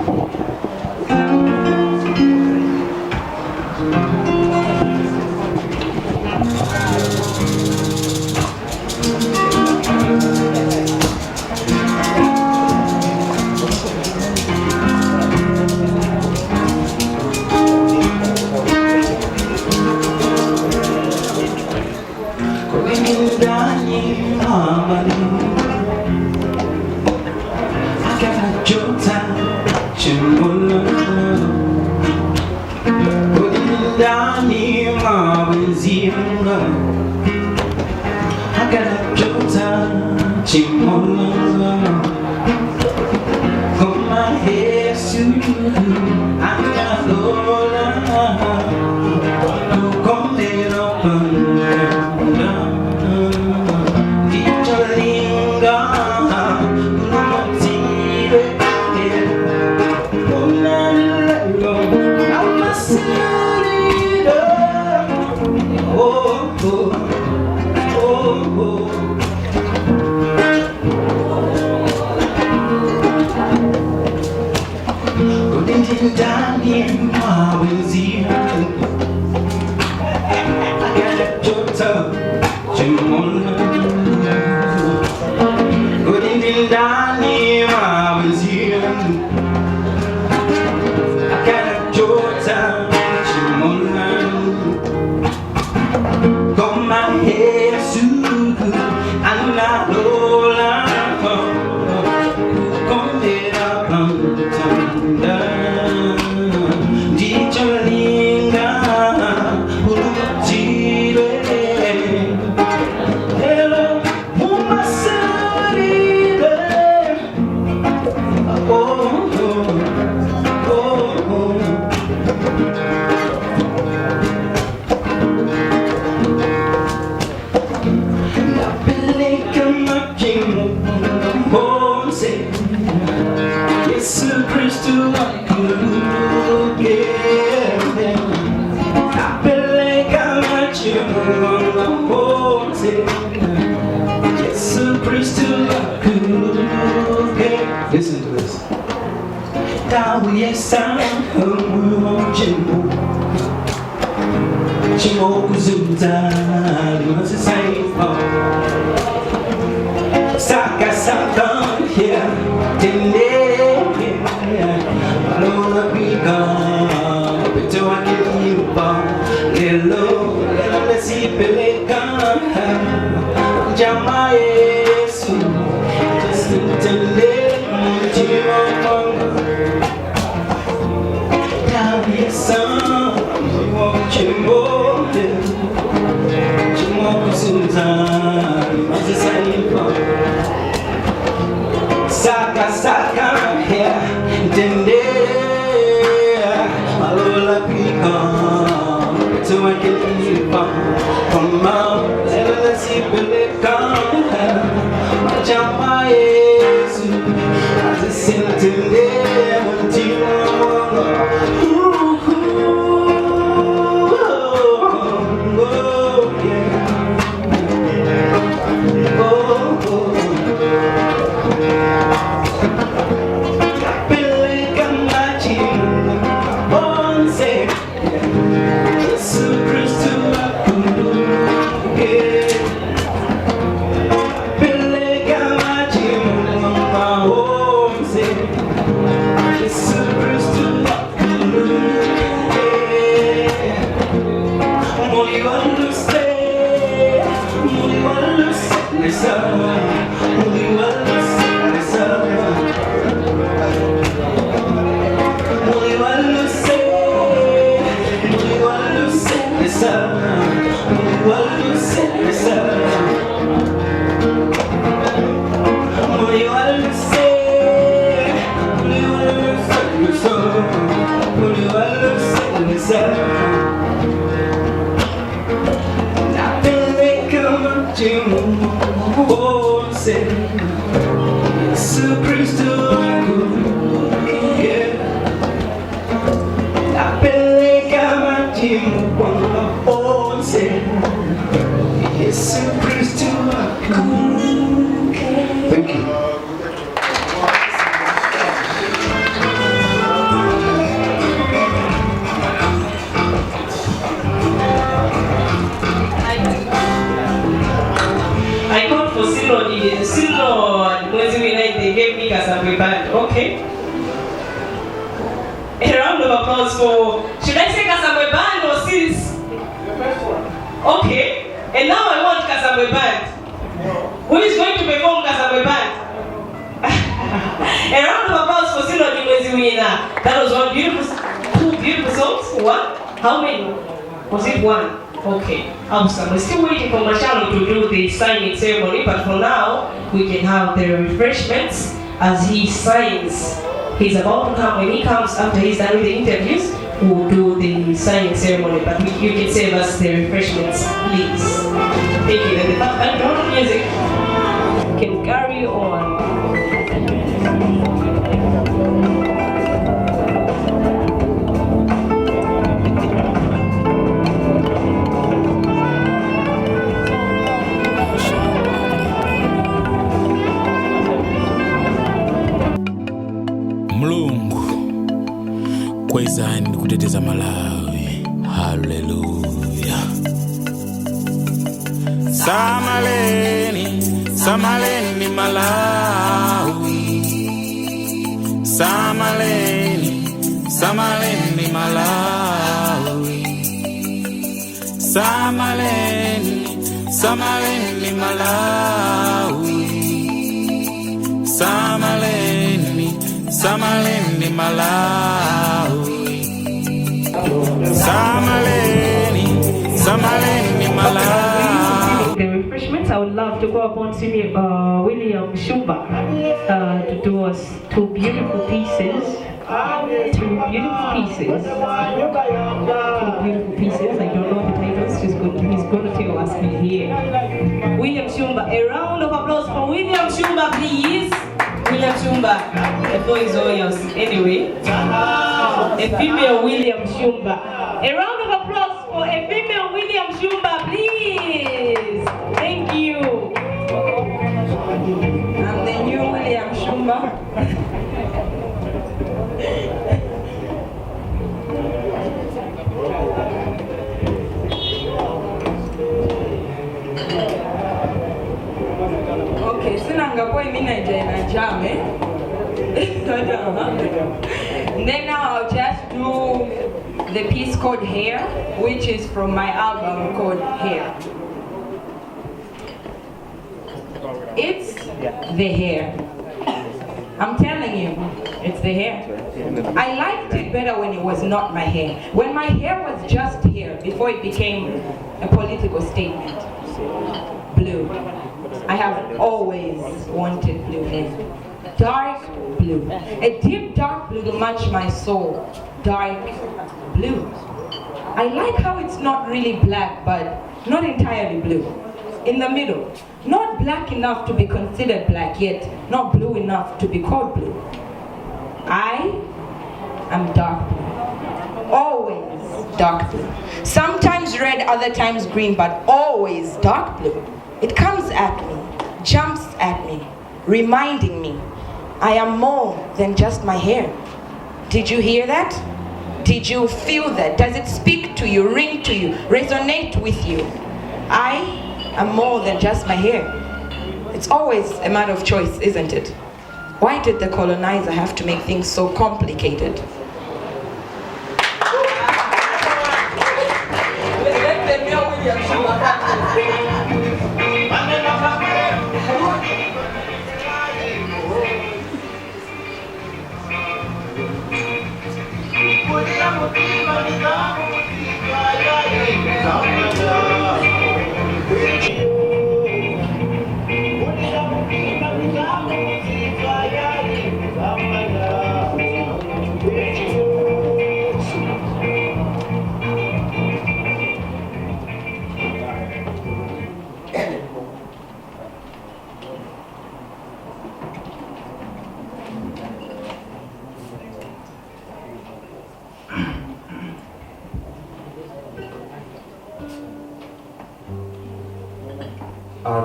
Listen to this. Thank you. I called for Syllod. Syllod, they gave me Kasabwe band. Okay. A round of applause for, should I say Kasabwe band or Sis? Okay. And now I want Kasabwe band. Who is going to perform Kasabwe band? A round of applause for Syllod. That was one beautiful, two beautiful songs. One? How many? Was it one? Okay, awesome. We're still waiting for Mashalo to do the signing ceremony, but for now, we can have the refreshments as he signs. He's about to come. When he comes after he's done with the interviews, we'll do the signing ceremony, but you can save us the refreshments, please. Thank you. And the background music can carry on. Mlungu kwezani kuteteza Malawi. Hallelujah. Samaleni, Samaleni Malawi. Samaleni, Samaleni Malawi. Samaleni, Samaleni Malawi. Samaleni, Samaleni Malawi. Samaleni, Samaleni Malawi. The refreshments, I would love to go upon Senior William Shumba to do us two beautiful pieces. Two beautiful pieces. I don't know the titles. He's going to tell us here. William Shumba. A round of applause for William Shumba, please. William Shumba. The floor is all yours. Anyway, a female William Shumba. A round of applause for a female William Shumba, please. Thank you. I'm the new William Shumba. Okay, sinangapo imina jana jame. Then now I'll just do the piece called Hair, which is from my album called Hair. It's the hair. I'm telling you, it's the hair. I liked it better when it was not my hair. When my hair was just hair, before it became a political statement. Blue. I have always wanted blue hair. Dark blue. A deep dark blue to match my soul. Dark blue. I like how it's not really black, but not entirely blue. In the middle. Not black enough to be considered black, yet not blue enough to be called blue. I am dark blue. Always dark blue. Sometimes red, other times green, but always dark blue. It comes at me, jumps at me, reminding me I am more than just my hair. Did you hear that? Did you feel that? Does it speak to you, ring to you, resonate with you? I am more than just my hair. It's always a matter of choice, isn't it? Why did the colonizer have to make things so complicated?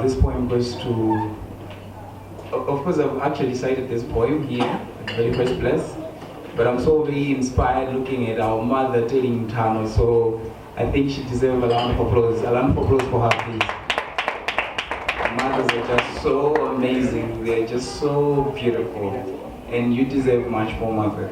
This poem goes to, of course I've actually cited this poem here at the very first place, but I'm so very inspired looking at our mother telling Tano, so I think she deserves a round of applause for her please. Mothers are just so amazing, they're just so beautiful, and you deserve much more, mother.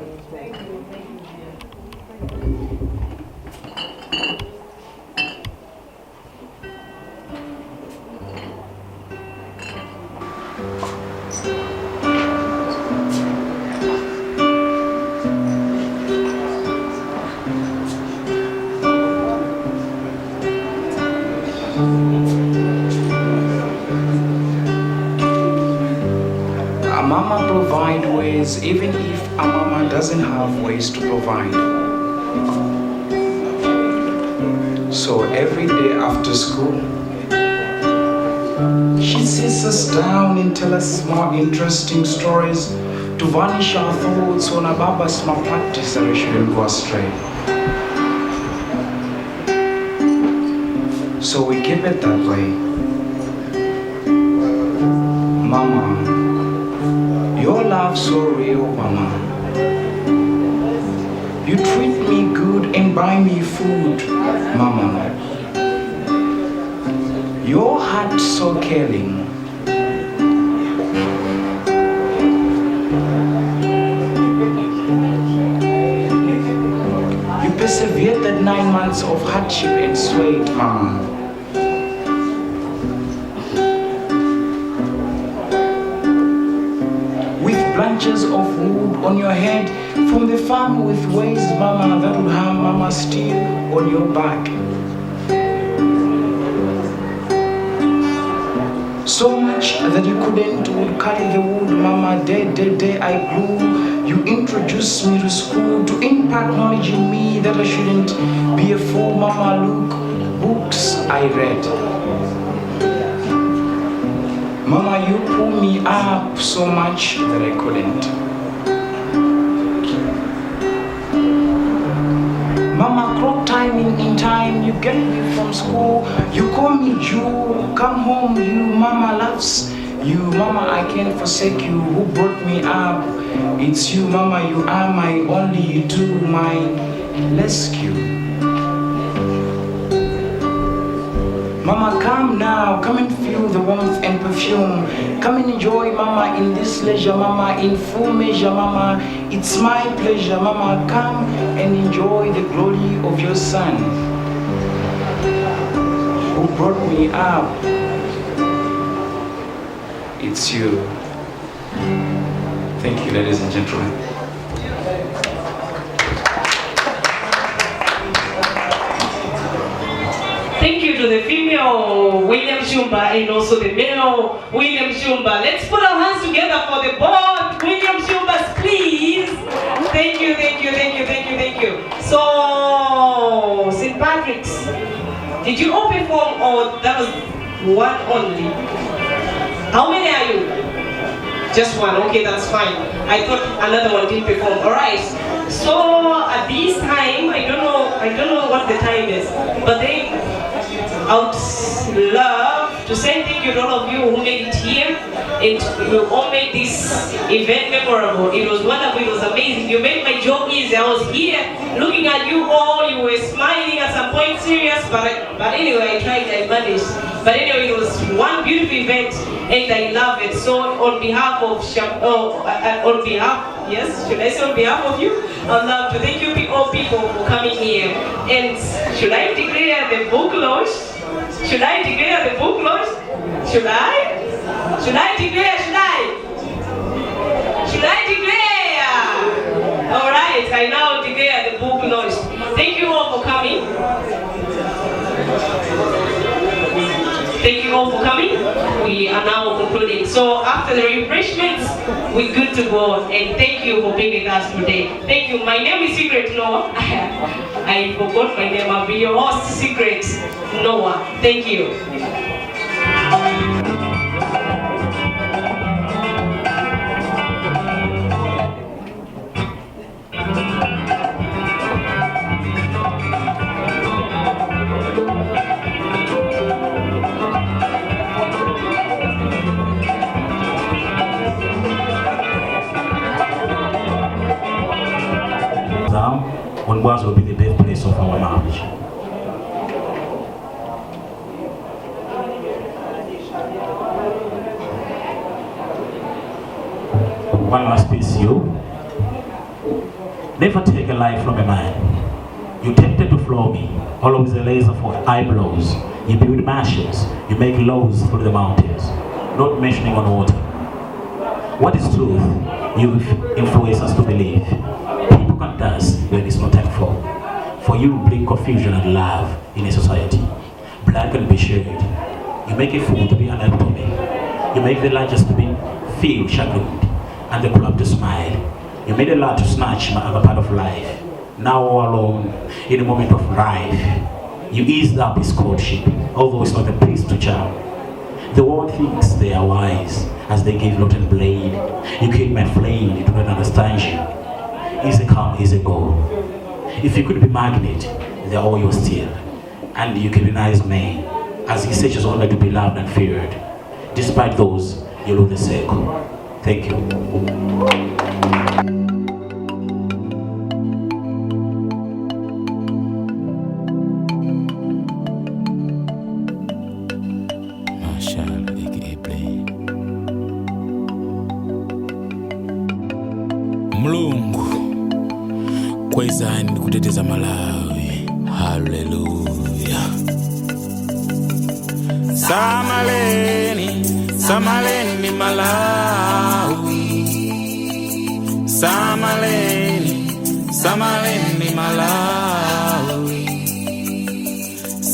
A mama provides ways even if a mama doesn't have ways to provide. So every day after school, she sits us down and tells us more interesting stories to vanish our thoughts on a baba's small practice that we shouldn't go astray. So we keep it that way. Mama, your love's so real, mama. You treat me good and buy me food, mama. Your heart's so caring. You persevered that 9 months of hardship and sweat, mama. Branches of wood on your head from the farm with ways, mama, that would harm mama still on your back. So much that you couldn't would carry the wood, mama. Day I grew. You introduced me to school to impart knowledge in me that I shouldn't be a fool, mama. Look, books I read. Mama, you pulled me up so much that I couldn't. Mama, clock timing in time, you get me from school. You call me Jew, come home, you. Mama loves you. Mama, I can't forsake you. Who brought me up? It's you, mama, you are my only, you do my rescue. Mama, come now, come and feel the warmth and perfume. Come and enjoy, mama, in this leisure, mama, in full measure, mama. It's my pleasure, mama, come and enjoy the glory of your son who brought me up. It's you. Thank you, ladies and gentlemen. Thank you to the female William Shumba and also the male William Shumba. Let's put our hands together for the both William Shumbas, please. Thank you, thank you, thank you, thank you, thank you. So, St. Patrick's, did you all perform or that was one only? How many are you? Just one, okay, that's fine. I thought another one didn't perform. Alright. So at this time, I don't know what the time is, but I would love to say thank you to all of you who made it here and you all made this event memorable. It was wonderful, it was amazing. You made my job easy. I was here looking at you all, you were smiling at some point serious, but anyway, I tried, I managed. But anyway, it was one beautiful event and I love it. So on behalf of yes, should I say on behalf of you? I'd love to thank you all people for coming here. And should I declare the book launch? Should I declare the book launch? Should I? Should I declare? Should I declare? Alright, I now declare the book launch. Thank you all for coming. We are now concluding. So after the refreshments, we're good to go. And thank you for being with us today. Thank you. My name is Secret Noah. I forgot my name. I'll be your host, Secret Noah. Thank you. When was will be the birthplace of our marriage. One last piece, you. Never take a life from a man. You tempted to floor me, always a laser for eyebrows. You build mansions, you make laws through the mountains, not mentioning on water. What is truth? You influence us to believe. People can dance when it's not time for you bring confusion and love in a society. Blood can be shared. You make a fool to be unable to me. You make the largest to be feel chagrined and the club to smile. You made a lot to snatch my other part of life. Now all alone in a moment of life. You eased up his courtship, although it's not a place to charm. The world thinks they are wise as they give lot and blade. You keep my flame, you do not understand you. Easy come, easy go. If you could be magnet, they're all your steel. And you can be nice man, as he searches only to be loved and feared. Despite those, you lose the circle. Thank you. Mlungu kwezani kuteteza Malawi. Haleluya. Samaleni, samaleni Malawi. Samaleni, samaleni Malawi.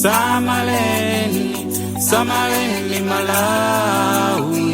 Samaleni, samaleni Malawi.